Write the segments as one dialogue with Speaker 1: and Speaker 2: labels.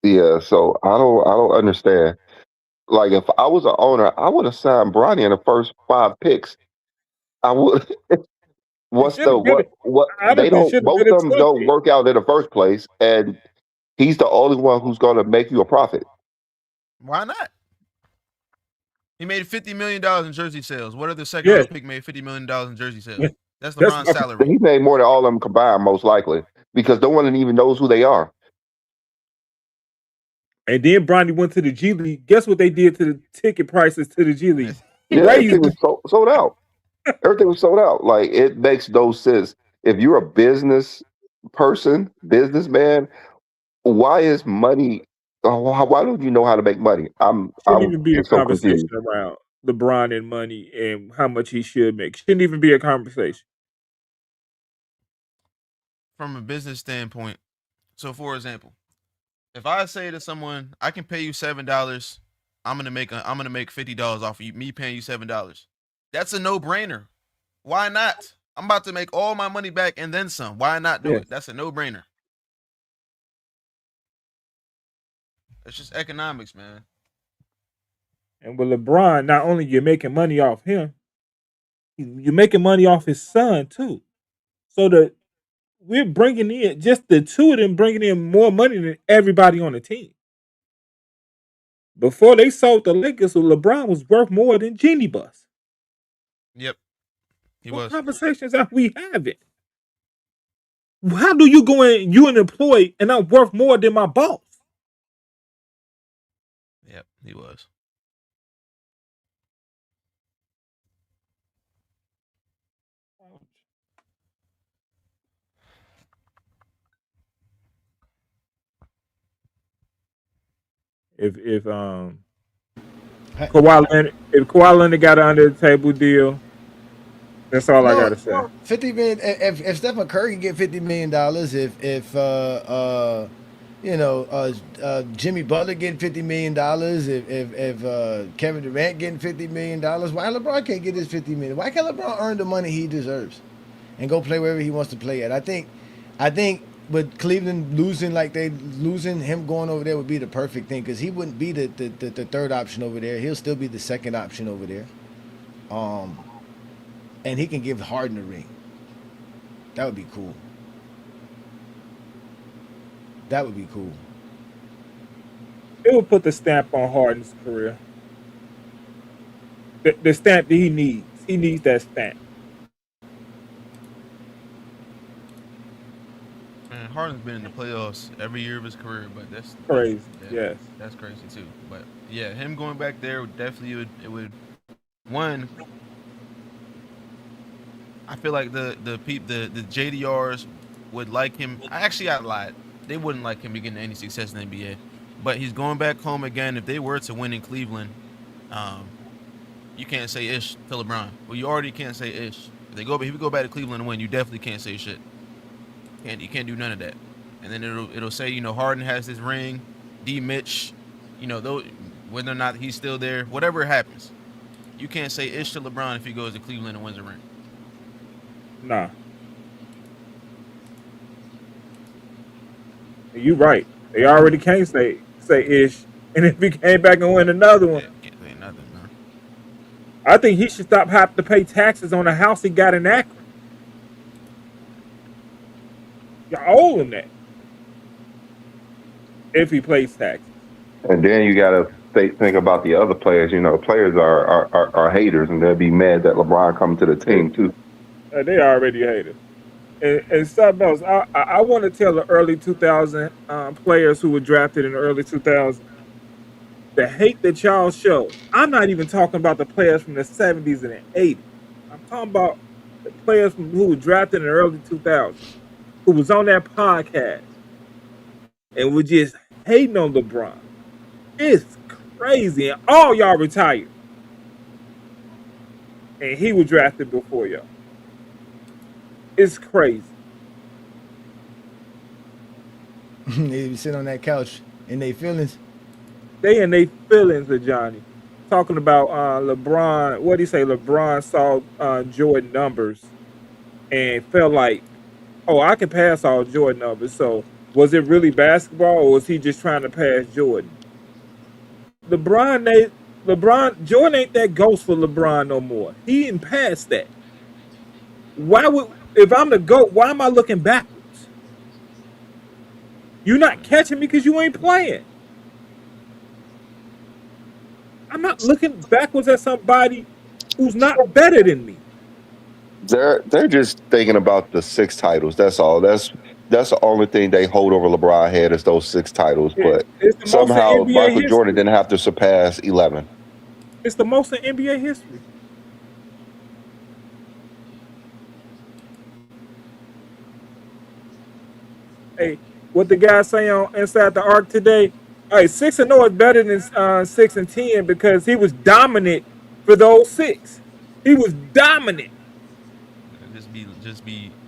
Speaker 1: Yeah, so I don't understand. Like if I was an owner, I would have signed Bronny in the first 5 picks. I would.
Speaker 2: It
Speaker 1: What's
Speaker 2: should
Speaker 1: the
Speaker 2: have been.
Speaker 1: what they
Speaker 2: Honestly, it
Speaker 1: don't
Speaker 2: should have
Speaker 1: most
Speaker 2: been a
Speaker 1: of them
Speaker 2: tough
Speaker 1: don't
Speaker 2: pick.
Speaker 1: work out in the first place, and he's the only one who's going to make you a profit.
Speaker 3: Why not? He made $50 million in jersey sales. What other second
Speaker 2: Yeah,
Speaker 3: round pick made $50 million in jersey sales? That's
Speaker 2: that's
Speaker 3: LeBron's
Speaker 2: my
Speaker 3: salary.
Speaker 1: He made more than all of them combined, most likely, because no one even knows who they are.
Speaker 2: And then Bronny went to the G League. Guess what they did to the ticket prices to the G League?
Speaker 1: Yeah,
Speaker 2: Crazy.
Speaker 1: everything was sold out. Everything was sold out. Like it makes no sense. If you're a business person, businessman, why is money? Why don't you know how to make money?
Speaker 2: Shouldn't
Speaker 1: I'm
Speaker 2: even be a
Speaker 1: just so
Speaker 2: conversation
Speaker 1: confused.
Speaker 2: around LeBron and money and how much he should make. Shouldn't even be a conversation.
Speaker 3: From a business standpoint, so for example, if I say to someone, I can pay you $7, I'm gonna make $50 off of you, me paying you $7. That's a no brainer. Why not? I'm about to make all my money back and then some. Why not do
Speaker 2: Yes.
Speaker 3: it? That's a no brainer. It's just economics, man.
Speaker 2: And with LeBron, not only you're making money off him, you're making money off his son too. So the we're bringing in just the two of them bringing in more money than everybody on the team. Before they sold the Lakers, so LeBron was worth more than Genie Bus.
Speaker 3: Yep, he
Speaker 2: What
Speaker 3: was.
Speaker 2: conversations are we having? How do you go in? You an employee, and I'm worth more than my boss.
Speaker 3: Yep, he was.
Speaker 2: If
Speaker 4: Hey,
Speaker 2: If Kawhi Leonard got an under the table deal, that's all I
Speaker 4: no,
Speaker 2: gotta say.
Speaker 4: 50 million. If Stephen Curry can get $50 million, if Jimmy Butler getting $50 million, if Kevin Durant getting $50 million, why LeBron can't get his 50 million? Why can't LeBron earn the money he deserves and go play wherever he wants to play at? I think with Cleveland losing like they losing, him going over there would be the perfect thing because he wouldn't be the third option over there. He'll still be the second option over there. Um, and he can give Harden a ring. That would be cool. That would be cool.
Speaker 2: It will put the stamp on Harden's career. The stamp that he needs. He needs that stamp.
Speaker 3: Man, Harden's been in the playoffs every year of his career, but that's
Speaker 2: Crazy.
Speaker 3: yeah,
Speaker 2: Yes.
Speaker 3: that's crazy too. But yeah, him going back there would definitely would one. I feel like the JDRs would like him. I lied. They wouldn't like him to get any success in the NBA. But he's going back home again. If they were to win in Cleveland, um, you can't say ish to LeBron. Well, you already can't say ish. If you go back to Cleveland and win, you definitely can't say shit. You can't do none of that. And then it'll say Harden has this ring, D Mitch, though whether or not he's still there, whatever happens, you can't say ish to LeBron if he goes to Cleveland and wins a ring.
Speaker 2: Nah. You right. They already can't say ish. And if he came back and win another one,
Speaker 3: Yeah, can't say nothing, man.
Speaker 2: I think he should stop having to pay taxes on the house he got in Akron. Y'all owe him that if he pays taxes.
Speaker 1: And then you got to think about the other players. Players are haters, and they'll be mad that LeBron coming to the
Speaker 2: Yeah,
Speaker 1: team too.
Speaker 2: they already hate us. And something else, I want to tell the early 2000 players who were drafted in the early 2000s the hate that y'all show. I'm not even talking about the players from the 70s and the 80s. I'm talking about the players who were drafted in the early 2000s who was on that podcast and were just hating on LeBron. It's crazy. And all y'all retired. And he was drafted before y'all. It's crazy.
Speaker 4: They sit on that couch in their feelings.
Speaker 2: They in their feelings of Johnny. Talking about LeBron. What do you say? LeBron saw Jordan numbers and felt like, oh, I can pass all Jordan numbers. So Was it really basketball, or was he just trying to pass Jordan? LeBron, Jordan ain't that ghost for LeBron no more. He ain't past that. Why would if I'm the GOAT, why am I looking backwards? You're not catching me because you ain't playing. I'm not looking backwards at somebody who's not better than me.
Speaker 1: They're just thinking about the 6 titles. That's all. That's the only thing they hold over LeBron head is those 6 titles. But
Speaker 2: It's the most in
Speaker 1: somehow
Speaker 2: NBA
Speaker 1: Michael Jordan
Speaker 2: history.
Speaker 1: didn't have to surpass 11.
Speaker 2: It's the most in NBA history. Hey, what the guy say on Inside the Arc today? Hey, 6-0 is better than 6-10 because he was dominant for those 6. He was dominant.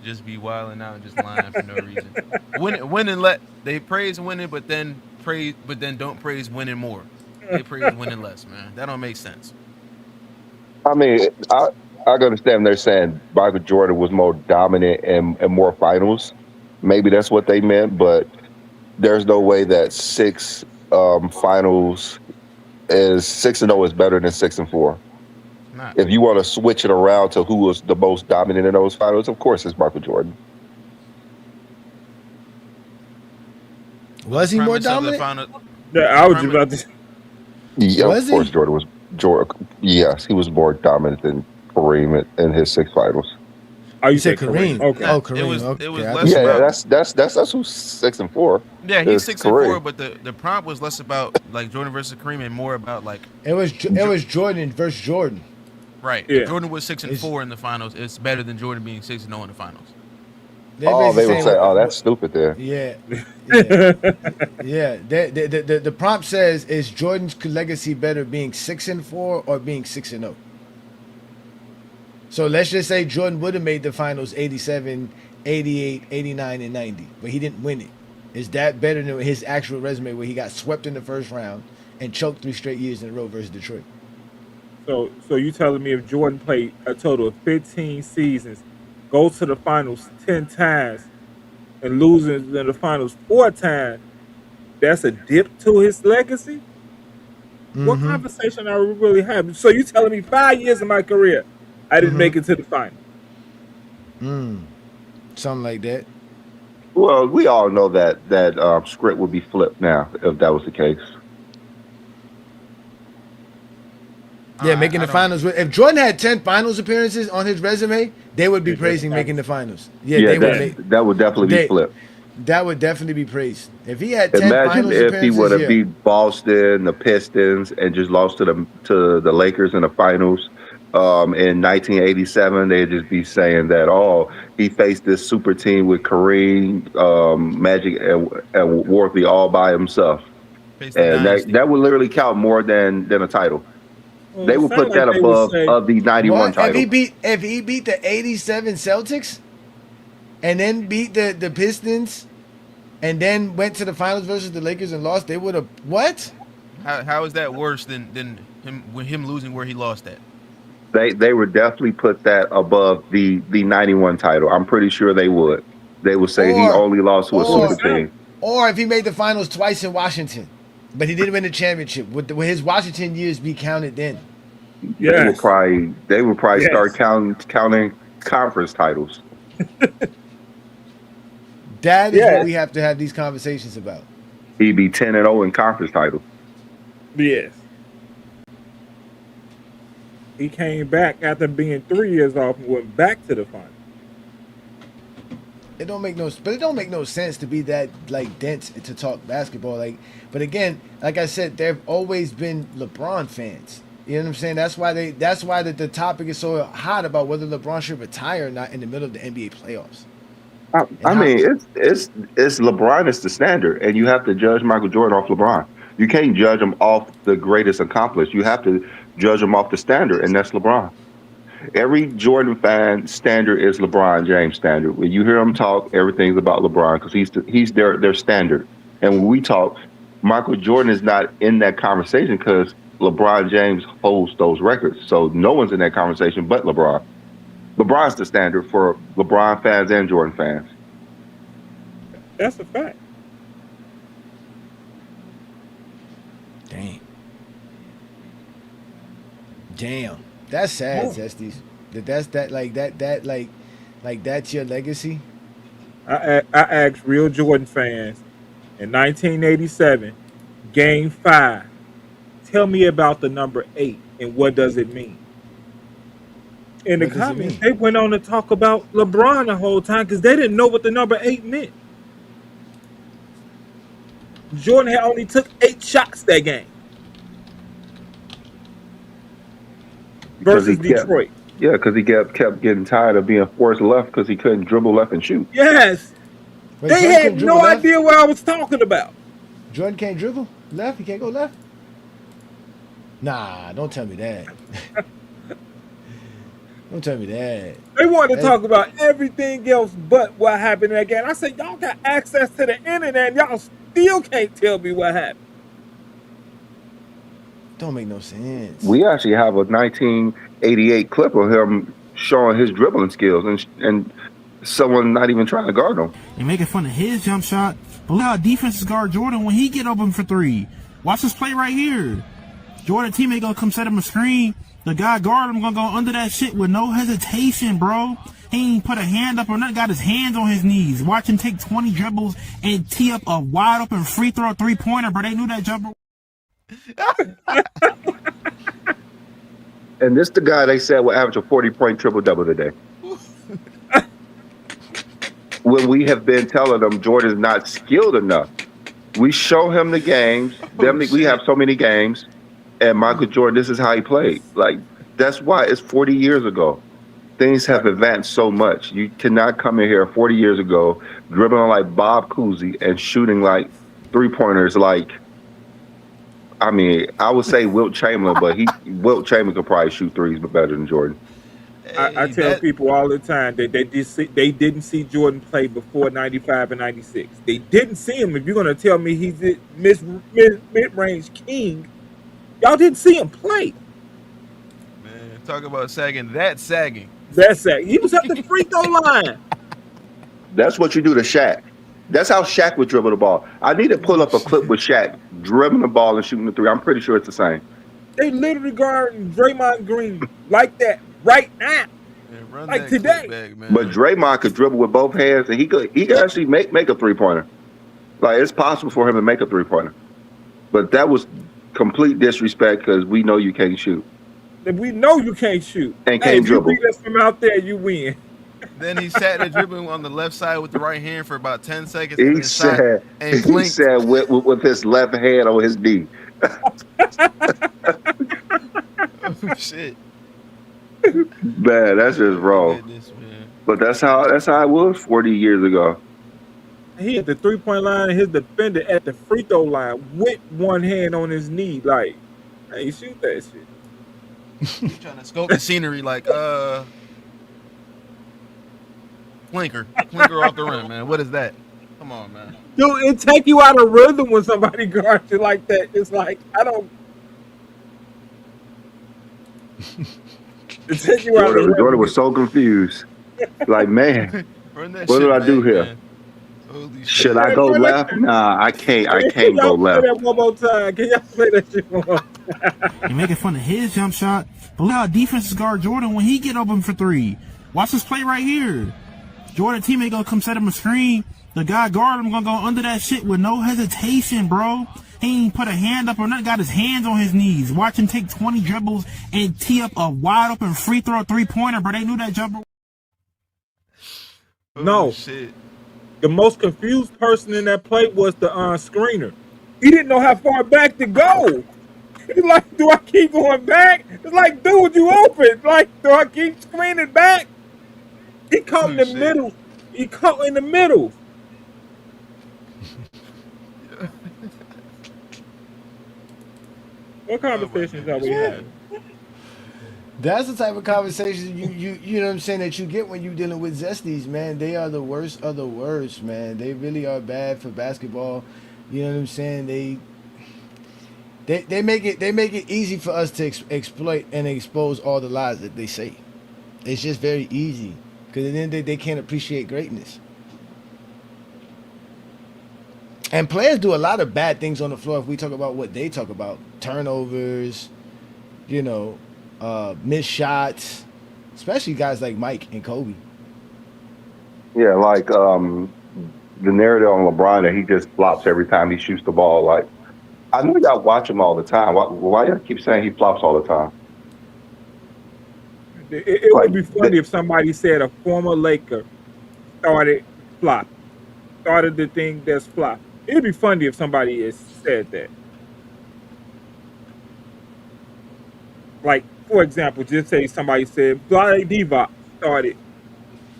Speaker 3: Just be wilding out and just lying for no reason. Winning let they praise winning, but then don't praise winning more. They praise winning less, man. That don't make sense.
Speaker 1: I mean, I understand they're saying Michael Jordan was more dominant and more finals. Maybe that's what they meant, but there's no way that 6 finals is 6-0 is better than 6-4.
Speaker 3: Not.
Speaker 1: If you want to switch it around to who was the most dominant in those finals, of course it's Michael Jordan.
Speaker 4: Was he more
Speaker 3: Premise of the
Speaker 4: dominant?
Speaker 3: final.
Speaker 2: Yeah, I was just about to.
Speaker 1: Yeah, of
Speaker 4: Was
Speaker 1: course
Speaker 4: he?
Speaker 1: Jordan was Jordan. Yes, he was more dominant than Kareem in his 6 finals.
Speaker 2: Oh,
Speaker 4: You
Speaker 2: you
Speaker 4: said
Speaker 2: said Kareem.
Speaker 4: Kareem.
Speaker 2: Okay.
Speaker 4: Oh,
Speaker 3: It
Speaker 4: Kareem.
Speaker 3: was
Speaker 4: Okay.
Speaker 3: it was
Speaker 4: I
Speaker 3: less
Speaker 4: thought-
Speaker 1: Yeah,
Speaker 3: about.
Speaker 1: that's who's 6-4.
Speaker 3: Yeah, he's
Speaker 1: It's
Speaker 3: 6-4,
Speaker 1: Kareem.
Speaker 3: but the prompt was less about like Jordan versus Kareem and more about like
Speaker 4: it was Jordan versus Jordan.
Speaker 3: right. If
Speaker 2: Yeah.
Speaker 3: Jordan was six and
Speaker 4: It's-
Speaker 3: four in the finals, it's better than Jordan being 6-0 in the finals.
Speaker 4: They're
Speaker 1: Oh,
Speaker 4: basically
Speaker 1: they would
Speaker 4: saying,
Speaker 1: say, "Oh, that's stupid." There,
Speaker 4: yeah, yeah, yeah. The prompt says, is Jordan's legacy better being 6-4 or being 6-0? So let's just say Jordan would have made the finals 87, 88, 89, and 90, but he didn't win it. Is that better than his actual resume where he got swept in the first round and choked 3 straight years in a row versus Detroit?
Speaker 2: So you telling me if Jordan played a total of 15 seasons, goes to the finals 10 times, and loses in the finals 4 times, that's a dip to his legacy? What
Speaker 4: Mm-hmm.
Speaker 2: conversation are we really having? So you telling me 5 years of my career, I didn't make it to the final?
Speaker 4: Something like that.
Speaker 1: well, we all know that script would be flipped now if that was the case.
Speaker 4: Yeah, making
Speaker 3: I
Speaker 4: the
Speaker 3: don't.
Speaker 4: finals. If Jordan had 10 finals appearances on his resume, they would be
Speaker 2: Yeah,
Speaker 4: praising
Speaker 2: that's-
Speaker 4: making the finals. Yeah,
Speaker 1: Yeah,
Speaker 4: they would make.
Speaker 1: that would definitely be
Speaker 4: They,
Speaker 1: flipped.
Speaker 4: that would definitely be praised. If he had 10
Speaker 1: Imagine
Speaker 4: finals
Speaker 1: if he would
Speaker 4: appearances,
Speaker 1: have
Speaker 4: yeah.
Speaker 1: beat Boston, the Pistons, and just lost to the Lakers in the finals. In 1987, they'd just be saying that, oh, he faced this super team with Kareem, Magic, and Worthy all by himself,
Speaker 3: Face the
Speaker 1: and
Speaker 3: dynasty.
Speaker 1: that would literally count more than a title.
Speaker 2: Well,
Speaker 1: They
Speaker 2: it
Speaker 1: would
Speaker 2: sound
Speaker 1: put
Speaker 2: like
Speaker 1: that
Speaker 2: they would
Speaker 1: above
Speaker 2: say,
Speaker 1: of the 91
Speaker 4: What
Speaker 1: title.
Speaker 4: if he beat the 87 Celtics and then beat the Pistons and then went to the finals versus the Lakers and lost, they would have what?
Speaker 3: How is that worse than him losing where he lost at?
Speaker 1: They would definitely put that above the 91 title. I'm pretty sure they would. They would say he
Speaker 4: Or
Speaker 1: only lost to a
Speaker 4: or
Speaker 1: super team.
Speaker 4: or if he made the finals twice in Washington, but he didn't win the championship, would his Washington years be counted then?
Speaker 2: yes,
Speaker 1: They would probably
Speaker 2: yes.
Speaker 1: start counting conference titles.
Speaker 4: That is
Speaker 2: Yes.
Speaker 4: what we have to have these conversations about.
Speaker 1: He'd be 10-0 in conference titles.
Speaker 2: Yes. He came back after being 3 years off and went back to the final.
Speaker 4: It don't make no sense to be that like dense to talk basketball. Like, but again, like I said, there've always been LeBron fans. You know what I'm saying? That's why the topic is so hot about whether LeBron should retire or not in the middle of the NBA playoffs.
Speaker 1: I mean, it's LeBron is the standard, and you have to judge Michael Jordan off LeBron. You can't judge him off the greatest accomplished. You have to judge him off the standard, and that's LeBron. Every Jordan fan standard is LeBron James standard. When you hear them talk, everything's about LeBron because he's their standard. And when we talk, Michael Jordan is not in that conversation because LeBron James holds those records. So no one's in that conversation but LeBron. LeBron's the standard for LeBron fans and Jordan fans.
Speaker 2: That's a fact.
Speaker 4: Damn, that's sad,
Speaker 2: Yeah.
Speaker 4: Zesties. That's your legacy.
Speaker 2: I asked real Jordan fans in 1987, Game 5, tell me about the number 8 and what does it mean? In the
Speaker 4: What does it
Speaker 2: comments,
Speaker 4: mean?
Speaker 2: they went on to talk about LeBron the whole time because they didn't know what the number 8 meant. Jordan had only took 8 shots that game
Speaker 1: because he
Speaker 2: versus
Speaker 1: kept
Speaker 2: Detroit.
Speaker 1: yeah, because he kept getting tired of being forced left because he couldn't dribble left and shoot.
Speaker 2: Yes,
Speaker 4: Wait,
Speaker 2: they
Speaker 4: Jordan
Speaker 2: had
Speaker 4: couldn't dribble
Speaker 2: no
Speaker 4: left.
Speaker 2: idea what I was talking about.
Speaker 4: Jordan can't dribble left. He can't go left. Nah, don't tell me that. Don't tell me that.
Speaker 2: They wanted to
Speaker 4: That
Speaker 2: talk about everything else but what happened in that game. I said, y'all got access to the internet and y'all still can't tell me what happened.
Speaker 4: don't make no sense.
Speaker 1: We actually have a 1988 clip of him showing his dribbling skills and someone not even trying to guard him.
Speaker 5: and making fun of his jump shot. But look how defenses guard Jordan when he get open for three. Watch this play right here. Jordan teammate gonna come set him a screen. The guy guard him gonna go under that shit with no hesitation, bro. He ain't put a hand up or nothing. Got his hands on his knees. Watch him take 20 dribbles and tee up a wide open free throw 3-pointer, bro. They knew that jumper.
Speaker 1: And this the guy they said will average a 40-point triple-double today. When we have been telling them Jordan's not skilled enough. We show him the games. We have so many games. And Michael Jordan, this is how he played. Like, that's why it's 40 years ago. Things have advanced so much. You cannot come in here 40 years ago dribbling like Bob Cousy and shooting like three-pointers like, I mean, I would say Wilt Chamberlain, but Wilt Chamberlain could probably shoot threes but better than Jordan.
Speaker 2: I tell people all the time that they didn't see Jordan play before 95 and 96. They didn't see him. If you're going to tell me he's a mid-range king, y'all didn't see him play.
Speaker 3: Man, talk about sagging. That's sagging.
Speaker 2: That's it. He was at the free throw line.
Speaker 1: That's what you do to Shaq. That's how Shaq would dribble the ball. I need to pull up a clip with Shaq dribbling the ball and shooting the three. I'm pretty sure it's the same.
Speaker 2: They literally guarding Draymond Green like that right now.
Speaker 3: Man, run
Speaker 2: Like
Speaker 3: that
Speaker 2: today.
Speaker 3: clip back, man.
Speaker 1: But Draymond could dribble with both hands, and he could actually make a three-pointer. Like, it's possible for him to make a three-pointer. But that was complete disrespect because we know you can't shoot.
Speaker 2: If we know you can't shoot.
Speaker 1: And can't
Speaker 2: if
Speaker 1: dribble.
Speaker 2: you beat us from out there, you win.
Speaker 3: Then he sat there dribbling on the left side with the right hand for about 10 seconds.
Speaker 1: He
Speaker 3: and then shot and
Speaker 1: he
Speaker 3: blinked.
Speaker 1: said with his left hand on his knee.
Speaker 3: Oh, shit.
Speaker 1: Man, that's just wrong.
Speaker 3: Goodness, man.
Speaker 1: But that's how it was 40 years ago.
Speaker 2: He at the three-point line and his defender at the free throw line with one hand on his knee. Like, hey, shoot that shit.
Speaker 3: He's trying to scope the scenery like, Clinker off the rim, man. What is that? Come on, man.
Speaker 2: Dude, it take you out of rhythm when somebody guards you like that. It's like, I don't. It take you out of rhythm.
Speaker 1: Jordan was so confused. Like, man,
Speaker 3: Run that
Speaker 1: what
Speaker 3: shit
Speaker 1: did I do
Speaker 3: back,
Speaker 1: here?
Speaker 3: man. Holy shit.
Speaker 1: Should I go left? Nah, I can't
Speaker 2: Can
Speaker 1: go
Speaker 2: y'all play
Speaker 1: left.
Speaker 2: that one more time? Can y'all play that shit one more time?
Speaker 5: and making fun of his jump shot. But look how defenses guard Jordan when he get open for three. Watch this play right here. Jordan teammate gonna come set him a screen. The guy guard him gonna go under that shit with no hesitation, bro. He ain't put a hand up or nothing. Got his hands on his knees. Watch him take 20 dribbles and tee up a wide open free throw 3-pointer, bro. They knew that jumper.
Speaker 3: Oh,
Speaker 2: No.
Speaker 3: shit.
Speaker 2: The most confused person in that play was the screener. He didn't know how far back to go. He's like, do I keep going back? It's like, dude, you open. Like, do I keep screening back? He caught in the
Speaker 3: shit.
Speaker 2: middle. He caught in the middle. What conversations are we having?
Speaker 4: That's the type of conversation you know what I'm saying that you get when you dealing with Zesties, man. They are the worst of the worst, man. They really are bad for basketball. You know what I'm saying? They make it easy for us to exploit and expose all the lies that they say. It's just very easy because then they can't appreciate greatness. And players do a lot of bad things on the floor if we talk about what they talk about. Turnovers, you know, missed shots, especially guys like Mike and Kobe.
Speaker 1: Yeah, like the narrative on LeBron that he just flops every time he shoots the ball. Like I know y'all watch him all the time. Why y'all keep saying he flops all the time?
Speaker 2: It
Speaker 1: Like
Speaker 2: would be funny if somebody said a former Laker started flop, started the thing that's flop. It'd be funny if somebody has said that. Like, for example, just say somebody said Vlade Divac started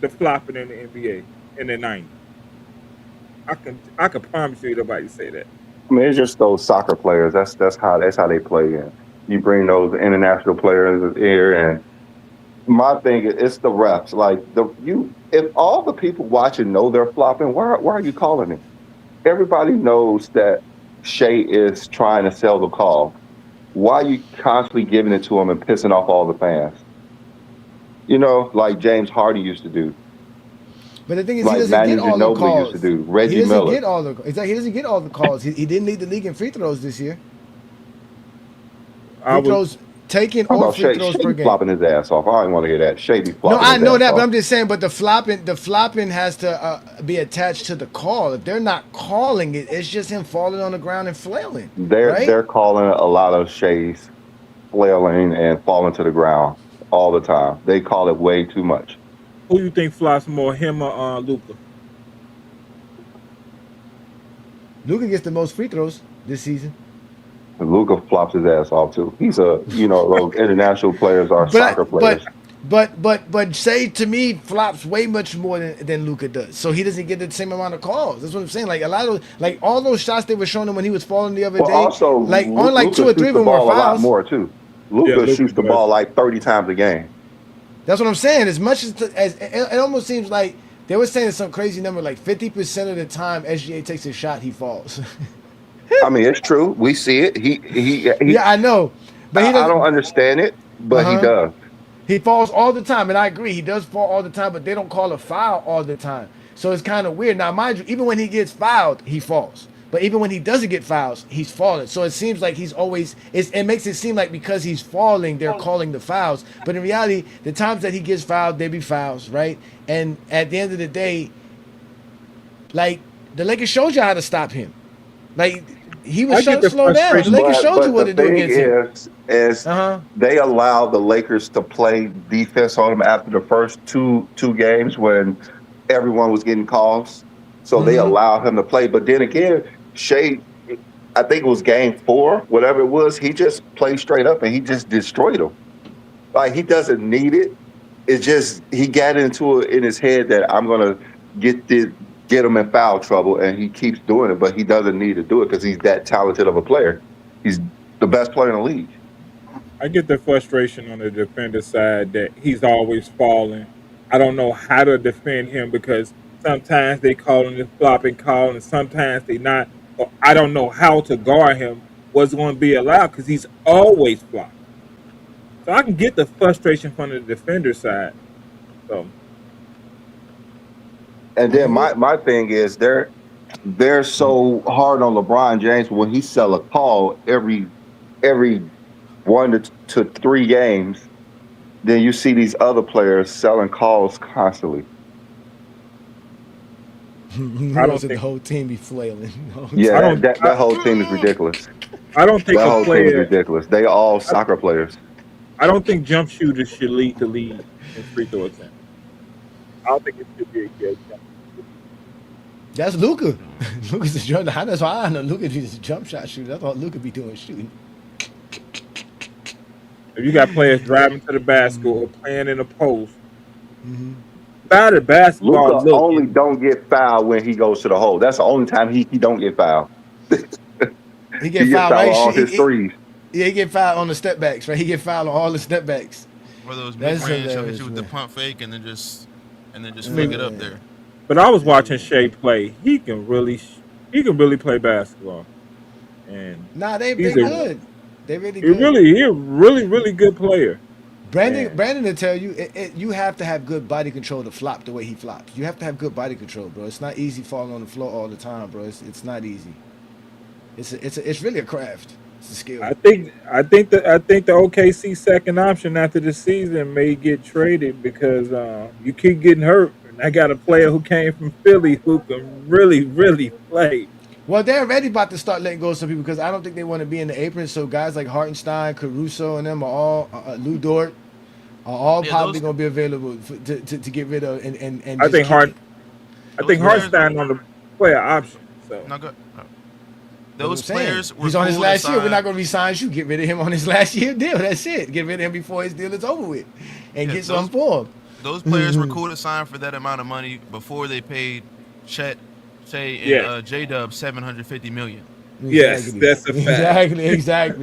Speaker 2: the flopping in the NBA in the '90s. I can promise you nobody say that.
Speaker 1: I mean, it's just those soccer players. That's how they play. And you bring those international players here, and my thing is it's the refs. Like if all the people watching know they're flopping, why are you calling it? Everybody knows that Shea is trying to sell the call. Why are you constantly giving it to him and pissing off all the fans? Like James Harden used to do,
Speaker 4: But the thing is, he
Speaker 1: like
Speaker 4: doesn't get
Speaker 1: Manu
Speaker 4: all the
Speaker 1: Ginobili used to
Speaker 4: calls.
Speaker 1: do,
Speaker 4: He
Speaker 1: Reggie
Speaker 4: doesn't
Speaker 1: Miller.
Speaker 4: get all the. It's like he doesn't get all the calls. He didn't lead the league in free throws this year.
Speaker 2: I
Speaker 4: Free
Speaker 2: would.
Speaker 4: throws taken
Speaker 1: How
Speaker 4: or
Speaker 1: about
Speaker 4: free
Speaker 1: Shea?
Speaker 4: throws
Speaker 1: Shea
Speaker 4: per
Speaker 1: be
Speaker 4: game.
Speaker 1: flopping his ass off. I don't want to hear that. Shea be
Speaker 4: No,
Speaker 1: flopping
Speaker 4: I
Speaker 1: his
Speaker 4: know
Speaker 1: ass
Speaker 4: that, but
Speaker 1: off.
Speaker 4: I'm just saying. But the flopping has to be attached to the call. If they're not calling it, it's just him falling on the ground and flailing, right?
Speaker 1: They're calling a lot of Shea's flailing and falling to the ground all the time. They call it way too much.
Speaker 2: Who you think flops more, him or Luca?
Speaker 4: Luka gets the most free throws this season.
Speaker 1: Luca flops his ass off too. He's those international players are
Speaker 4: But I,
Speaker 1: soccer players.
Speaker 4: but say to me flops way much more than Luca does. So he doesn't get the same amount of calls. That's what I'm saying. Like a lot of like all those shots they were showing him when he was falling the other
Speaker 1: Well,
Speaker 4: day,
Speaker 1: also
Speaker 4: like on like two
Speaker 1: Luca
Speaker 4: or three
Speaker 1: shoots
Speaker 4: of
Speaker 1: the
Speaker 4: them were
Speaker 1: ball a lot
Speaker 4: fouls.
Speaker 1: more too.
Speaker 2: Yeah,
Speaker 1: Luca
Speaker 2: Luca
Speaker 1: shoots the
Speaker 2: does.
Speaker 1: ball like 30 times a game.
Speaker 4: That's what I'm saying. As much as it almost seems like they were saying some crazy number, like 50% of the time SGA takes a shot, he falls.
Speaker 1: I mean, it's true. We see it. He
Speaker 4: Yeah, I know, but he
Speaker 1: I don't
Speaker 4: doesn't.
Speaker 1: understand it,
Speaker 4: Uh
Speaker 1: but he
Speaker 4: huh.
Speaker 1: does.
Speaker 4: He falls all the time, and I agree. He does fall all the time, but they don't call a foul all the time. So it's kind of weird. Now, mind you, even when he gets fouled, he falls. But even when he doesn't get fouls, he's falling. So it seems like he's always. It makes it seem like because he's falling, they're calling the fouls. But in reality, the times that he gets fouled, they be fouls, right? And at the end of the day, like the Lakers showed you how to stop him. Like he was
Speaker 2: I get
Speaker 4: shut
Speaker 2: the
Speaker 4: slow down. The
Speaker 2: frustration.
Speaker 4: Lakers
Speaker 1: But
Speaker 4: showed you
Speaker 1: but
Speaker 4: what
Speaker 1: the
Speaker 4: to do
Speaker 1: thing
Speaker 4: against him.
Speaker 1: is
Speaker 4: Uh huh.
Speaker 1: they allowed the Lakers to play defense on him after the first two games when everyone was getting calls. So they
Speaker 4: Mm-hmm.
Speaker 1: allowed him to play. But then again, Shea, I think it was game four, whatever it was, he just played straight up and he just destroyed him. Like he doesn't need it. It's just he got into it in his head that I'm gonna get this, get him in foul trouble, and he keeps doing it, but he doesn't need to do it because he's that talented of a player. He's the best player in the league.
Speaker 2: I get the frustration on the defender side that he's always falling. I don't know how to defend him because sometimes they call him the flopping call and sometimes they not. Or I don't know how to guard him. What's going to be allowed because he's always flopping. So I can get the frustration from the defender side. So
Speaker 1: And
Speaker 4: I
Speaker 1: then
Speaker 4: mean,
Speaker 1: my thing is they're so hard on LeBron James when he sell a call every 1 to 3 games. Then you see these other players selling calls constantly.
Speaker 2: I
Speaker 4: who else
Speaker 2: don't
Speaker 4: did the
Speaker 2: think
Speaker 4: whole team be flailing the whole
Speaker 1: Yeah,
Speaker 2: I
Speaker 4: time?
Speaker 1: that
Speaker 2: don't
Speaker 1: that,
Speaker 2: I,
Speaker 1: that whole team is ridiculous.
Speaker 2: I don't think
Speaker 1: That
Speaker 2: a
Speaker 1: whole team is
Speaker 2: player.
Speaker 1: ridiculous. They all
Speaker 2: I,
Speaker 1: soccer players.
Speaker 2: I don't think jump shooters should lead the league in free throw attempts. I don't think it should be a good jump.
Speaker 4: That's Luca. Luca's the jump. That's why I know Luca is a jump shot shooter. That's all Luca be doing shooting.
Speaker 2: If you got players driving to the basket or playing in the post,
Speaker 4: Mm-hmm.
Speaker 2: how did basketball
Speaker 1: Luca
Speaker 2: look?
Speaker 1: only don't get fouled when he goes to the hole. That's the only time he don't get fouled.
Speaker 4: He
Speaker 1: He
Speaker 4: get
Speaker 1: gets
Speaker 4: fouled
Speaker 1: fouled
Speaker 4: right.
Speaker 1: on all his threes.
Speaker 4: Yeah, he get fouled on the step backs, right? He get fouled on all the step backs.
Speaker 3: Or those mid
Speaker 4: That's
Speaker 3: range, he'll hit
Speaker 4: hilarious,
Speaker 3: you with the
Speaker 4: man.
Speaker 3: pump fake and then just flick it up
Speaker 4: Man.
Speaker 3: there.
Speaker 2: But I was watching Shea play. He can really play basketball, and
Speaker 4: Nah, they
Speaker 2: he's
Speaker 4: good. They really good.
Speaker 2: he a really good player. And
Speaker 4: Brandon will tell you you have to have good body control to flop the way he flops. You have to have good body control, bro. It's not easy falling on the floor all the time, bro. It's not easy. It's really a craft. It's a skill.
Speaker 2: I think the OKC second option after the season may get traded because you keep getting hurt, and I got a player who came from Philly who can really play.
Speaker 4: Well, they're already about to start letting go of some people because I don't think they want to be in the apron. So guys like Hartenstein, Caruso, and them are all Lou Dort are all
Speaker 3: Yeah,
Speaker 4: probably
Speaker 3: those
Speaker 4: going to be available to get rid of and
Speaker 2: I
Speaker 4: just
Speaker 2: think
Speaker 4: kick
Speaker 2: Hart
Speaker 4: it.
Speaker 2: I
Speaker 3: those
Speaker 2: think
Speaker 3: players were
Speaker 2: Hartenstein on the player option. So
Speaker 3: no good.
Speaker 4: That's what
Speaker 3: Those
Speaker 4: I'm saying.
Speaker 3: players were
Speaker 4: He's on his
Speaker 3: cool to
Speaker 4: last year. We're not
Speaker 3: sign.
Speaker 4: going to resign you. Get rid of him on his last year deal. That's it. Get rid of him before his deal is over with, and
Speaker 3: Yeah,
Speaker 4: get something for
Speaker 3: those players were
Speaker 4: him.
Speaker 3: cool to sign for that amount of money before they paid Chet, Shay, and
Speaker 2: yes,
Speaker 3: J Dub 750 million.
Speaker 2: yes,
Speaker 4: Exactly.
Speaker 2: that's a fact.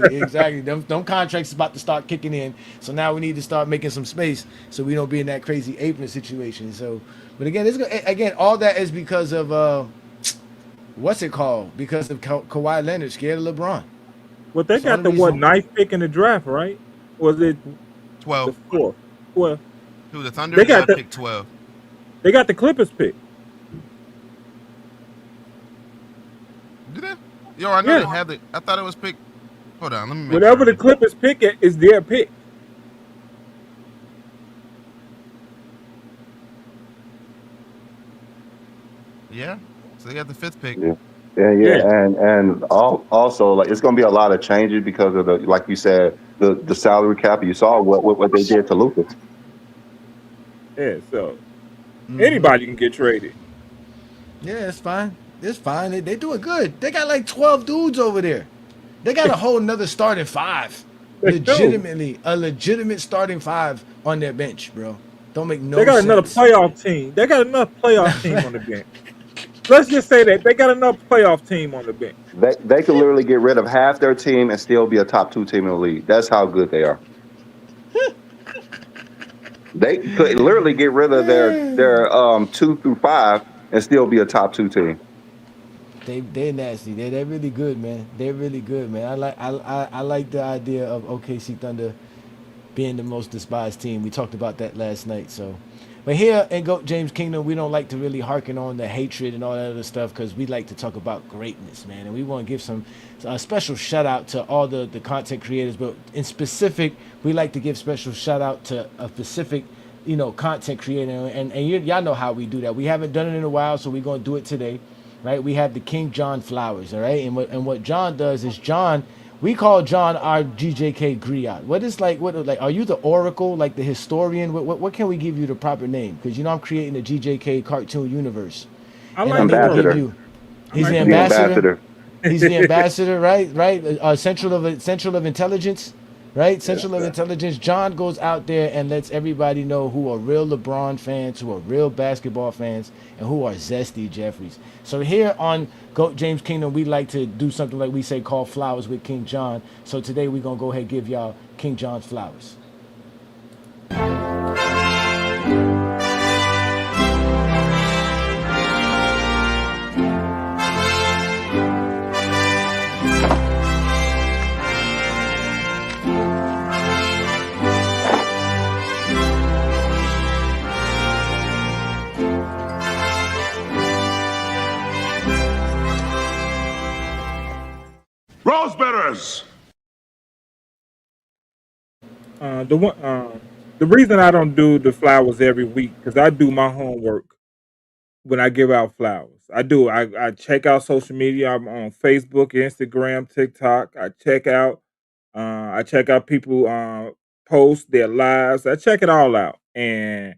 Speaker 4: Exactly. Them contracts is about to start kicking in. So now we need to start making some space so we don't be in that crazy apron situation. So, but again, again all that is because of what's it called? Because of Kawhi Leonard scared of LeBron.
Speaker 2: Well, they
Speaker 4: It's the
Speaker 2: got
Speaker 4: only
Speaker 2: the what
Speaker 4: reason.
Speaker 2: ninth pick in the draft, right? Was it the
Speaker 3: 12.
Speaker 2: fourth? Well,
Speaker 3: Who the Thunder?
Speaker 2: they
Speaker 3: Yeah,
Speaker 2: got the
Speaker 3: pick 12.
Speaker 2: they got the Clippers pick.
Speaker 3: Did they? Yo, I know
Speaker 2: Yeah,
Speaker 3: they had the. I thought it was pick. Hold on, let me make
Speaker 2: whatever
Speaker 3: sure.
Speaker 2: the Clippers pick is their pick.
Speaker 3: Yeah, so they got the 5th pick.
Speaker 1: Yeah. Yeah,
Speaker 2: Yeah,
Speaker 1: and also like it's going to be a lot of changes because of the like you said the salary cap. You saw what they did to Lucas.
Speaker 2: yeah. So
Speaker 4: Hmm.
Speaker 2: anybody can get traded.
Speaker 4: Yeah, it's fine. It's fine. They doing good. They got like 12 dudes over there. They got a whole nother starting five.
Speaker 2: They do.
Speaker 4: Legitimately, a legitimate starting five on their bench, bro. Don't make
Speaker 2: They
Speaker 4: no
Speaker 2: got another
Speaker 4: sense.
Speaker 2: playoff team. They got enough playoff team on the bench. Let's just say that they got enough playoff team on the bench.
Speaker 1: They could literally get rid of half their team and still be a top two team in the league. That's how good they are. They could literally get rid of their 2 through 5 and still be a top two team.
Speaker 4: They're nasty. They're really good, man. They're really good, man. I like the idea of OKC Thunder being the most despised team. We talked about that last night. So, but here in Goat James Kingdom, we don't like to really hearken on the hatred and all that other stuff because we like to talk about greatness, man. And we want to give some a special shout out to all the content creators, but in specific, we like to give special shout out to a specific content creator. And y'all know how we do that. We haven't done it in a while, so we're gonna do it today, right? We have the King John Flowers, all right. And what John does is John. We call John our GJK griot. What is like? Are you the oracle, like the historian? What can we give you the proper name? Because I'm creating a GJK cartoon universe,
Speaker 2: I
Speaker 4: and I
Speaker 2: like the
Speaker 4: need to give
Speaker 2: Oracle.
Speaker 1: Ambassador,
Speaker 4: you.
Speaker 2: I
Speaker 4: He's
Speaker 2: like
Speaker 4: the
Speaker 2: the
Speaker 1: the
Speaker 2: Oracle.
Speaker 4: ambassador.
Speaker 1: ambassador.
Speaker 4: He's the ambassador, right? Right. Central of intelligence, right?
Speaker 2: Yes,
Speaker 4: Central of
Speaker 2: sir.
Speaker 4: intelligence. John goes out there and lets everybody know who are real LeBron fans, who are real basketball fans, and who are zesty Jeffries. So here on Goat James Kingdom, we like to do something like we say called flowers with King John. So today we're gonna go ahead and give y'all King John's flowers.
Speaker 6: Rosebetters!
Speaker 2: The one, the reason I don't do the flowers every week because I do my homework when I give out flowers. I do. I check out social media. I'm on Facebook, Instagram, TikTok. I check out people post their lives. I check it all out. And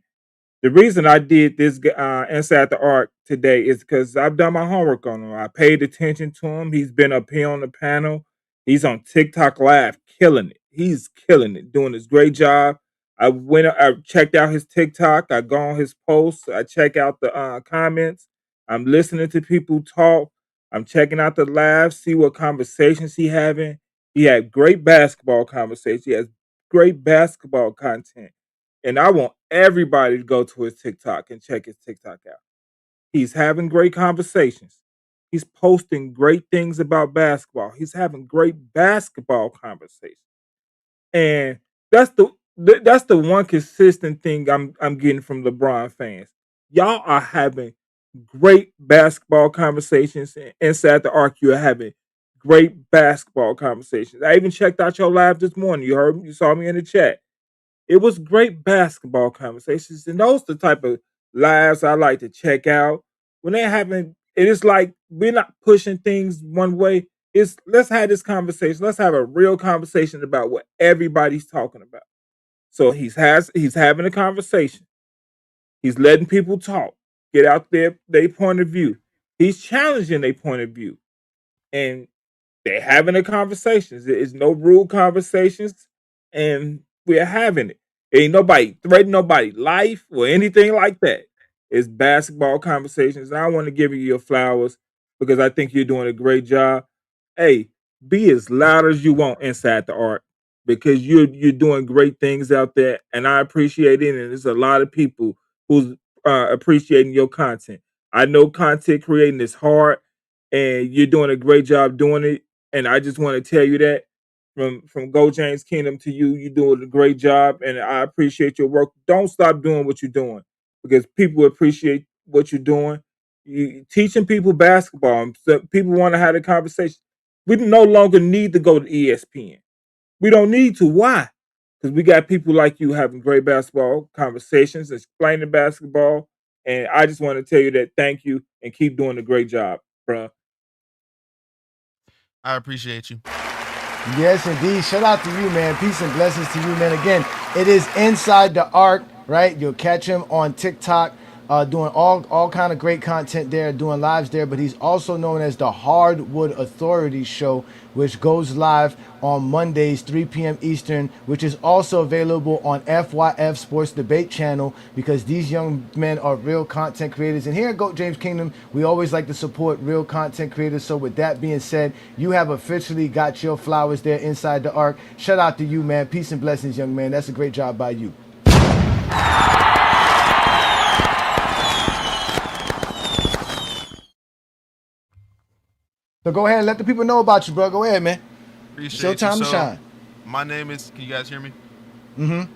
Speaker 2: the reason I did this inside the arc today is because I've done my homework on him. I paid attention to him. He's been up here on the panel. He's on TikTok Live, killing it. He's killing it, doing his great job. I checked out his TikTok. I go on his posts. I check out the comments. I'm listening to people talk. I'm checking out the live, see what conversations he having. He had great basketball conversations. He has great basketball content. And I want everybody to go to his TikTok and check his TikTok out. He's having great conversations. He's posting great things about basketball. He's having great basketball conversations. And that's the one consistent thing I'm getting from LeBron fans. Y'all are having great basketball conversations inside the arc. You're having great basketball conversations. I even checked out your live this morning. You saw me in the chat. It was great basketball conversations, and those the type of lives I like to check out when they're having. It is like we're not pushing things one way. It's let's have this conversation. Let's have a real conversation about what everybody's talking about. So he's having a conversation. He's letting people talk, get out their point of view. He's challenging their point of view, and they're having a conversation. There's no rude conversations, and we're having it. Ain't nobody threatening nobody life or anything like that. It's basketball conversations. And I want to give you your flowers because I think you're doing a great job. Hey, be as loud as you want inside the art because you're doing great things out there, and I appreciate it. And there's a lot of people who's appreciating your content. I know content creating is hard, and you're doing a great job doing it. And I just want to tell you that from Go James Kingdom to you, you're doing a great job, and I appreciate your work. Don't stop doing what you're doing because people appreciate what you're doing. You teaching people basketball, and so people want to have a conversation. We no longer need to go to ESPN. We don't need to. Why? Because we got people like you having great basketball conversations, explaining basketball, and I just want to tell you that thank you and keep doing a great job, bro.
Speaker 3: I appreciate you.
Speaker 4: Yes, indeed. Shout out to you, man. Peace and blessings to you, man. Again, it is Inside the Arc, right? You'll catch him on TikTok, doing all kind of great content there, doing lives there. But he's also known as the Hardwood Authority Show, which goes live on Mondays, 3 p.m. Eastern, which is also available on FYF Sports Debate Channel because these young men are real content creators. And here at Goat James Kingdom, we always like to support real content creators. So with that being said, you have officially got your flowers there inside the arc. Shout out to you, man. Peace and blessings, young man. That's a great job by you. So go ahead and let the people know about you, bro. Go ahead, man. It's your time to shine.
Speaker 3: My name is, can you guys hear me?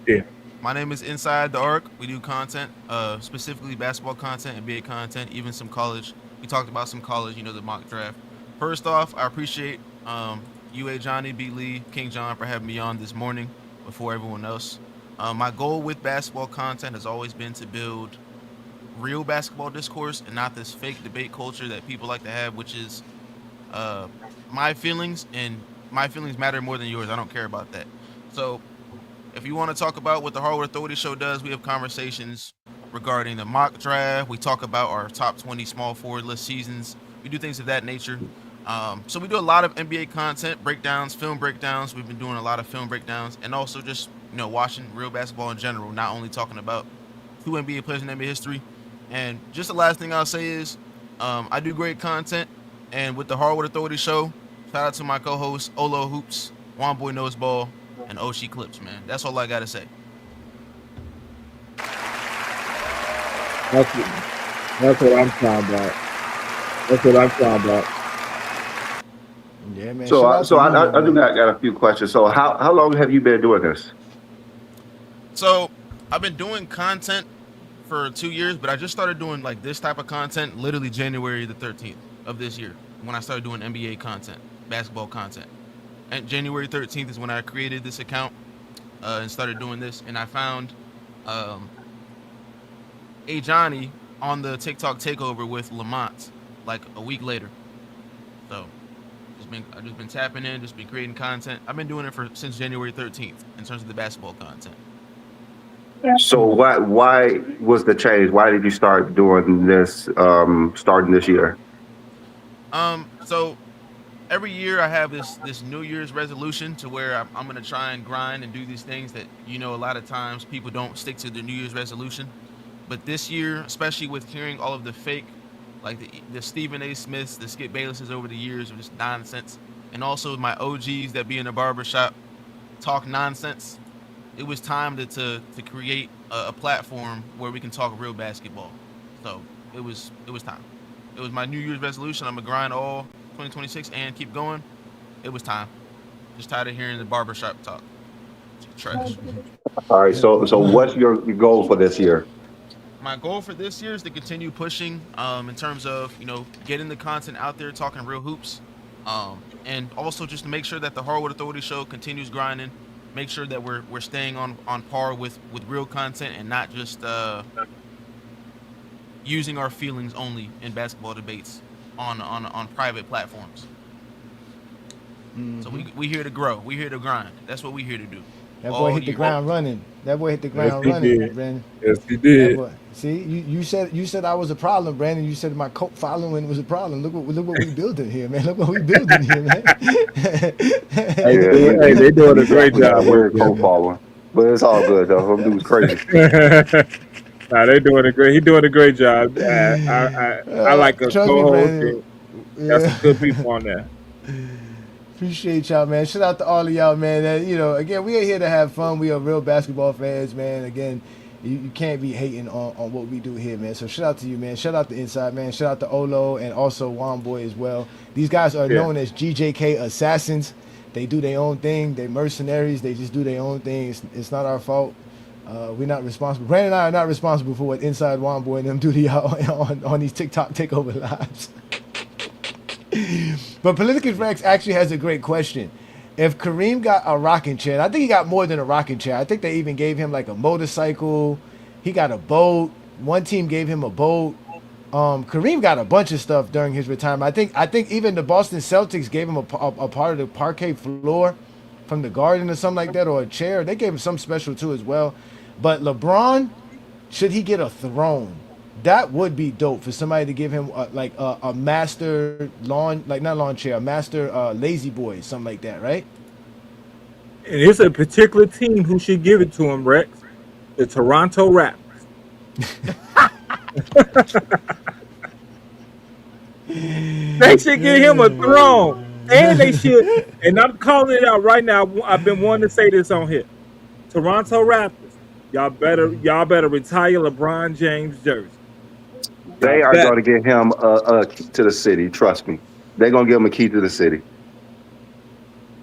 Speaker 2: Yeah.
Speaker 3: My name is Inside the Arc. We do content, specifically basketball content, NBA content, even some college. We talked about some college, the mock draft. First off, I appreciate UA Johnny, B. Lee, King John for having me on this morning before everyone else. My goal with basketball content has always been to build real basketball discourse and not this fake debate culture that people like to have, which is my feelings, and my feelings matter more than yours. I don't care about that. So if you want to talk about what the Hardwood Authority Show does, we have conversations regarding the mock draft. We talk about our top 20 small forward list seasons. We do things of that nature. So we do a lot of NBA content, breakdowns, film breakdowns. We've been doing a lot of film breakdowns, and also just watching real basketball in general, not only talking about two NBA players in NBA history. And just the last thing I'll say is I do great content. And with the Hardwood Authority Show, shout out to my co-hosts, Olo Hoops, Juan Boy Knows Ball, and Oshi Clips, man. That's all I got to say.
Speaker 2: That's what I'm talking about. That's what I'm talking about.
Speaker 4: Yeah, man.
Speaker 1: So,
Speaker 4: Shout out to you,
Speaker 1: I do
Speaker 4: man.
Speaker 1: got a few questions. So, how long have you been doing this?
Speaker 3: So I've been doing content for 2 years, but I just started doing like this type of content literally January the 13th of this year when I started doing NBA content, basketball content. And January 13th is when I created this account and started doing this. And I found A Johnny on the TikTok takeover with Lamont like a week later. So I've just been tapping in, just been creating content. I've been doing it since January 13th in terms of the basketball content.
Speaker 1: So, why was the change? Why did you start doing this starting this year?
Speaker 3: So every year I have this New Year's resolution to where I'm gonna try and grind and do these things that a lot of times people don't stick to the New Year's resolution. But this year, especially with hearing all of the fake, like the Stephen A. Smiths, the Skip Baylesses over the years of just nonsense, and also my OGs that be in the barbershop talk nonsense, it was time to create a platform where we can talk real basketball. So it was time. It was my New Year's resolution. I'm gonna grind all 2026 and keep going. It was time. Just tired of hearing the barbershop talk. Trash.
Speaker 1: All right. So what's your goal for this year?
Speaker 3: My goal for this year is to continue pushing in terms of getting the content out there, talking real hoops, and also just to make sure that the Hardwood Authority show continues grinding. Make sure that we're staying on par with real content and not just using our feelings only in basketball debates on private platforms. So we here to grow. We here to grind. That's what we here to do.
Speaker 4: That boy
Speaker 3: All
Speaker 4: hit the
Speaker 3: year.
Speaker 4: ground running. That boy hit the
Speaker 2: Yes,
Speaker 4: ground
Speaker 2: he
Speaker 4: running,
Speaker 2: did.
Speaker 4: Brandon.
Speaker 2: Yes, he
Speaker 4: That
Speaker 2: did.
Speaker 4: boy. See, you said I was a problem, Brandon. You said my cult following was a problem. Look what we building here, man. Look what we building here, man.
Speaker 2: Hey,
Speaker 1: Yeah,
Speaker 2: hey, they
Speaker 1: you
Speaker 2: doing a great
Speaker 1: definitely got a
Speaker 2: job over
Speaker 1: weird
Speaker 2: there,
Speaker 1: cult following, but it's all good though. Them dudes crazy.
Speaker 2: man. Nah, they doing a great. He doing a great job. I like a
Speaker 4: Trust me,
Speaker 2: co-host.
Speaker 4: Brandon.
Speaker 2: And got
Speaker 4: Yeah.
Speaker 2: some good people on there.
Speaker 4: Appreciate y'all, man. Shout out to all of y'all, man. Again, we are here to have fun. We are real basketball fans, man. Again, you can't be hating on what we do here, man. So shout out to you, man. Shout out to Inside, man. Shout out to Olo and also Juan Boy as well. These guys are
Speaker 2: Yeah.
Speaker 4: known as GJK assassins. They do their own thing. They mercenaries. They just do their own thing. It's not our fault. We're not responsible. Brandon and I are not responsible for what Inside Juan Boy and them do to y'all on these TikTok takeover lives. But Politicus Rex actually has a great question. If Kareem got a rocking chair, and I think he got more than a rocking chair. I think they even gave him like a motorcycle. He got a boat. One team gave him a boat. Kareem got a bunch of stuff during his retirement. I think even the Boston Celtics gave him a part of the parquet floor from the Garden or something like that, or a chair. They gave him something special too as well. But LeBron, should he get a throne? That would be dope for somebody to give him a master lawn, like not lawn chair, a master lazy boy, something like that, right?
Speaker 2: And it's a particular team who should give it to him, Rex. The Toronto Raptors. They should give him a throne. And they should, and I'm calling it out right now. I've been wanting to say this on here. Toronto Raptors, y'all better retire LeBron James jersey.
Speaker 1: They
Speaker 2: Y'all
Speaker 1: are
Speaker 2: better.
Speaker 1: going to get him a key to the city. Trust me. They're going to give him a key to the city.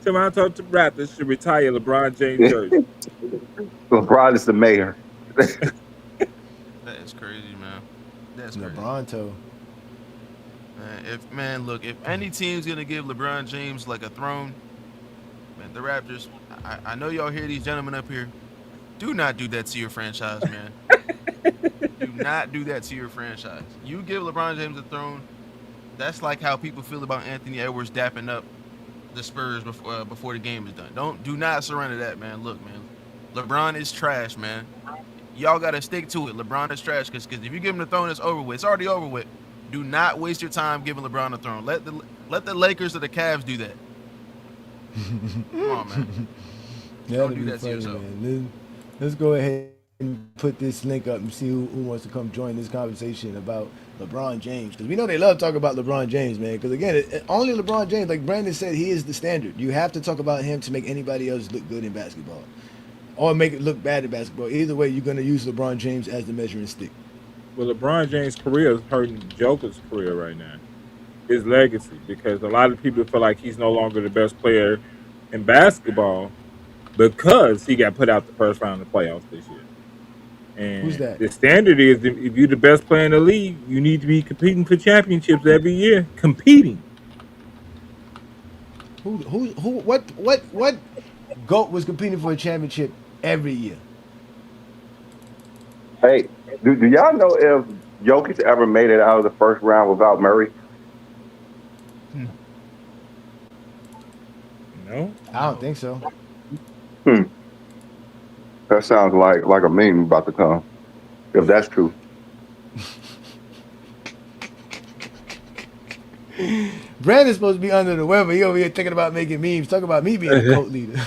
Speaker 2: Toronto Raptors should retire LeBron James jersey.
Speaker 1: LeBron is the mayor.
Speaker 3: That is crazy, man. That's crazy.
Speaker 4: LeBron toe.
Speaker 3: Look, if any team's gonna give LeBron James like a throne, man, the Raptors. I know y'all hear these gentlemen up here. Do not do that to your franchise, man. Do not do that to your franchise. You give LeBron James a throne. That's like how people feel about Anthony Edwards dapping up the Spurs before the game is done. Do not surrender that, man. Look, man, LeBron is trash, man. Y'all gotta stick to it. LeBron is trash because if you give him the throne, it's over with. It's already over with. Do not waste your time giving LeBron a throne. Let the Lakers or the Cavs do that. Come on, man.
Speaker 4: That'll
Speaker 3: Don't do
Speaker 4: be
Speaker 3: that to
Speaker 4: funny,
Speaker 3: yourself.
Speaker 4: man. Let's go ahead and put this link up and see who wants to come join this conversation about LeBron James. Because we know they love talking about LeBron James, man. Because again, only LeBron James, like Brandon said, he is the standard. You have to talk about him to make anybody else look good in basketball. Or make it look bad in basketball. Either way, you're going to use LeBron James as the measuring stick.
Speaker 2: Well, LeBron James' career is hurting Joker's career right now. His legacy, because a lot of people feel like he's no longer the best player in basketball because he got put out the first round of the playoffs this year. And
Speaker 4: Who's that?
Speaker 2: the standard is if you're the best player in the league, you need to be competing for championships every year. Competing.
Speaker 4: What GOAT was competing for a championship every year?
Speaker 1: Hey, do y'all know if Jokic ever made it out of the first round without Murray?
Speaker 2: No?
Speaker 4: I don't think so.
Speaker 1: That sounds like a meme about to come. If that's true.
Speaker 4: Brandon's supposed to be under the weather. He over here thinking about making memes. Talk about me being a GOAT leader.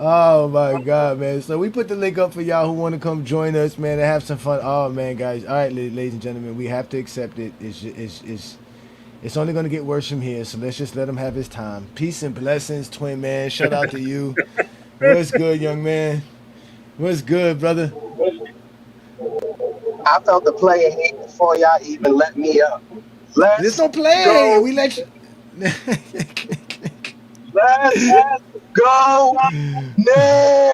Speaker 4: Oh my God, man! So we put the link up for y'all who want to come join us, man, and have some fun. Oh man, guys! All right, ladies and gentlemen, we have to accept it. It's only going to get worse from here. So let's just let him have his time. Peace and blessings, twin man. Shout out to you. What's good, young man? What's good, brother?
Speaker 6: I felt the player hate before y'all even let me up. Let's
Speaker 4: This don't play.
Speaker 6: go.
Speaker 4: We let you.
Speaker 6: Let's go. No.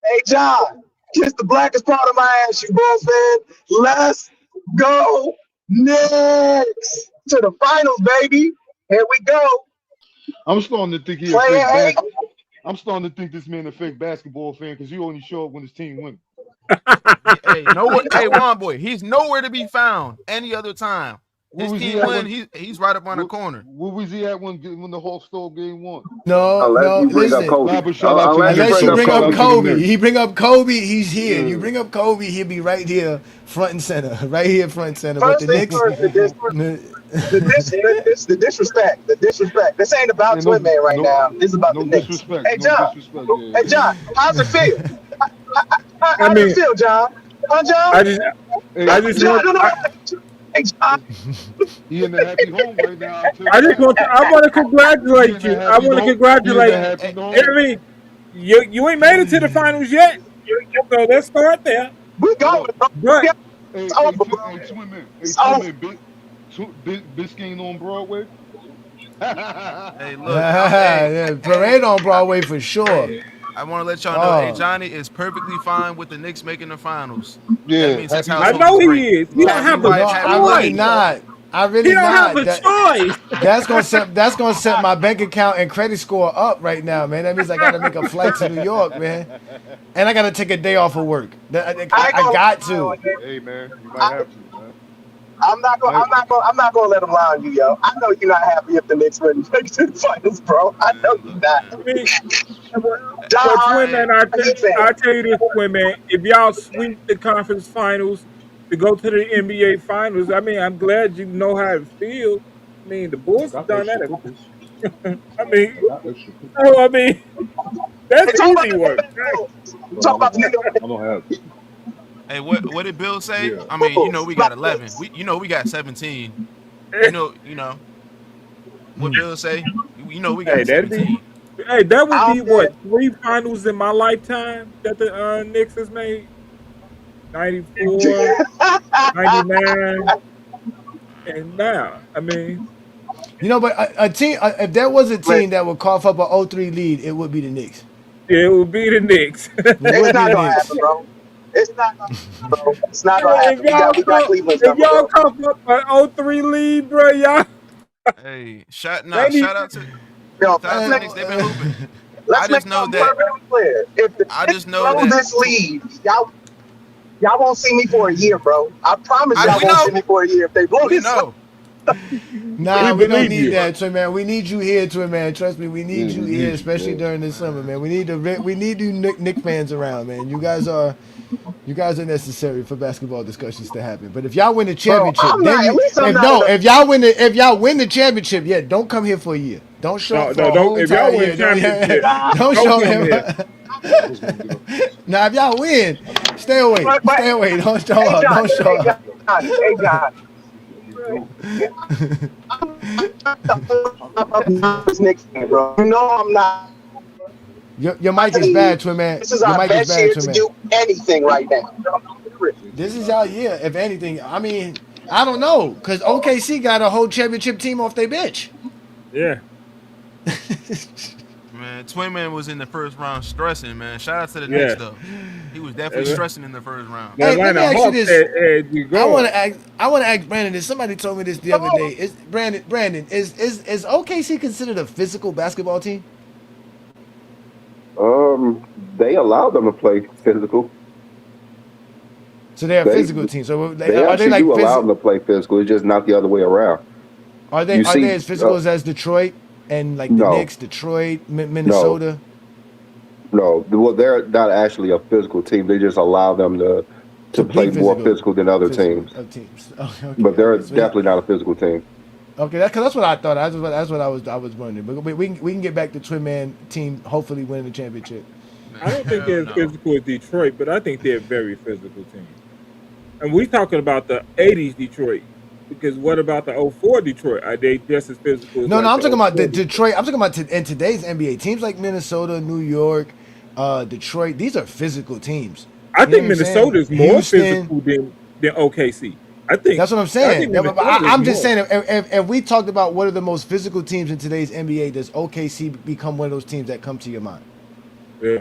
Speaker 6: Hey, John, kiss the blackest part of my ass, you Bulls fan. Let's go Knicks to the finals, baby. Here we go.
Speaker 7: I'm starting to think he a
Speaker 6: Player
Speaker 7: fake
Speaker 6: A.
Speaker 7: I'm starting to think this man a fake basketball fan because he only show up when his team wins.
Speaker 3: Hey, nowhere. Hey, Juan boy, he's nowhere to be found any other time.
Speaker 7: Where
Speaker 3: His
Speaker 7: was he
Speaker 3: team
Speaker 7: at
Speaker 3: win.
Speaker 7: when?
Speaker 3: He's right up on the corner.
Speaker 7: Where was he at when the Hawks stole game one?
Speaker 4: No,
Speaker 1: Unless
Speaker 4: no,
Speaker 1: you bring up
Speaker 4: listen.
Speaker 1: Kobe.
Speaker 7: Nah, but shout out to
Speaker 1: Unless
Speaker 7: the
Speaker 1: you
Speaker 7: Knicks.
Speaker 4: Unless you bring
Speaker 7: Shout
Speaker 4: up
Speaker 7: out to the
Speaker 4: Kobe,
Speaker 7: Knicks.
Speaker 4: he bring up Kobe, he's here.
Speaker 7: Yeah.
Speaker 4: You bring up Kobe, he'll be right here, front and center, right here, front and center. But
Speaker 6: First
Speaker 4: the
Speaker 6: thing
Speaker 4: Knicks,
Speaker 6: first, the disrespect. The disrespect. This ain't about
Speaker 7: Hey,
Speaker 6: Twin Man right now. This is about
Speaker 7: no
Speaker 6: the Knicks.
Speaker 7: disrespect.
Speaker 6: Hey,
Speaker 7: No
Speaker 6: John.
Speaker 7: disrespect.
Speaker 6: Hey, John. How's it feel?
Speaker 2: I
Speaker 6: How does
Speaker 2: mean,
Speaker 6: it feel, John? Huh, John?
Speaker 2: I just
Speaker 7: Hey,
Speaker 2: I just
Speaker 6: John,
Speaker 2: want
Speaker 6: no.
Speaker 2: I,
Speaker 6: Hey, John.
Speaker 7: he in the happy home right now. I'll tell
Speaker 2: I
Speaker 7: you
Speaker 2: just
Speaker 7: that.
Speaker 2: I want to
Speaker 7: He
Speaker 2: congratulate
Speaker 7: in the
Speaker 2: you. I
Speaker 7: happy
Speaker 2: want to
Speaker 7: home. He in the
Speaker 2: congratulate.
Speaker 7: happy
Speaker 3: Hey,
Speaker 2: I
Speaker 7: home.
Speaker 2: mean, you ain't made it to the finals yet. So let's start there.
Speaker 6: We
Speaker 7: Hold
Speaker 6: going,
Speaker 7: up.
Speaker 6: bro.
Speaker 2: But
Speaker 6: It's over, bro.
Speaker 7: Twin man. Hey,
Speaker 6: It's
Speaker 7: Twin
Speaker 6: over.
Speaker 7: man. Biscayne on Broadway.
Speaker 3: hey, look.
Speaker 4: yeah, parade on Broadway for sure.
Speaker 3: Hey, I want to let y'all know. Hey,
Speaker 4: Oh,
Speaker 3: Johnny is perfectly fine with the Knicks making the finals. That
Speaker 7: Yeah,
Speaker 3: means his
Speaker 7: happy
Speaker 2: I
Speaker 3: household
Speaker 2: know
Speaker 3: is
Speaker 7: home.
Speaker 2: he
Speaker 3: great.
Speaker 2: is. He don't
Speaker 3: Happy
Speaker 2: have a
Speaker 4: no,
Speaker 3: wife,
Speaker 4: I
Speaker 3: happy
Speaker 4: really
Speaker 2: choice.
Speaker 3: life.
Speaker 4: not. I
Speaker 2: He
Speaker 4: really
Speaker 2: don't have
Speaker 4: not.
Speaker 2: a choice.
Speaker 4: That's gonna set my bank account and credit score up right now, man. That means I gotta make a flight to New York, man, and I gotta take a day off of work. I got to.
Speaker 7: Hey man, you might have to, man.
Speaker 6: I'm not gonna.
Speaker 7: Might,
Speaker 6: I'm not gonna let them lie on you, yo. I know you're not happy if the Knicks win to the finals, bro. I know
Speaker 3: Man,
Speaker 6: you're
Speaker 3: look,
Speaker 6: not.
Speaker 2: I
Speaker 3: man.
Speaker 2: mean, but
Speaker 6: John,
Speaker 2: twin
Speaker 3: Hey,
Speaker 2: man,
Speaker 6: how you saying?
Speaker 2: I tell you this, twin man. If y'all sweep the conference finals to go to the NBA finals, I mean, I'm glad you know how it feels. I mean, the Bulls have done that. I mean, oh, I mean,
Speaker 6: Hey,
Speaker 2: that's
Speaker 6: talk about
Speaker 2: easy
Speaker 6: the
Speaker 2: work.
Speaker 6: Bulls. Talk about the New York
Speaker 3: hey, what did Bill say?
Speaker 7: yeah.
Speaker 3: I mean,
Speaker 6: Bulls.
Speaker 3: we got
Speaker 6: Not
Speaker 3: 11.
Speaker 6: Knicks.
Speaker 3: We got 17.
Speaker 2: Hey,
Speaker 3: You know what Bill say? We got
Speaker 2: that'd be.
Speaker 3: 17.
Speaker 2: Hey, that would
Speaker 6: I
Speaker 2: be
Speaker 6: don't care.
Speaker 2: what 3 finals in my lifetime that the Knicks has made. 94, 99, and now. I mean,
Speaker 4: But a team, if there was a
Speaker 6: Listen,
Speaker 4: team that would cough up a 0-3 lead, it would be the Knicks.
Speaker 2: it would be the Knicks.
Speaker 4: It
Speaker 6: it's
Speaker 4: would be
Speaker 6: not
Speaker 4: the
Speaker 6: gonna happen,
Speaker 4: Knicks.
Speaker 6: bro. It's not gonna happen, bro. It's not gonna
Speaker 2: If
Speaker 6: happen. We got Cleveland's
Speaker 2: if
Speaker 6: number,
Speaker 2: y'all
Speaker 6: bro.
Speaker 2: come up an 0-3 lead, bro, y'all
Speaker 3: Hey,
Speaker 2: they need.
Speaker 6: Yo,
Speaker 3: shout out to the Knicks. They've been hooping. I
Speaker 6: let's make
Speaker 3: just know
Speaker 6: something
Speaker 3: that
Speaker 6: perfectly clear. If the
Speaker 3: I
Speaker 6: Knicks
Speaker 3: just know
Speaker 6: blow
Speaker 3: that
Speaker 6: this lead, y'all won't see me for a year, bro. I promise y'all
Speaker 3: we
Speaker 6: won't see
Speaker 3: know.
Speaker 6: me for a year if they blow
Speaker 3: We
Speaker 6: this lead.
Speaker 3: know.
Speaker 2: We
Speaker 4: Nah, we don't
Speaker 2: believe
Speaker 4: need
Speaker 2: you.
Speaker 4: that, Twin Man. We need you here, Twin Man. Trust me, we need
Speaker 7: Yeah,
Speaker 4: you
Speaker 7: we
Speaker 4: here,
Speaker 7: need you,
Speaker 4: especially
Speaker 7: bro.
Speaker 4: during the summer, man. We need you Nick fans around, man. You guys are necessary for basketball discussions to happen. But if y'all win the
Speaker 6: Bro,
Speaker 4: championship,
Speaker 6: I'm
Speaker 4: then
Speaker 6: not. At
Speaker 4: you
Speaker 6: least I'm not in the.
Speaker 4: if y'all win the championship, yeah, don't come here for a year. Don't show
Speaker 2: No,
Speaker 4: up for
Speaker 2: no,
Speaker 4: a
Speaker 2: don't.
Speaker 4: whole
Speaker 2: If
Speaker 4: entire
Speaker 2: y'all win
Speaker 4: year. Don't,
Speaker 2: championship,
Speaker 4: don't
Speaker 2: don't
Speaker 4: show
Speaker 2: come
Speaker 4: him.
Speaker 2: here.
Speaker 7: I was gonna get up.
Speaker 4: Now, if y'all win, stay away.
Speaker 6: But
Speaker 4: Stay away. Don't show
Speaker 6: hey,
Speaker 4: up. Don't
Speaker 6: Johnny.
Speaker 4: show up.
Speaker 6: Hey, Johnny. Knicks fan, bro. You know I'm not.
Speaker 4: Your mic is bad, Twin Man.
Speaker 6: This is
Speaker 4: Your
Speaker 6: our
Speaker 4: mic is
Speaker 6: best
Speaker 4: bad,
Speaker 6: year
Speaker 4: Twin
Speaker 6: to
Speaker 4: Man.
Speaker 6: do anything right now.
Speaker 4: This is our year, if anything. I mean, I don't know, because OKC got a whole championship team off their bench.
Speaker 2: Yeah.
Speaker 3: Man, Twin Man was in the first round stressing, man. Shout out to the Knicks
Speaker 2: Yeah.
Speaker 3: though. He was definitely stressing in the first round.
Speaker 2: The
Speaker 4: Hey, let me
Speaker 2: Atlanta
Speaker 4: ask you
Speaker 2: Hawks
Speaker 4: this.
Speaker 2: had you
Speaker 4: I want
Speaker 2: going.
Speaker 4: to ask Brandon this. Somebody told me this the other day. Is Brandon, is OKC considered a physical basketball team?
Speaker 1: They allow them to play physical.
Speaker 4: So they're a
Speaker 1: They
Speaker 4: physical team. So
Speaker 1: they
Speaker 4: are they
Speaker 1: actually
Speaker 4: like
Speaker 1: do allow them to play physical. It's just not the other way around.
Speaker 4: Are
Speaker 1: You
Speaker 4: they
Speaker 1: see,
Speaker 4: as physical as Detroit and like the
Speaker 1: no,
Speaker 4: Knicks, Detroit,
Speaker 1: no,
Speaker 4: Minnesota?
Speaker 1: no. Well, they're not actually a physical team. They just allow them to
Speaker 4: To be
Speaker 1: play more
Speaker 4: physical,
Speaker 1: physical than other
Speaker 4: physical
Speaker 1: teams.
Speaker 4: of teams. Okay,
Speaker 1: But they're
Speaker 4: okay. So
Speaker 1: definitely not a physical team.
Speaker 4: okay, that's what I thought. That's what I was wondering. But we can get back to Twin Man team hopefully winning the championship.
Speaker 2: I don't think
Speaker 3: Hell
Speaker 2: they're as
Speaker 3: no.
Speaker 2: physical as Detroit, but I think they're a very physical team. And we talking about the '80s Detroit, because what about the '04 Detroit? Are they just as physical as
Speaker 4: No,
Speaker 2: like
Speaker 4: I'm
Speaker 2: the
Speaker 4: talking about the
Speaker 2: '04
Speaker 4: Detroit. I'm talking about in today's NBA teams like Minnesota, New York, Detroit. These are physical teams.
Speaker 2: I
Speaker 4: You know
Speaker 2: think
Speaker 4: what I'm saying?
Speaker 2: Minnesota is more
Speaker 4: Houston.
Speaker 2: physical than OKC. I think
Speaker 4: That's what I'm
Speaker 2: I
Speaker 4: saying.
Speaker 2: think Minnesota is
Speaker 4: I'm just
Speaker 2: more.
Speaker 4: saying if we talked about what are the most physical teams in today's NBA, does OKC become one of those teams that come to your mind?
Speaker 2: Yeah.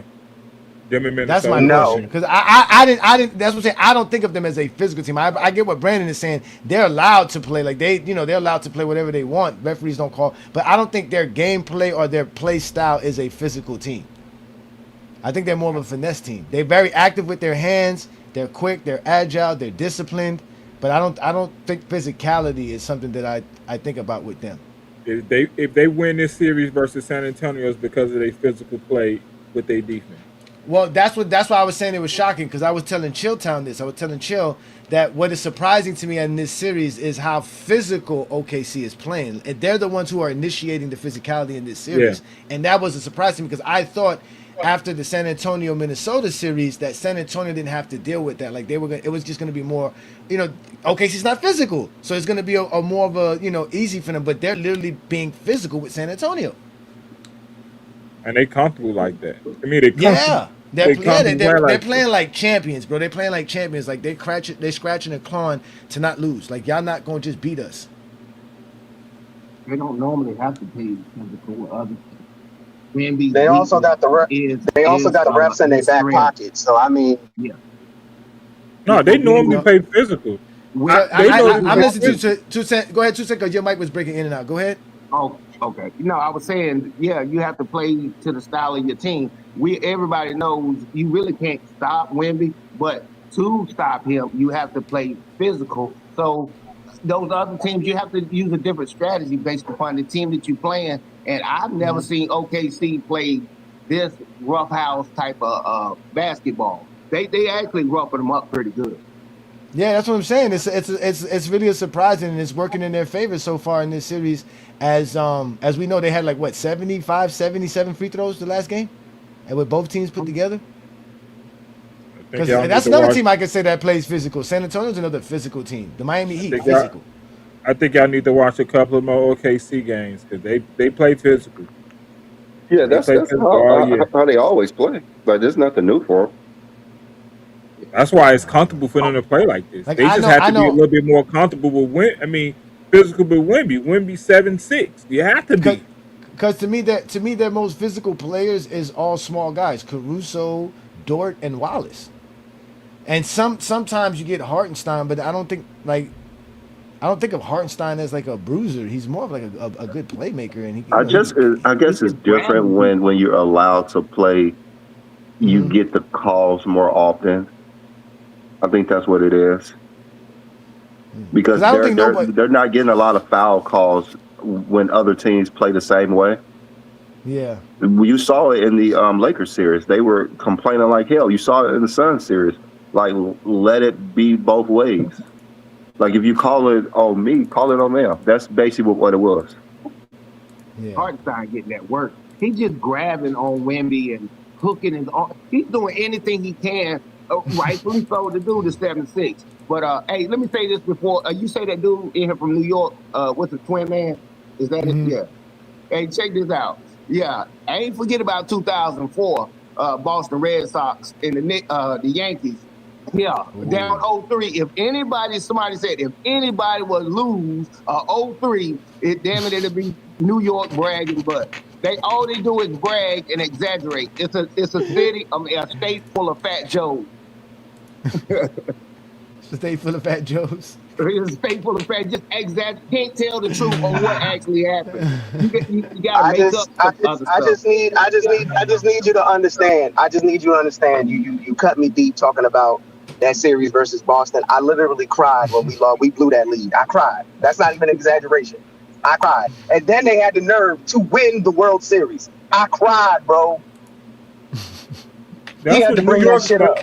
Speaker 2: Them in
Speaker 4: That's my
Speaker 2: Minnesota.
Speaker 6: No.
Speaker 4: question. Because I didn't. That's what I'm saying. I don't think of them as a physical team. I get what Brandon is saying. They're allowed to play like they're allowed to play whatever they want. Referees don't call. But I don't think their gameplay or their play style is a physical team. I think they're more of a finesse team. They're very active with their hands. They're quick. They're agile. They're disciplined. But I don't think physicality is something that I think about with them.
Speaker 2: If they win this series versus San Antonio, it's because of their physical play with their defense.
Speaker 4: Well, that's why I was saying it was shocking, because I was telling Chilltown this. I was telling Chill that what is surprising to me in this series is how physical OKC is playing. And they're the ones who are initiating the physicality in this series.
Speaker 2: Yeah.
Speaker 4: And that was a surprise to me, because I thought after the San Antonio Minnesota series that San Antonio didn't have to deal with that. Like it was just going to be more, OKC's not physical, so it's going to be a more of a easy for them. But they're literally being physical with San Antonio.
Speaker 2: And they comfortable like that. I mean, they comfortable.
Speaker 4: Yeah. They're
Speaker 2: They're
Speaker 4: playing like champions, bro. They're playing like champions. Like they're scratching and clawing to not lose. Like y'all not gonna just beat us.
Speaker 8: They don't normally have to play physical with other teams.
Speaker 6: They also got the refs in their back pocket. So I mean,
Speaker 8: yeah.
Speaker 2: No, they normally play physical.
Speaker 4: I'm listening to 2 Cent. Go ahead, 2 Cent, because your mic was breaking in and out. Go ahead.
Speaker 8: Oh, okay. No, I was saying, yeah, you have to play to the style of your team. Everybody knows you really can't stop Wemby, but to stop him, you have to play physical. So those other teams, you have to use a different strategy based upon the team that you're playing. And I've never seen OKC play this roughhouse type of basketball. They actually roughing them up pretty good.
Speaker 4: Yeah, that's what I'm saying. It's really surprising, and it's working in their favor so far in this series. As we know, they had 75, 77 free throws the last game, and with both teams put together. Because that's another team I can say that plays physical. San Antonio's another physical team. The Miami Heat, physical.
Speaker 2: I think y'all need to watch a couple of more OKC games because they play physical.
Speaker 1: Yeah, that's how they always play. Like there's nothing new for them.
Speaker 2: That's why it's comfortable for them to play like this. They just have to be a little bit more comfortable with physical with Wemby. Wemby 7'6". You have to be.
Speaker 4: Because to me, their most physical players is all small guys: Caruso, Dort, and Wallace. And sometimes you get Hartenstein, but I don't think of Hartenstein as like a bruiser. He's more of like a good playmaker. And
Speaker 1: I guess it's different when you're allowed to play. You get the calls more often. I think that's what it is. Because they're not getting a lot of foul calls when other teams play the same way.
Speaker 4: Yeah.
Speaker 1: You saw it in the Lakers series. They were complaining like hell. You saw it in the Suns series. Like, let it be both ways. Like, if you call it on me, call it on them. That's basically what it was.
Speaker 8: Yeah. Hartenstein getting that work. He's just grabbing on Wemby and hooking his arm. He's doing anything he can, rightfully so, to do the 7'6". But hey, let me say this before you say that dude in here from New York. What's the twin man? Is that it? Yeah. Hey, check this out. Yeah, I ain't forget about 2004 Boston Red Sox and the Yankees. Yeah, down 0-3. Somebody said if anybody would lose 0-3, damn it, it'll be New York bragging. But all they do is brag and exaggerate. It's a city, a state full of fat Joes.
Speaker 4: It's a state full of fat Joes.
Speaker 8: It's a state full of fat. Just can't tell the truth on what actually happened. You gotta make up other stuff.
Speaker 6: I just need you to understand. I just need you to understand. You cut me deep talking about that series versus Boston. I literally cried when we lost. We blew that lead. I cried. That's not even an exaggeration. I cried. And then they had the nerve to win the World Series. I cried, bro. He had to bring that shit up.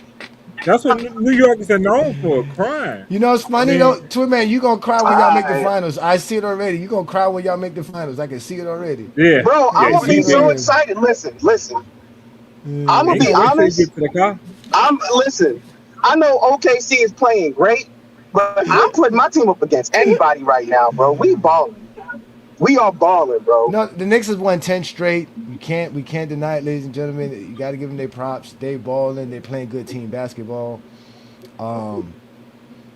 Speaker 2: That's what New Yorkers are known for, crying.
Speaker 4: You know, it's funny though, Twin Man, you gonna cry when y'all make the finals. I see it already. You gonna cry when y'all make the finals. I can see it already.
Speaker 2: Yeah.
Speaker 6: Bro, I'm gonna be so excited. Listen. I'm gonna be honest. Listen. I know OKC is playing great, but I'm putting my team up against anybody right now, bro. We balling. We are balling, bro.
Speaker 4: No, the Knicks has won 10 straight. We can't deny it, ladies and gentlemen. You got to give them their props. They balling. They playing good team basketball.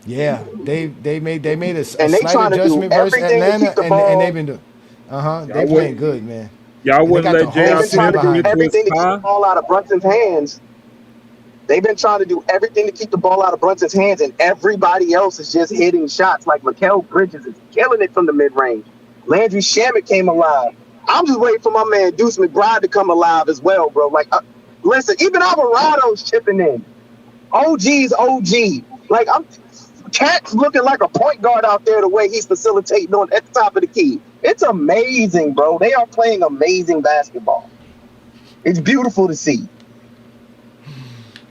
Speaker 4: Yeah, they made a slight adjustment versus Atlanta, and they've been doing. They playing good, man.
Speaker 2: Y'all wouldn't let J.R.
Speaker 6: Everything to keep the ball out of Brunson's hands. They've been trying to do everything to keep the ball out of Brunson's hands, and everybody else is just hitting shots. Like Mikal Bridges is killing it from the mid-range. Landry Shamet came alive. I'm just waiting for my man Deuce McBride to come alive as well, bro. Like, listen, even Alvarado's chipping in. OG's OG. Like, Cat's looking like a point guard out there the way he's facilitating on at the top of the key. It's amazing, bro. They are playing amazing basketball. It's beautiful to see.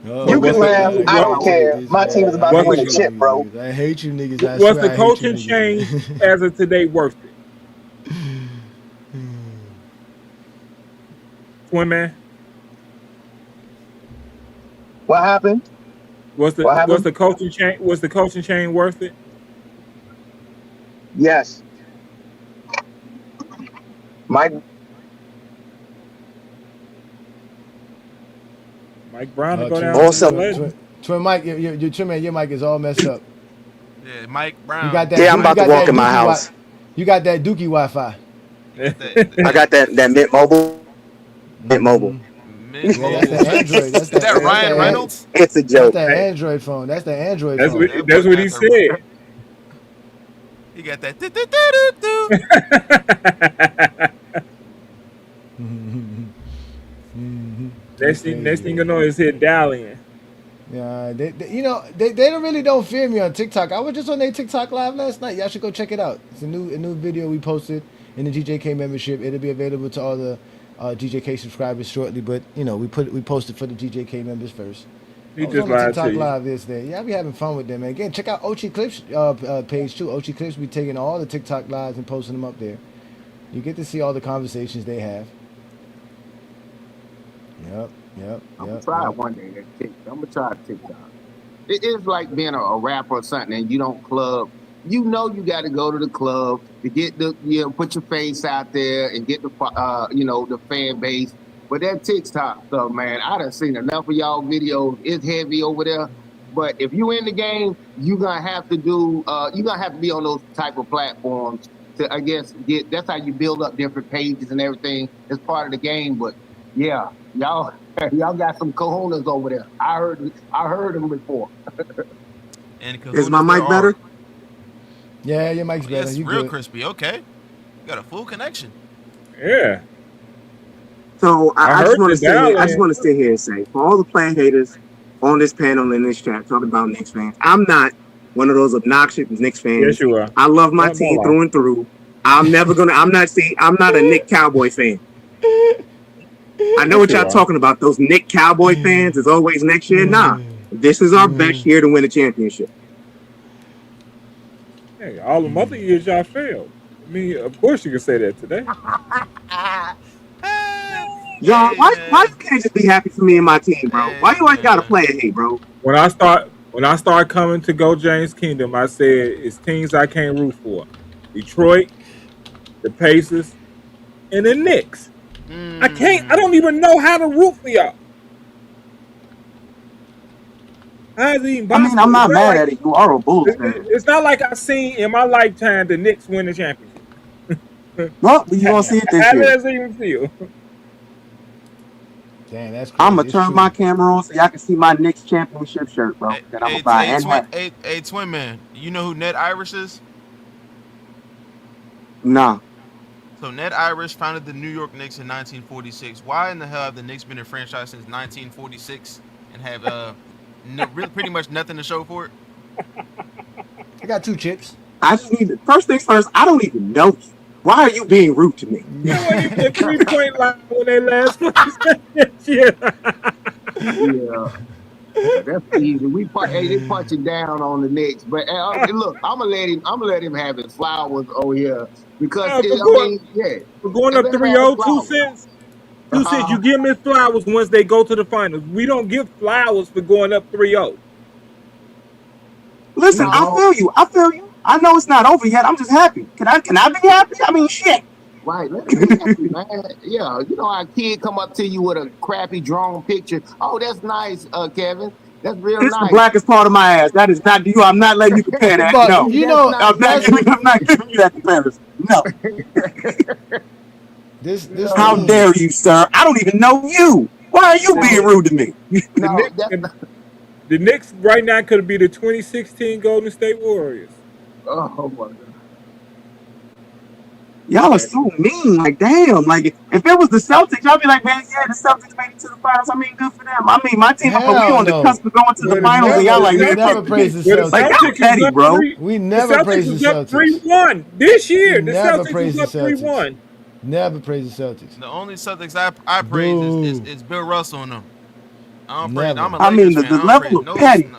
Speaker 6: You can laugh. I don't care. My team is about to win a chip, bro.
Speaker 4: I hate you niggas.
Speaker 2: Was the coaching change as of today worth it? Twin man.
Speaker 6: What happened?
Speaker 2: Was the coaching change worth it?
Speaker 6: Yes. Mike
Speaker 2: Brown to go down.
Speaker 6: Also,
Speaker 4: Twin Mike, your Twin man, your mic is all messed up.
Speaker 3: Yeah, Mike Brown.
Speaker 6: You got that, I'm about to walk in my house.
Speaker 4: You got that Dookie Wi-Fi.
Speaker 6: I got that Mint Mobile. Mint Mobile.
Speaker 4: Yeah, that's the Android.
Speaker 3: Is that Ryan Reynolds?
Speaker 6: It's a joke.
Speaker 4: That's the Android phone. That's the Android phone.
Speaker 2: That's what he said.
Speaker 3: He got that.
Speaker 2: Next thing you know is hit dialing.
Speaker 4: Yeah, they really don't fear me on TikTok. I was just on their TikTok live last night. Y'all should go check it out. It's a new video we posted in the GJK membership. It'll be available to all the GJK subscribers shortly, but we posted for the GJK members first.
Speaker 2: He
Speaker 4: I was
Speaker 2: just
Speaker 4: on the
Speaker 2: lied
Speaker 4: TikTok
Speaker 2: to you.
Speaker 4: live this day. Yeah, I be having fun with them, man. Again, check out Ochi Clips page too. Ochi Clips be taking all the TikTok lives and posting them up there. You get to see all the conversations they have. Yep.
Speaker 8: I'm gonna try it one day. I'm gonna try TikTok. It is like being a rapper or something, and you don't club. You got to go to the club to get put your face out there and get the the fan base. But that TikTok stuff, man, I done seen enough of y'all videos. It's heavy over there. But if you in the game, you're gonna have to be on those type of platforms to, I guess, that's how you build up different pages and everything. It's part of the game. But yeah, y'all got some cojones over there. I heard them before.
Speaker 6: Is my mic better?
Speaker 4: Yeah, your mic's better.
Speaker 3: It's
Speaker 4: You
Speaker 3: real
Speaker 4: good.
Speaker 3: crispy. Okay, you got a full connection.
Speaker 2: Yeah.
Speaker 9: So I just want to
Speaker 2: heard
Speaker 9: say,
Speaker 2: the
Speaker 9: I just want to sit here and say, for all the player haters on this panel in this chat talking about Knicks fans, I'm not one of those obnoxious Knicks fans.
Speaker 2: Yes, you are.
Speaker 9: I love my team through and through. I'm not a Knick Cowboy fan. I know what y'all talking about. Those Knick Cowboy fans is always next year. Nah, this is our best year to win a championship.
Speaker 2: Hey, all the other years y'all failed. I mean, of course you can say that today.
Speaker 9: Y'all, why you can't just be happy for me and my team, bro? Why you always gotta play a hate, bro?
Speaker 2: When I start coming to Go James Kingdom, I said it's teams I can't root for: Detroit, the Pacers, and the Knicks. I don't even know how to root for y'all. How's it even possible?
Speaker 9: I mean, I'm not mad at it. You are a Bulls fan.
Speaker 2: It's not like I've seen in my lifetime the Knicks win the championship.
Speaker 9: Well, you gonna see it this
Speaker 2: How
Speaker 9: year.
Speaker 2: does it even feel?
Speaker 4: Damn, that's crazy.
Speaker 9: I'm gonna turn my camera on so y'all can see my Knicks championship shirt, bro. That I'm gonna buy.
Speaker 3: Hey, Twin Man, you know who Ned Irish is?
Speaker 9: Nah.
Speaker 3: So Ned Irish founded the New York Knicks in 1946. Why in the hell have the Knicks been a franchise since 1946 and have pretty much nothing to show for it?
Speaker 4: I got 2 chips.
Speaker 9: I just need first things first. I don't even know you. Why are you being rude to me?
Speaker 2: You weren't even a 3-point line when they last played.
Speaker 8: Yeah. That's easy. They punching down on the Knicks, but look, I'm gonna let him have his flowers over here because
Speaker 2: we're going up 3-0. 2 cents. 2 cents. You give me flowers once they go to the finals. We don't give flowers for going up 3-0.
Speaker 9: Listen, I feel you. I know it's not over yet. I'm just happy. Can I be happy? I mean, shit.
Speaker 8: Right, let's be happy, man. Yeah, you know, our kid come up to you with a crappy drawn picture. Oh, that's nice, Kevin. That's real
Speaker 9: This
Speaker 8: nice.
Speaker 9: is the blackest part of my ass. That is not you. I'm not letting you compare that.
Speaker 4: But,
Speaker 9: no, I'm not giving you that comparison. No.
Speaker 4: This
Speaker 9: How dare you, sir? I don't even know you. Why are you
Speaker 2: The,
Speaker 9: being
Speaker 2: Knicks-
Speaker 9: rude to me?
Speaker 2: the,
Speaker 8: No,
Speaker 2: Knicks, the Knicks right now could be the 2016 Golden State Warriors.
Speaker 8: oh my God.
Speaker 9: Y'all are so mean. Like, damn. Like, if it was the Celtics, I'd be like, man, yeah, the Celtics made it to the finals. I mean, good for them. I mean, my team, but we
Speaker 4: Hell
Speaker 9: on the
Speaker 4: no.
Speaker 9: cusp of going to the
Speaker 2: Well,
Speaker 9: finals, and y'all like,
Speaker 4: We
Speaker 9: man,
Speaker 4: never
Speaker 9: fuck
Speaker 4: praise
Speaker 9: this.
Speaker 4: the
Speaker 2: Well, the
Speaker 9: Like,
Speaker 4: Celtics.
Speaker 9: y'all
Speaker 2: Celtics
Speaker 9: petty,
Speaker 2: is up
Speaker 9: bro.
Speaker 4: We
Speaker 2: the
Speaker 4: never
Speaker 2: Celtics
Speaker 4: praise the
Speaker 2: was up
Speaker 4: Celtics.
Speaker 2: 3-1 this year.
Speaker 4: We
Speaker 2: The
Speaker 4: never
Speaker 2: Celtics
Speaker 4: praise
Speaker 2: was
Speaker 4: the
Speaker 2: up
Speaker 4: Celtics.
Speaker 2: 3-1.
Speaker 4: Never praise the Celtics.
Speaker 3: The only Celtics I praise is,
Speaker 4: Boo.
Speaker 3: is Bill Russell and them. I don't praise.
Speaker 4: Never.
Speaker 3: I'm a
Speaker 9: I mean,
Speaker 3: Lakers fan.
Speaker 9: the
Speaker 3: I don't
Speaker 9: level
Speaker 3: praise
Speaker 9: of
Speaker 3: no.
Speaker 9: petty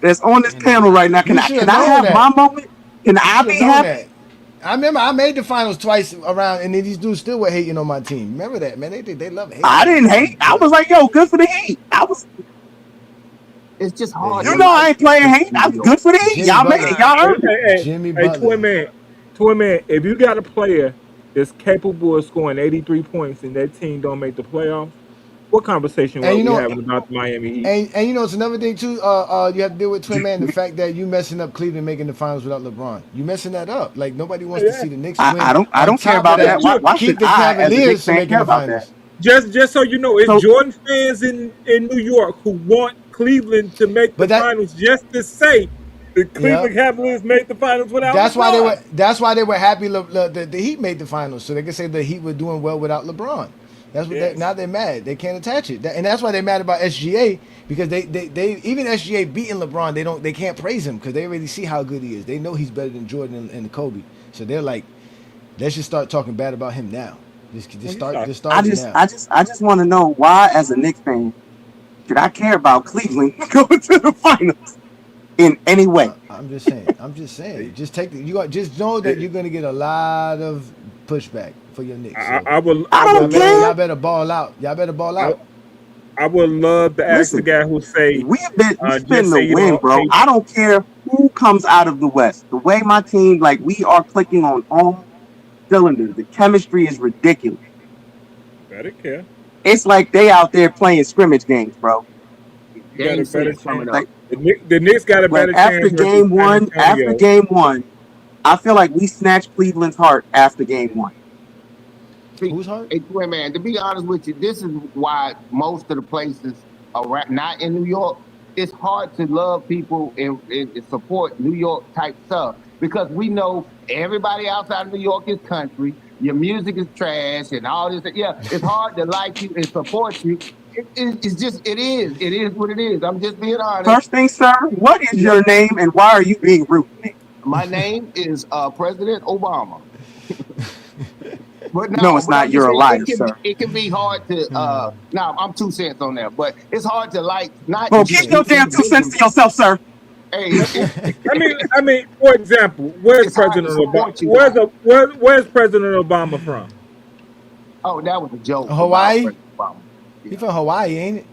Speaker 9: that's on this
Speaker 3: Anyway,
Speaker 9: panel right now.
Speaker 4: You should
Speaker 9: Can
Speaker 4: have
Speaker 9: I
Speaker 4: known
Speaker 9: have my
Speaker 4: that.
Speaker 9: moment? Can
Speaker 4: You
Speaker 9: I
Speaker 4: should
Speaker 9: be
Speaker 4: have known
Speaker 9: happy?
Speaker 4: that. I remember I made the finals twice around, and then these dudes still were hating on my team. Remember that, man? They love hating.
Speaker 9: I didn't hate. I was like, yo, good for the Heat.
Speaker 8: It's just
Speaker 4: They
Speaker 8: hard
Speaker 9: You
Speaker 8: to
Speaker 4: hate.
Speaker 9: know, I
Speaker 8: like
Speaker 9: ain't playing hate.
Speaker 8: New
Speaker 9: I was
Speaker 8: York.
Speaker 9: good for the Heat.
Speaker 4: Jimmy
Speaker 9: Y'all made
Speaker 4: Butler.
Speaker 9: it. Y'all
Speaker 2: Hey,
Speaker 9: earned it.
Speaker 2: hey,
Speaker 4: Jimmy
Speaker 2: hey,
Speaker 4: Butler.
Speaker 2: Twin man, if you got a player that's capable of scoring 83 points and that team don't make the playoffs, what conversation
Speaker 4: And
Speaker 2: are
Speaker 4: you
Speaker 2: we
Speaker 4: know,
Speaker 2: having about the Miami Heat?
Speaker 4: and you know, it's another thing too. You have to deal with Twin Man. The fact that you messing up Cleveland making the finals without LeBron. You messing that up. Like nobody wants to
Speaker 2: Yeah.
Speaker 4: see the Knicks win.
Speaker 9: I
Speaker 4: On
Speaker 9: don't care
Speaker 4: top of
Speaker 9: about
Speaker 2: Hey,
Speaker 9: that.
Speaker 4: that,
Speaker 9: Why,
Speaker 2: Ju-
Speaker 9: why should
Speaker 4: keep the
Speaker 9: I, as a Knicks
Speaker 4: Cavaliers from
Speaker 9: fan,
Speaker 4: making
Speaker 9: care
Speaker 4: the
Speaker 9: about that?
Speaker 4: finals.
Speaker 2: just so you know, it's
Speaker 9: So
Speaker 2: Jordan fans in New York who want Cleveland to make the
Speaker 4: But that,
Speaker 2: finals just to say the
Speaker 4: yeah,
Speaker 2: Cleveland Cavaliers made the finals without
Speaker 4: that's why they were.
Speaker 2: LeBron.
Speaker 4: That's why they were happy. The Heat made the finals, so they could say the Heat were doing well without LeBron. That's what
Speaker 2: Yes.
Speaker 4: now they're mad. They can't attach it, and that's why they're mad about SGA because they even SGA beating LeBron. They can't praise him because they already see how good he is. They know he's better than Jordan and Kobe. So they're like, let's just start talking bad about him now. Just start it now.
Speaker 9: I just want to know why, as a Knicks fan, should I care about Cleveland going to the finals in any way?
Speaker 4: I'm just saying. Just take the, you got just know that you're gonna get a lot of pushback for your Knicks.
Speaker 2: I,
Speaker 4: So
Speaker 2: I would
Speaker 9: I
Speaker 2: I
Speaker 9: don't
Speaker 2: would
Speaker 9: care.
Speaker 2: love
Speaker 4: y'all better ball out. Y'all better ball
Speaker 2: I,
Speaker 4: out.
Speaker 2: I would love to ask the
Speaker 9: Listen,
Speaker 2: guy who say
Speaker 9: we've been
Speaker 2: just
Speaker 9: to
Speaker 2: say you
Speaker 9: win,
Speaker 2: don't
Speaker 9: bro.
Speaker 2: hate.
Speaker 9: I don't care who comes out of the West. The way my team, like, we are clicking on all cylinders. The chemistry is ridiculous.
Speaker 2: Better care.
Speaker 9: It's like they out there playing scrimmage games, bro.
Speaker 2: You got a
Speaker 8: Game
Speaker 2: better
Speaker 8: 6
Speaker 2: chance.
Speaker 8: coming up.
Speaker 9: Like,
Speaker 2: The Knicks got a
Speaker 9: like
Speaker 2: better chance versus San
Speaker 9: after
Speaker 2: Antonio.
Speaker 9: game one, I feel like we snatched Cleveland's heart after game one.
Speaker 8: See,
Speaker 4: Who's hurt?
Speaker 8: hey, Twin Man, to be honest with you, this is why most of the places around, not in New York, it's hard to love people and support New York type stuff because we know everybody outside of New York is country. Your music is trash and all this. Yeah, it's hard to like you and support you. It's just, it is. It is what it is. I'm just being honest.
Speaker 9: First thing, sir, what is
Speaker 8: Yep.
Speaker 9: your name and why are you being rude to me?
Speaker 8: My name is President Obama. But
Speaker 9: No, it's
Speaker 8: but
Speaker 9: not.
Speaker 8: I'm just
Speaker 9: You're a
Speaker 8: saying
Speaker 9: liar, sir.
Speaker 8: it can be hard to now I'm 2 cents on that, but it's hard to like not
Speaker 9: Well,
Speaker 8: just
Speaker 9: keep your
Speaker 8: the
Speaker 9: damn 2 cents to
Speaker 8: individual.
Speaker 9: yourself, sir.
Speaker 8: Hey,
Speaker 2: I mean, for example, where's
Speaker 8: it's hard to
Speaker 2: President Obama?
Speaker 8: support you guys.
Speaker 2: Where's President Obama from?
Speaker 8: Oh, that was a joke about
Speaker 4: Hawaii?
Speaker 8: President Obama.
Speaker 4: He
Speaker 8: Yeah.
Speaker 4: from Hawaii, ain't it?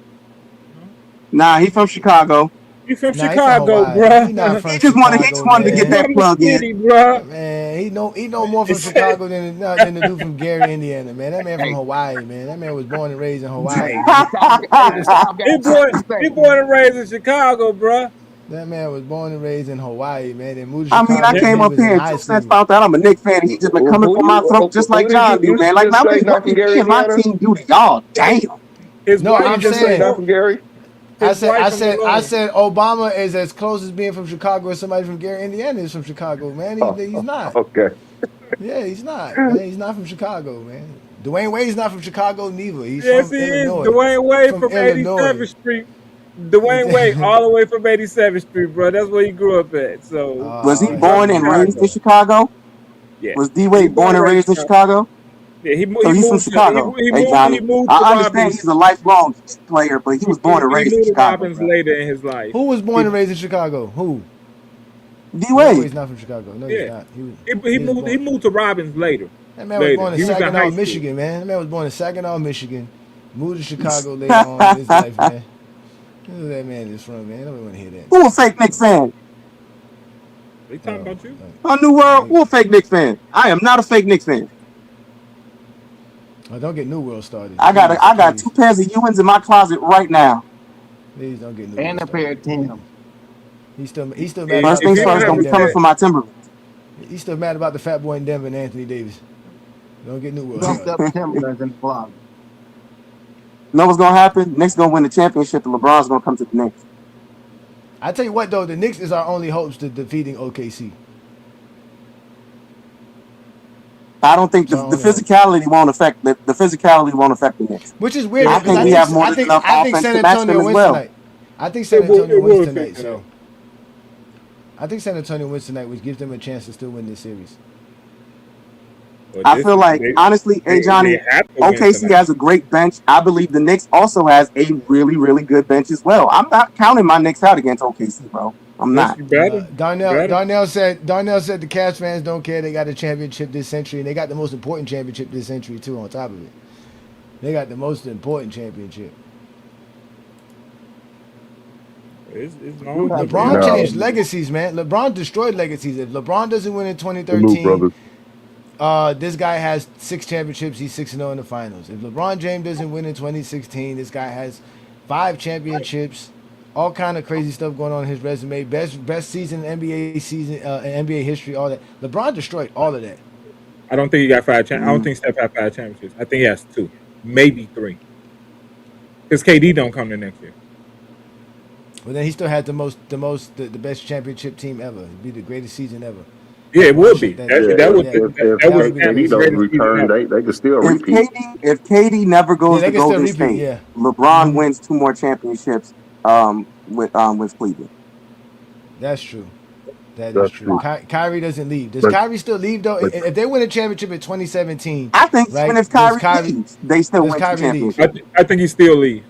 Speaker 9: Nah, he from Chicago.
Speaker 2: He's from
Speaker 4: Nah, he from
Speaker 2: Chicago,
Speaker 4: Hawaii. He not
Speaker 2: bruh.
Speaker 4: from
Speaker 9: He just
Speaker 4: Chicago,
Speaker 9: wanted to get
Speaker 2: He's
Speaker 4: man.
Speaker 9: that
Speaker 2: from the
Speaker 9: plug in.
Speaker 2: city, bruh.
Speaker 4: Man, he know more from Chicago than the dude from Gary, Indiana, man. That man from
Speaker 8: Hey,
Speaker 4: Hawaii, man. That man was born and raised in Hawaii,
Speaker 8: hey,
Speaker 4: man.
Speaker 8: the South got something to
Speaker 2: He
Speaker 8: say.
Speaker 2: born and raised in Chicago, bruh.
Speaker 4: That man was born and raised in Hawaii, man. They moved to
Speaker 9: I mean, I
Speaker 4: Chicago when
Speaker 9: came
Speaker 4: he
Speaker 9: up
Speaker 4: was in
Speaker 9: here and
Speaker 4: high
Speaker 9: 2 cents
Speaker 4: school.
Speaker 9: found out I'm a Knicks fan. He just been coming for my throat just like John do,
Speaker 1: You
Speaker 9: man. Like, man,
Speaker 1: say not
Speaker 9: what
Speaker 1: from
Speaker 9: did
Speaker 1: Gary,
Speaker 9: me and my
Speaker 1: Indiana?
Speaker 9: team do to y'all? Damn.
Speaker 2: His
Speaker 4: No,
Speaker 2: wife
Speaker 1: Didn't
Speaker 4: I'm
Speaker 1: you
Speaker 2: from
Speaker 1: just say not
Speaker 4: saying,
Speaker 1: from Gary?
Speaker 2: his wife from
Speaker 4: I
Speaker 2: Malone.
Speaker 4: said Obama is as close as being from Chicago as somebody from Gary, Indiana is from Chicago, man. He's not.
Speaker 1: Okay.
Speaker 4: Yeah, he's not, man. He's not from Chicago, man. Dwayne Wade's not from Chicago neither. He's
Speaker 2: Yes,
Speaker 4: from
Speaker 2: he is.
Speaker 4: Illinois.
Speaker 2: Dwayne Wade
Speaker 4: From
Speaker 2: from
Speaker 4: Illinois.
Speaker 2: 87th Street. Dwayne Wade, all the way from 87th Street, bro. That's where he grew up at. So
Speaker 9: Was he
Speaker 2: he's from
Speaker 9: born and raised in
Speaker 2: Chicago.
Speaker 9: Chicago?
Speaker 2: Yeah,
Speaker 9: Was D
Speaker 2: he
Speaker 9: Wade
Speaker 2: born
Speaker 9: born
Speaker 2: and
Speaker 9: and
Speaker 2: raised
Speaker 9: raised
Speaker 2: in
Speaker 9: in
Speaker 2: Chicago.
Speaker 9: Chicago?
Speaker 2: Yeah,
Speaker 9: So
Speaker 2: he
Speaker 9: he's from
Speaker 2: moved to
Speaker 9: Chicago. Hey,
Speaker 2: he
Speaker 9: Johnny,
Speaker 2: moved to
Speaker 9: I understand he's
Speaker 2: Robbins.
Speaker 9: a lifelong player, but he was born and
Speaker 2: He
Speaker 9: raised in
Speaker 2: moved to
Speaker 9: Chicago,
Speaker 2: Robbins
Speaker 9: bro.
Speaker 2: later in his life.
Speaker 4: Who was born
Speaker 2: He,
Speaker 4: and raised in Chicago? Who?
Speaker 9: D
Speaker 4: Dwayne
Speaker 9: Wade.
Speaker 4: Wade's not from Chicago. No, he's
Speaker 2: yeah,
Speaker 4: not.
Speaker 2: he
Speaker 4: He was
Speaker 2: moved. He
Speaker 4: born.
Speaker 2: moved to Robbins later.
Speaker 4: That man was
Speaker 2: Later,
Speaker 4: born in
Speaker 2: he was in high
Speaker 4: Saginaw,
Speaker 2: school.
Speaker 4: Michigan, man. That man was born in Saginaw, Michigan. Moved to Chicago later on in his life, man. Who that man is from, man? Nobody want to hear that.
Speaker 9: Who a fake Knicks fan?
Speaker 2: They talking about you.
Speaker 9: A New World? Who a fake Knicks fan? I am not a fake Knicks fan.
Speaker 4: Oh, don't get New World started.
Speaker 9: I got
Speaker 4: Please.
Speaker 9: 2 pairs of Ewins in my closet right now.
Speaker 4: Please don't get New
Speaker 8: And
Speaker 4: World
Speaker 8: a pair
Speaker 4: started.
Speaker 8: of Tim.
Speaker 4: He's still mad
Speaker 2: If,
Speaker 4: about
Speaker 9: First
Speaker 4: the
Speaker 2: if
Speaker 9: things
Speaker 2: you
Speaker 4: fat
Speaker 2: don't
Speaker 9: first,
Speaker 4: boy
Speaker 2: have
Speaker 9: don't
Speaker 4: in
Speaker 9: be
Speaker 2: a
Speaker 9: coming
Speaker 4: Denver.
Speaker 9: for my Timberlands.
Speaker 4: He's still mad about the fat boy in Denver and Anthony Davis. Don't get New World
Speaker 8: Pumped
Speaker 4: started.
Speaker 8: up Timberlands in the closet.
Speaker 9: know what's gonna happen? Knicks gonna win the championship, and LeBron's gonna come to the Knicks.
Speaker 4: I tell you what though, the Knicks is our only hopes to defeating OKC.
Speaker 9: I don't think
Speaker 4: It's
Speaker 9: the,
Speaker 4: our
Speaker 9: the
Speaker 4: only hope.
Speaker 9: physicality won't affect the physicality won't affect the Knicks.
Speaker 4: Which is weird
Speaker 9: I
Speaker 4: because
Speaker 9: think we have more than enough
Speaker 4: I think
Speaker 9: offense
Speaker 4: San
Speaker 9: to match them
Speaker 4: Antonio
Speaker 9: as
Speaker 4: wins
Speaker 9: well.
Speaker 4: tonight. I think San
Speaker 2: It will.
Speaker 4: Antonio
Speaker 2: It
Speaker 4: wins
Speaker 2: will
Speaker 4: tonight.
Speaker 2: affect
Speaker 4: So I think San Antonio wins tonight, which gives them a chance to still win this series.
Speaker 2: Well,
Speaker 9: I feel like honestly, hey Johnny,
Speaker 2: have to win
Speaker 9: OKC
Speaker 2: tonight.
Speaker 9: has a great bench. I believe the Knicks also has a really, really good bench as well. I'm not counting my Knicks out against OKC, bro. I'm
Speaker 2: Yes,
Speaker 9: not.
Speaker 2: you better.
Speaker 4: Darnell said the Cavs fans don't care. They got a championship this century, and they got the most important championship this century too. On top of it, they got the most important championship.
Speaker 2: It's long.
Speaker 4: LeBron
Speaker 1: No.
Speaker 4: changed legacies, man. LeBron destroyed legacies. If LeBron doesn't win in
Speaker 1: Salute,
Speaker 4: 2013,
Speaker 1: brother.
Speaker 4: this guy has 6 championships. He's 6-0 in the finals. If LeBron James doesn't win in 2016, this guy has 5 championships. All kind of crazy stuff going on in his resume. Best season in NBA season in NBA history. All that. LeBron destroyed all of that.
Speaker 2: I don't think he got 5 championships. I don't think Steph had 5 championships. I think he has 2, maybe 3. Because KD don't come the next year.
Speaker 4: But then he still had the best championship team ever. It'd be the greatest season ever.
Speaker 2: Yeah, it would be.
Speaker 1: Yeah,
Speaker 2: That was
Speaker 1: if KD don't return, they could still repeat.
Speaker 9: If KD never goes
Speaker 4: they
Speaker 9: to
Speaker 4: can still
Speaker 9: Golden
Speaker 4: repeat,
Speaker 9: State,
Speaker 4: yeah.
Speaker 9: LeBron wins 2 more championships with Cleveland.
Speaker 4: That's true. That
Speaker 1: That's
Speaker 4: is true.
Speaker 1: true.
Speaker 4: Kyrie doesn't leave. Does
Speaker 1: But-
Speaker 4: Kyrie still leave though?
Speaker 1: but-
Speaker 4: If they win a championship in 2017,
Speaker 9: I think
Speaker 4: right,
Speaker 9: even if
Speaker 4: does
Speaker 9: Kyrie leaves, they still
Speaker 4: does
Speaker 9: win
Speaker 4: Kyrie
Speaker 9: 2
Speaker 4: leave?
Speaker 9: championships.
Speaker 2: I think he still leaves.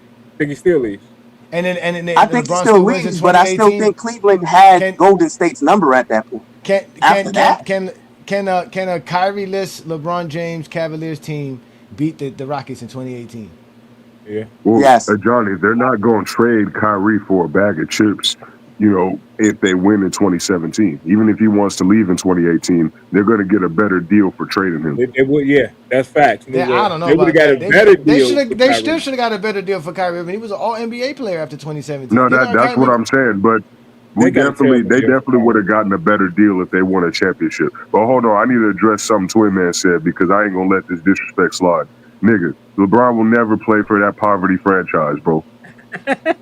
Speaker 4: And then
Speaker 9: I think he
Speaker 4: LeBron
Speaker 9: still
Speaker 4: wins in
Speaker 9: leaves, but I still
Speaker 4: 2018.
Speaker 9: think Cleveland had
Speaker 4: Can-
Speaker 9: Golden State's number at that point. Can
Speaker 4: a Kyrie-less LeBron James Cavaliers team beat the Rockets in 2018?
Speaker 2: Yeah.
Speaker 1: Well,
Speaker 9: Yes.
Speaker 1: Johnny, they're not going to trade Kyrie for a bag of chips, if they win in 2017. Even if he wants to leave in 2018, they're going to get a better deal for trading him.
Speaker 2: They would, yeah, that's facts.
Speaker 4: Yeah, I don't know
Speaker 2: They would
Speaker 4: about
Speaker 2: have got
Speaker 4: that.
Speaker 2: a better
Speaker 4: They
Speaker 2: deal.
Speaker 4: still should have got a better deal for Kyrie Irving. He was an All NBA player after 2017.
Speaker 1: No,
Speaker 4: Didn't
Speaker 1: that's what I'm saying. But
Speaker 2: They got a terrible
Speaker 1: they
Speaker 2: deal.
Speaker 1: definitely would have gotten a better deal if they won a championship. But hold on, I need to address something Twin Man said because I ain't gonna let this disrespect slide. Nigga, LeBron will never play for that poverty franchise, bro.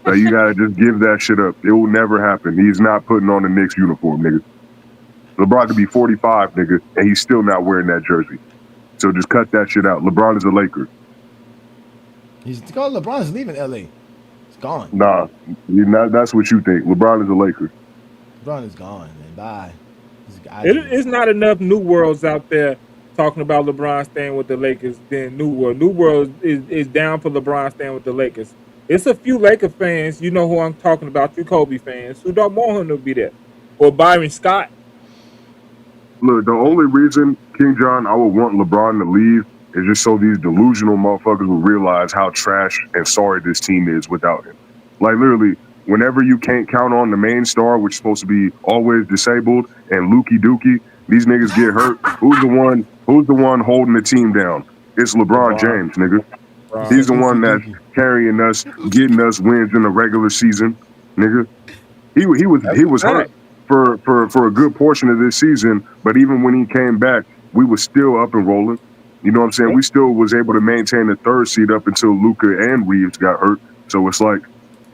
Speaker 1: So you gotta just give that shit up. It will never happen. He's not putting on the Knicks uniform, nigga. LeBron could be 45, nigga, and he's still not wearing that jersey. So just cut that shit out. LeBron is a Laker.
Speaker 4: LeBron's leaving LA. It's gone.
Speaker 1: Nah, that's what you think. LeBron is a Laker.
Speaker 4: LeBron is gone, man. Bye.
Speaker 2: It's not enough new worlds out there talking about LeBron staying with the Lakers than New World. New World is down for LeBron staying with the Lakers. It's a few Laker fans, you know who I'm talking about, you Kobe fans, who don't want him to be there. Or Byron Scott.
Speaker 1: Look, the only reason, King John, I would want LeBron to leave is just so these delusional motherfuckers will realize how trash and sorry this team is without him. Like, literally, whenever you can't count on the main star, which is supposed to be always disabled, and Lukey Dookie, these niggas get hurt. Who's the one holding the team down? It's LeBron James, nigga. He's the one that's carrying us, getting us wins in the regular season, nigga. He was hurt for a good portion of this season, but even when he came back, we were still up and rolling. You know what I'm saying? We still was able to maintain the 3rd seed up until Luka and Reeves got hurt. So it's like,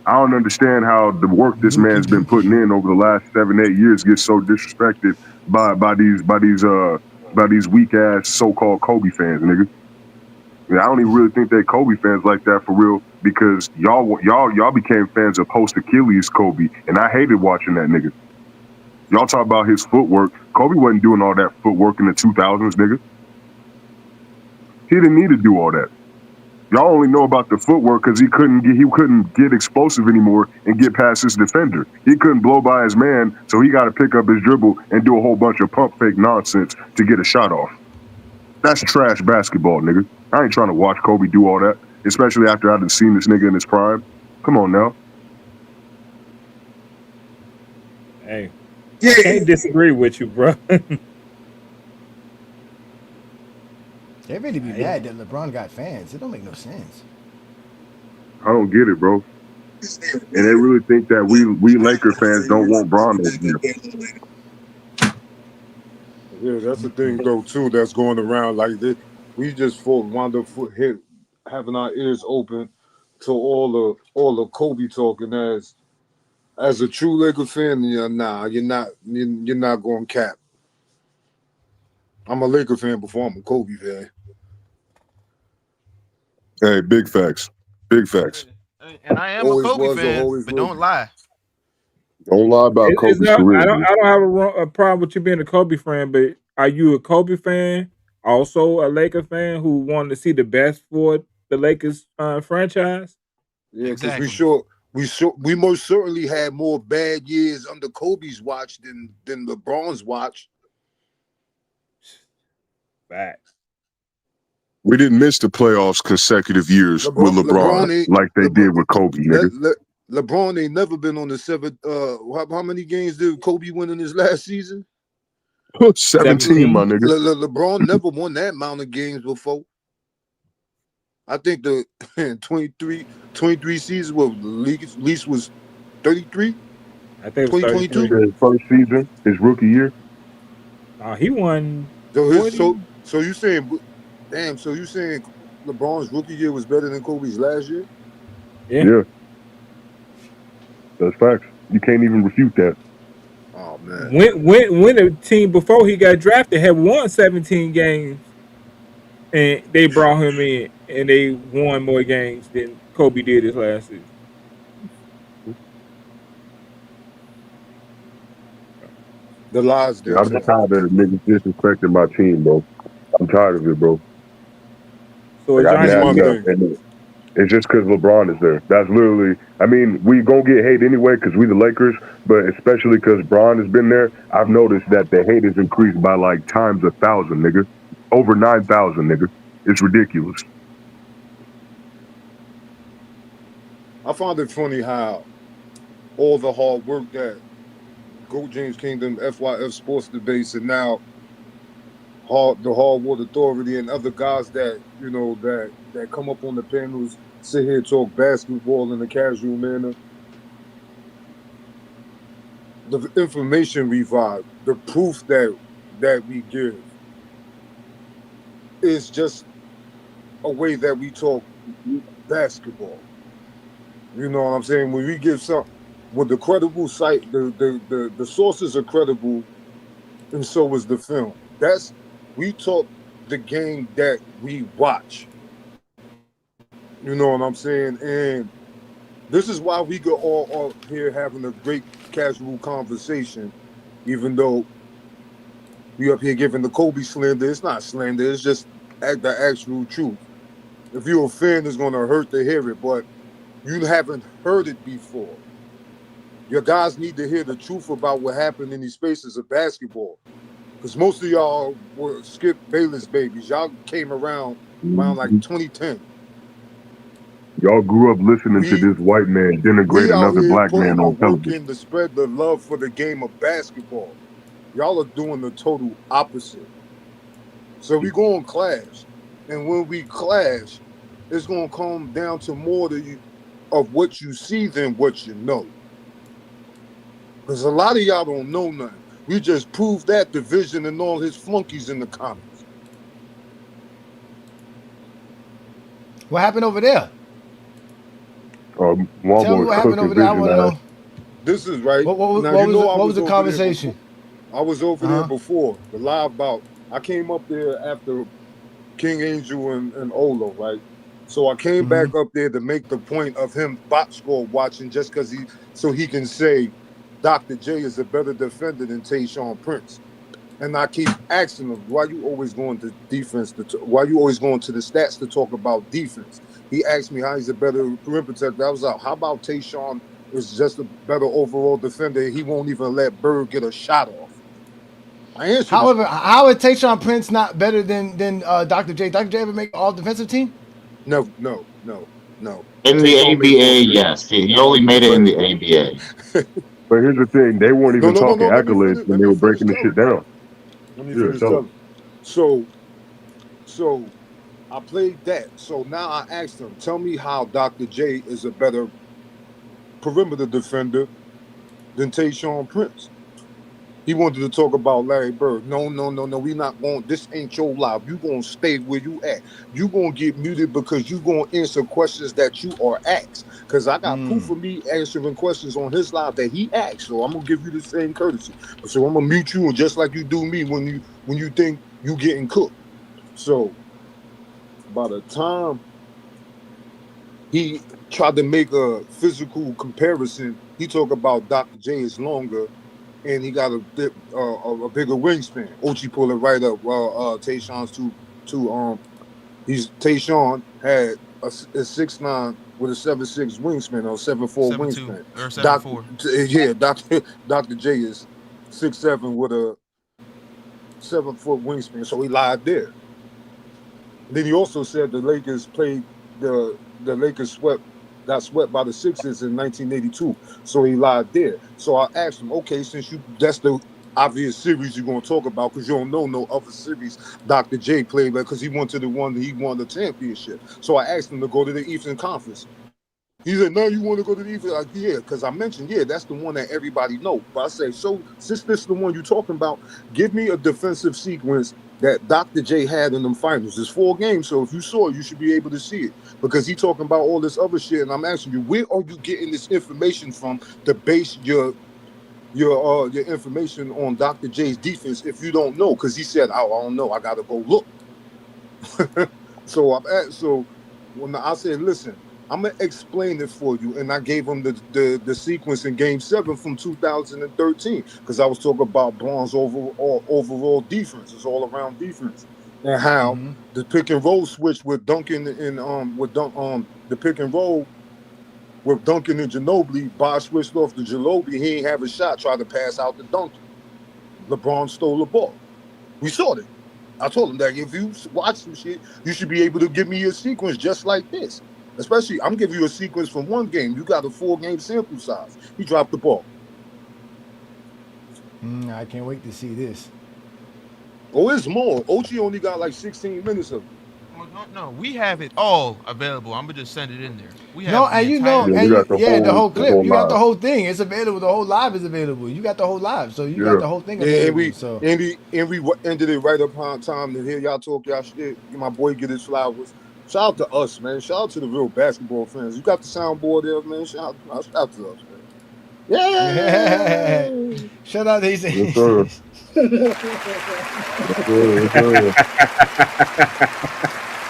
Speaker 1: I don't understand how the work this man's been putting in over the last 7-8 years gets so disrespected by these weak ass so-called Kobe fans, nigga. I don't even really think they Kobe fans like that for real because y'all became fans of post Achilles Kobe, and I hated watching that nigga. Y'all talk about his footwork. Kobe wasn't doing all that footwork in the 2000s, nigga. He didn't need to do all that. Y'all only know about the footwork because he couldn't get explosive anymore and get past his defender. He couldn't blow by his man, so he got to pick up his dribble and do a whole bunch of pump fake nonsense to get a shot off. That's trash basketball, nigga. I ain't trying to watch Kobe do all that, especially after I done seen this nigga in his prime. Come on now.
Speaker 2: Hey, I can't disagree with you, bro.
Speaker 4: They really be mad that LeBron got fans. It don't make no sense.
Speaker 1: I don't get it, bro. And they really think that we Laker fans don't want Bron over here.
Speaker 10: Yeah, that's the thing though too. That's going around like this. We just wound up having our ears open to all the Kobe talking as a true Laker fan. Nah, you're not going cap. I'm a Laker fan before I'm a Kobe fan.
Speaker 11: Hey, big facts. Big facts.
Speaker 3: And I am a
Speaker 10: Always
Speaker 3: Kobe
Speaker 10: was or
Speaker 3: fan,
Speaker 10: always
Speaker 3: but
Speaker 10: will
Speaker 3: don't
Speaker 10: be.
Speaker 3: lie.
Speaker 11: Don't lie about
Speaker 2: It's
Speaker 11: Kobe's
Speaker 2: not.
Speaker 11: career,
Speaker 2: I
Speaker 11: man.
Speaker 2: don't have a problem with you being a Kobe fan, but are you a Kobe fan? Also a Laker fan who wanted to see the best for the Lakers franchise?
Speaker 10: Yeah, because
Speaker 3: Exactly.
Speaker 10: we most certainly had more bad years under Kobe's watch than LeBron's watch.
Speaker 2: Facts.
Speaker 11: We didn't miss the playoffs consecutive years with LeBron like they did with Kobe, nigga.
Speaker 10: LeBron ain't never been on the seven. How many games did Kobe win in his last season?
Speaker 11: 17, my nigga.
Speaker 10: LeBron never won that amount of games before. I think the 23 seasons where the least was 33.
Speaker 2: I think it was
Speaker 10: 2022.
Speaker 11: His first season, his rookie year.
Speaker 2: He won.
Speaker 10: So you saying, damn? So you saying LeBron's rookie year was better than Kobe's last year?
Speaker 2: Yeah.
Speaker 11: That's facts. You can't even refute that.
Speaker 10: Oh man.
Speaker 2: When the team before he got drafted had won 17 games, and they brought him in, and they won more games than Kobe did his last season.
Speaker 10: The lies get
Speaker 11: I'm tired of niggas disrespecting my team, bro. I'm tired of it, bro.
Speaker 2: So
Speaker 11: like,
Speaker 2: Johnny,
Speaker 11: it's just because LeBron is there. That's literally. I mean, we gonna get hate anyway because we the Lakers, but especially because Bron has been there. I've noticed that the hate has increased by like times 1,000, nigga. Over 9,000, nigga. It's ridiculous.
Speaker 10: I find it funny how all the hard work that Go James Kingdom, FYF Sports Debates, and now the Hardwood Authority and other guys that that come up on the panels, sit here and talk basketball in a casual manner. The information we provide, the proof that we give, is just a way that we talk basketball. You know what I'm saying? When we give some with the credible site, the sources are credible, and so is the film. We talk the game that we watch. You know what I'm saying? And this is why we go all here having a great casual conversation, even though we up here giving the Kobe slander. It's not slander, it's just the actual truth. If you're a fan, it's gonna hurt to hear it, but you haven't heard it before. Your guys need to hear the truth about what happened in these spaces of basketball. Because most of y'all were Skip Bayless babies. Y'all came around like 2010.
Speaker 11: Y'all grew up listening to this white man denigrate another black man on television.
Speaker 10: To spread the love for the game of basketball. Y'all are doing the total opposite. So we go on clash. And when we clash, it's going to come down to more of what you see than what you know. Because a lot of y'all don't know nothing. We just proved that division and all his flunkies in the comments.
Speaker 4: What happened over there? Tell me
Speaker 11: what
Speaker 4: happened over there. I want to know.
Speaker 10: This is right.
Speaker 4: What was the conversation?
Speaker 10: I was over there before the live bout. I came up there after King Angel and Olo, right? So I came back up there to make the point of him box score watching just because he can say Dr. J is a better defender than Tayshaun Prince. And I keep asking him, why you always going to defense? Why you always going to the stats to talk about defense? He asked me how he's a better rim protector. I was like, how about Tayshaun is just a better overall defender? He won't even let Bird get a shot off.
Speaker 4: However, how is Tayshaun Prince not better than Dr. J? Dr. J ever make all defensive team?
Speaker 10: No.
Speaker 12: In the ABA, yes. He only made it in the ABA.
Speaker 11: But here's the thing: they weren't even talking accolades when they were breaking the shit down.
Speaker 10: Let me finish telling. So I played that. So now I asked him, tell me how Dr. J is a better perimeter defender than Tayshaun Prince. He wanted to talk about Larry Bird. No. We not going. This ain't your live. You gonna stay where you at. You gonna get muted because you gonna answer questions that you are asked. Because I got proof of me answering questions on his live that he asked. So I'm gonna give you the same courtesy. So I'm gonna mute you, and just like you do me when you think you getting cooked. So by the time he tried to make a physical comparison, he talked about Dr. J is longer. And he got a bigger wingspan. Ochi pull it right up. Tayshawn's Tayshawn had a 6'9" with a 7'6" wingspan or 7'4" wingspan.
Speaker 3: Or 7'4".
Speaker 10: Yeah, Dr. J is 6'7" with a 7-foot wingspan. So he lied there. Then he also said the Lakers played the Lakers got swept by the Sixers in 1982. So he lied there. So I asked him, okay, since that's the obvious series you're gonna talk about, because you don't know no other series Dr. J played because he went to the one that he won the championship. So I asked him to go to the Eastern Conference. He said, no, you want to go to the Eastern? Like, yeah, because I mentioned, that's the one that everybody knows. But I say, so since this is the one you're talking about, give me a defensive sequence that Dr. J had in them finals. It's 4 games, so if you saw it, you should be able to see it. Because he talking about all this other shit, and I'm asking you, where are you getting this information from to base your information on Dr. J's defense if you don't know? Because he said, I don't know, I gotta go look. So when I said, listen, I'm gonna explain it for you, and I gave him the sequence in Game 7 from 2013 because I was talking about Bron's overall defense, it's all around defense, and how the pick and roll switch with Duncan and the pick and roll with Duncan and Ginobili. Bosh switched off to Ginobili. He ain't have a shot. Tried to pass out to Duncan. LeBron stole the ball. We saw it. I told him that if you watch some shit, you should be able to give me a sequence just like this. Especially, I'm giving you a sequence from one game. You got a 4-game sample size. He dropped the ball.
Speaker 4: I can't wait to see this.
Speaker 10: Oh, it's more. Ochi only got like 16 minutes of it.
Speaker 3: No, we have it all available. I'm gonna just send it in there. We have
Speaker 4: the whole clip. You got the
Speaker 11: live.
Speaker 4: whole thing. It's available. The whole live is available. You got the whole live, so you got the whole thing available.
Speaker 10: And we ended it right upon time to hear y'all talk y'all shit. My boy get his flowers. Shout out to us, man. Shout out to the real basketball fans. You got the soundboard there, man. Shout out to us, man.
Speaker 4: Yeah. Shout out to these.
Speaker 11: Yes, sir.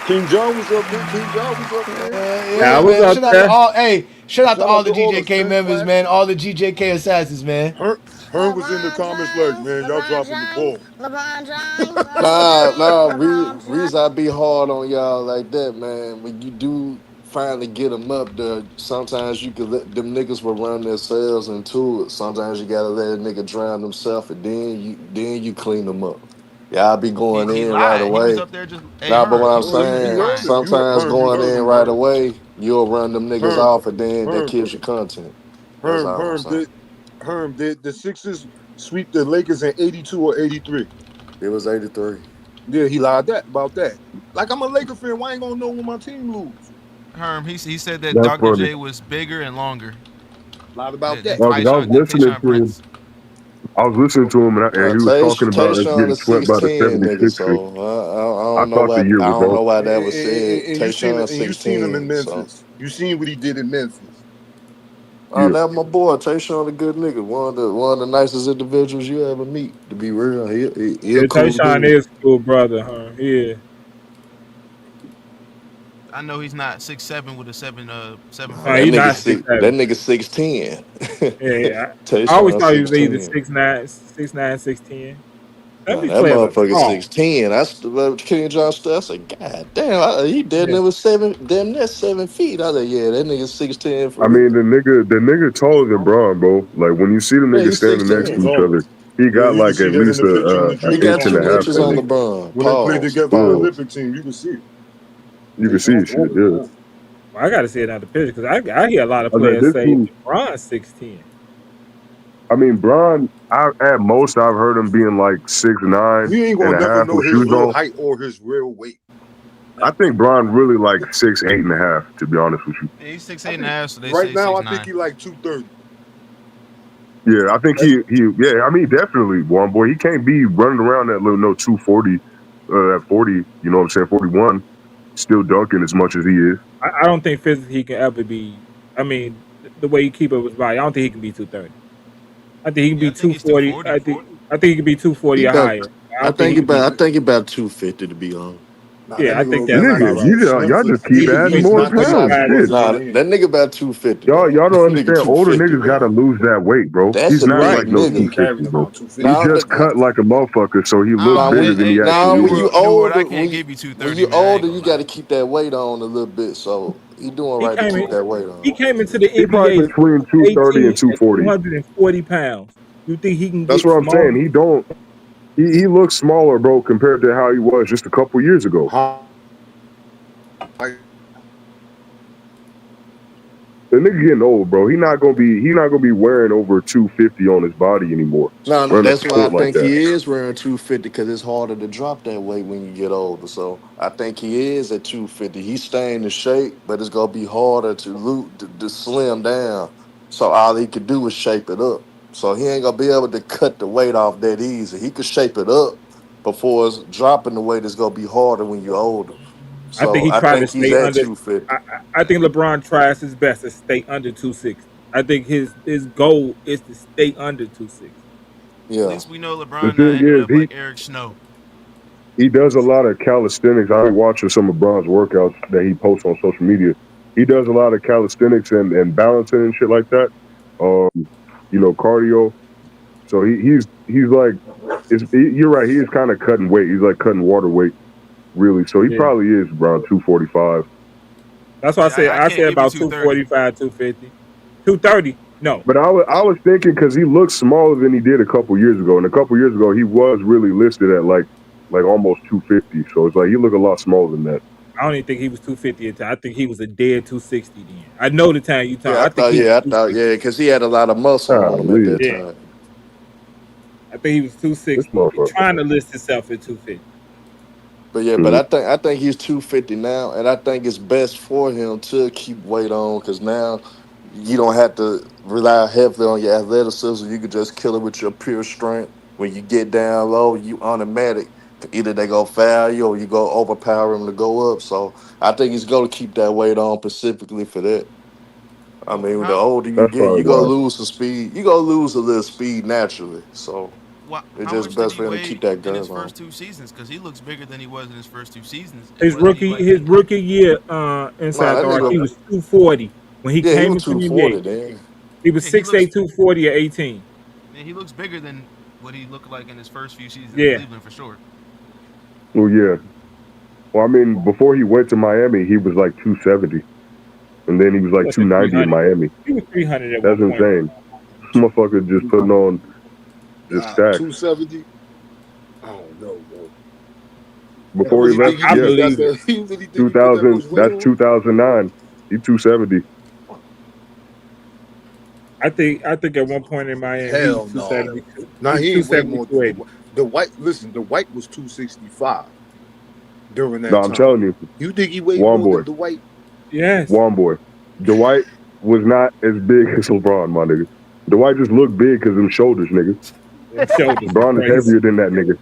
Speaker 10: King John was up there. King John was up there.
Speaker 2: I was up there.
Speaker 4: Shout out to all the GJK members, man. All the GJK assassins, man.
Speaker 10: Hearn was in the comments like, man, y'all dropping the ball.
Speaker 13: Nah. Reason I be hard on y'all like that, man. When you do finally get them up there, sometimes you can let them niggas will run themselves into it. Sometimes you gotta let a nigga drown himself, and then you clean them up. Y'all be going in right away.
Speaker 3: He was up there just,
Speaker 13: but what I'm saying, sometimes going in right away, you'll run them niggas off, and then that kills your content.
Speaker 10: Herm, did the Sixers sweep the Lakers in 82 or 83?
Speaker 13: It was 83.
Speaker 10: Yeah, he lied about that. Like, I'm a Laker fan. Why ain't gonna know when my team lose?
Speaker 3: Herm, he said that Dr. J was bigger and longer.
Speaker 10: Lied about that.
Speaker 11: I was listening to him, and he was talking about us getting swept by the 76ers.
Speaker 13: So I don't know why that was said.
Speaker 10: And you seen him in Memphis. So. You seen what he did in Memphis.
Speaker 13: That's my boy. Tayshawn a good nigga. One of the nicest individuals you ever meet. To be real, he cool
Speaker 2: Tayshawn is cool brother, huh? Yeah.
Speaker 3: I know he's not 6'7" with a 7'5".
Speaker 13: That nigga 6'10".
Speaker 2: Yeah. I always thought he was either 6'9", 6'10".
Speaker 13: That motherfucker 6'10". That's King John stuff. I said, God damn, he dead near 7 feet. I said, yeah, that nigga 6'10".
Speaker 11: I mean, the nigga taller than Bron, bro. Like when you see them niggas standing next to each other, he got like at least an inch and a half.
Speaker 13: Inches on LeBron.
Speaker 10: When they played together on the Olympic team, you can see it.
Speaker 11: You can see shit, yeah.
Speaker 2: Well, I got to see it out the picture because I hear a lot of players say LeBron's 6'10".
Speaker 11: I mean, Bron, at most I've heard him being like 6'9".
Speaker 10: You ain't gonna never know his real height or his real weight.
Speaker 11: I think Bron really like 6'8.5", to be honest with you.
Speaker 3: Yeah, he's 6'8.5", so they
Speaker 10: right
Speaker 3: say
Speaker 10: now
Speaker 3: 6'9".
Speaker 10: I think he like 230.
Speaker 11: Yeah, I think yeah, I mean definitely one boy. He can't be running around that little 240 at 40, you know what I'm saying, 41, still dunking as much as he is.
Speaker 2: I don't think physically he can ever be. I mean, the way he keep up his body, I don't think he can be 230. I think he can
Speaker 3: Yeah,
Speaker 2: be
Speaker 3: I think he's
Speaker 2: 240.
Speaker 3: 240.
Speaker 2: I think he can be 240
Speaker 13: He
Speaker 2: or
Speaker 13: about.
Speaker 2: higher. I don't think he can be.
Speaker 13: I think he about 250 to be honest.
Speaker 10: Nah, that
Speaker 2: Yeah, I
Speaker 10: nigga
Speaker 2: think
Speaker 10: gonna be
Speaker 2: that's
Speaker 10: like
Speaker 2: about
Speaker 11: Nigga,
Speaker 2: right.
Speaker 10: Slim
Speaker 11: y'all just keep
Speaker 10: He
Speaker 2: He
Speaker 11: adding
Speaker 2: weighs
Speaker 11: more
Speaker 10: not big enough
Speaker 11: pounds.
Speaker 10: to
Speaker 2: 245.
Speaker 10: put
Speaker 11: Shit.
Speaker 10: his
Speaker 13: Nah, that
Speaker 10: hand.
Speaker 13: nigga about 250,
Speaker 11: Y'all
Speaker 13: man.
Speaker 11: don't
Speaker 13: Nigga
Speaker 11: understand. Older
Speaker 13: 250,
Speaker 11: niggas gotta
Speaker 13: man.
Speaker 11: lose that weight, bro.
Speaker 13: That's
Speaker 11: He's
Speaker 13: a
Speaker 11: not
Speaker 2: Right.
Speaker 11: like
Speaker 13: big
Speaker 11: no
Speaker 10: He
Speaker 13: nigga.
Speaker 11: 250,
Speaker 10: carrying
Speaker 11: bro.
Speaker 10: about
Speaker 11: He
Speaker 10: 250.
Speaker 13: Now,
Speaker 11: just cut like a motherfucker, so he looks
Speaker 13: now
Speaker 11: bigger than he actually
Speaker 13: when
Speaker 11: is.
Speaker 13: you
Speaker 3: Neward, I
Speaker 13: older,
Speaker 3: can't give you
Speaker 13: when
Speaker 3: 230,
Speaker 13: you
Speaker 3: man. I ain't
Speaker 13: older,
Speaker 3: gonna
Speaker 13: you
Speaker 3: lie.
Speaker 13: got to keep that weight on a little bit. So he doing
Speaker 2: He
Speaker 13: right to
Speaker 2: came
Speaker 13: keep
Speaker 2: in.
Speaker 13: that weight
Speaker 2: He
Speaker 13: on.
Speaker 2: came into the
Speaker 11: He probably
Speaker 2: NBA
Speaker 11: between 230 and
Speaker 2: 18 at
Speaker 11: 240.
Speaker 2: 240 pounds. You think he can
Speaker 11: That's
Speaker 2: get
Speaker 11: what I'm saying.
Speaker 2: smaller?
Speaker 11: He looks smaller, bro, compared to how he was just a couple years ago.
Speaker 10: Like,
Speaker 11: The nigga getting old, bro. He not gonna be wearing over 250 on his body anymore.
Speaker 13: Now
Speaker 11: Running up
Speaker 13: that's
Speaker 11: the
Speaker 13: why I
Speaker 11: court like
Speaker 13: think
Speaker 11: that.
Speaker 13: he is wearing 250 because it's harder to drop that weight when you get older. So I think he is at 250. He's staying in shape, but it's gonna be harder to slim down. So all he could do is shape it up. So he ain't gonna be able to cut the weight off that easy. He could shape it up before it's dropping the weight. It's gonna be harder when you're older.
Speaker 2: I think
Speaker 13: So
Speaker 2: he
Speaker 13: I
Speaker 2: tried to
Speaker 13: think he's
Speaker 2: stay
Speaker 13: at
Speaker 2: under.
Speaker 13: 250.
Speaker 2: I think LeBron tries his best to stay under 260. I think his goal is to stay under 260.
Speaker 3: At
Speaker 13: Yeah.
Speaker 3: least we know
Speaker 11: The
Speaker 3: LeBron not
Speaker 11: thing
Speaker 3: ended
Speaker 11: is,
Speaker 3: up like Eric Snow.
Speaker 11: he does a lot of calisthenics. I be watching some of Bron's workouts that he posts on social media. He does a lot of calisthenics and balancing and shit like that. Cardio. So he's like, you're right. He is kind of cutting weight. He's like cutting water weight, really. So he
Speaker 2: Yeah,
Speaker 11: probably is around 245.
Speaker 2: that's why I
Speaker 3: Yeah,
Speaker 2: said
Speaker 3: I
Speaker 2: I
Speaker 3: can't
Speaker 2: said
Speaker 3: give you
Speaker 2: about
Speaker 3: 230.
Speaker 2: 245, 250, 230. No,
Speaker 11: But I was thinking because he looks smaller than he did a couple years ago, and a couple years ago he was really listed at like almost 250. So it's like he look a lot smaller than that.
Speaker 2: I don't even think he was 250 at the time. I think he was a dead 260 then. I know the time you talk.
Speaker 13: Yeah,
Speaker 2: I think he was
Speaker 13: because he had a lot of muscle on him at
Speaker 11: Golly,
Speaker 13: that
Speaker 2: yeah.
Speaker 13: time.
Speaker 2: I think he was
Speaker 11: this
Speaker 2: 260. He
Speaker 11: motherfucker.
Speaker 2: trying to list himself at 250.
Speaker 13: But
Speaker 11: Mhm.
Speaker 13: I think he's 250 now, and I think it's best for him to keep weight on because now you don't have to rely heavily on your athleticism. You can just kill it with your pure strength. When you get down low, you automatic. Either they go foul you or you go overpower him to go up. So I think he's going to keep that weight on specifically for that. I
Speaker 3: Well,
Speaker 13: mean, the
Speaker 3: how
Speaker 13: older you
Speaker 11: That's
Speaker 13: get,
Speaker 11: probably
Speaker 13: you gonna
Speaker 11: why.
Speaker 13: lose some speed. You gonna lose a little speed naturally. So it's
Speaker 3: how
Speaker 13: just
Speaker 3: much did
Speaker 13: best
Speaker 3: he
Speaker 13: for him to
Speaker 3: weigh
Speaker 13: keep that
Speaker 3: in his
Speaker 13: gun on.
Speaker 3: first two seasons? Because he looks bigger than he was in his first two seasons. And
Speaker 2: His
Speaker 3: what did he
Speaker 2: rookie
Speaker 3: weigh?
Speaker 2: his rookie year
Speaker 13: Nah,
Speaker 2: inside
Speaker 13: that
Speaker 2: the arc, he
Speaker 13: nigga,
Speaker 2: was 240 when he
Speaker 13: yeah, he
Speaker 2: came
Speaker 13: was
Speaker 2: into the NBA.
Speaker 13: 240 then.
Speaker 2: He was
Speaker 3: Yeah, he
Speaker 2: 6'8",
Speaker 3: looks.
Speaker 2: 240 at 18.
Speaker 3: Yeah, he looks bigger than what he looked like in his first few seasons in
Speaker 2: Yeah,
Speaker 3: Cleveland for sure.
Speaker 11: Well, yeah. Well, I mean, before he went to Miami, he was like 270, and then he was
Speaker 2: he
Speaker 11: like
Speaker 2: was at
Speaker 11: 290 in
Speaker 2: 300.
Speaker 11: Miami.
Speaker 2: He was 300 at
Speaker 11: That's
Speaker 2: one point.
Speaker 11: insane. This motherfucker just putting on just stacks.
Speaker 10: 270. I don't know, bro. You
Speaker 11: Before he
Speaker 10: really
Speaker 11: left,
Speaker 10: think he
Speaker 2: I
Speaker 11: yeah,
Speaker 10: really got
Speaker 2: believe it.
Speaker 10: that? You really think he put that
Speaker 11: 2000.
Speaker 10: much weight
Speaker 11: That's
Speaker 10: on?
Speaker 11: 2009. He 270.
Speaker 2: I think at one point in Miami he was
Speaker 10: Hell no.
Speaker 2: 272.
Speaker 10: Nah,
Speaker 2: He was
Speaker 10: he ain't way
Speaker 2: 270,
Speaker 10: more than
Speaker 2: 280.
Speaker 10: the white. Listen, the white was 265 during
Speaker 11: No,
Speaker 10: that
Speaker 11: I'm
Speaker 10: time.
Speaker 11: telling you,
Speaker 10: You think he weighed
Speaker 11: one
Speaker 10: more
Speaker 11: boy,
Speaker 10: than the white?
Speaker 2: Yes.
Speaker 11: one boy. Dwight was not as big as LeBron, my nigga. Dwight just looked big because them shoulders, nigga.
Speaker 2: Them shoulders was
Speaker 11: LeBron is
Speaker 2: crazy.
Speaker 11: heavier than that nigga.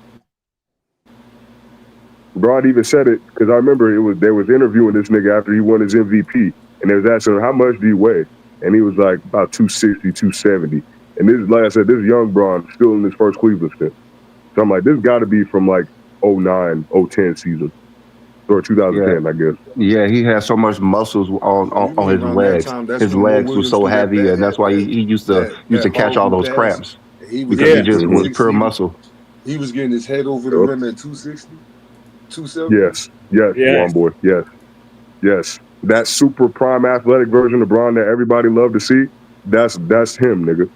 Speaker 11: LeBron even said it because I remember they was interviewing this nigga after he won his MVP, and they was asking him how much do you weigh, and he was like about 260, 270. And this, like I said, this young Bron still in his first Cleveland stint. So I'm like, this got to be from like '09, '10 season or
Speaker 1: Yeah,
Speaker 11: 2010, I guess.
Speaker 1: yeah. He had so much muscles
Speaker 10: So you
Speaker 1: on
Speaker 10: mean
Speaker 1: his
Speaker 10: around that
Speaker 1: legs.
Speaker 10: time? That's
Speaker 1: His
Speaker 10: when Mo
Speaker 1: legs were
Speaker 10: Williams
Speaker 1: so
Speaker 10: threw that
Speaker 1: heavy, and that's why he used to catch all
Speaker 10: horrible
Speaker 1: those
Speaker 10: pass,
Speaker 1: cramps
Speaker 10: and he was
Speaker 1: because he
Speaker 2: Yeah.
Speaker 10: getting
Speaker 1: just was pure
Speaker 10: 260.
Speaker 1: muscle.
Speaker 10: He was getting his head over the
Speaker 11: Yep.
Speaker 10: rim at 260, 270.
Speaker 11: Yes, yes,
Speaker 2: Yes.
Speaker 11: one boy, yes, yes. That super prime athletic version of Bron that everybody loved to see. That's him, nigga.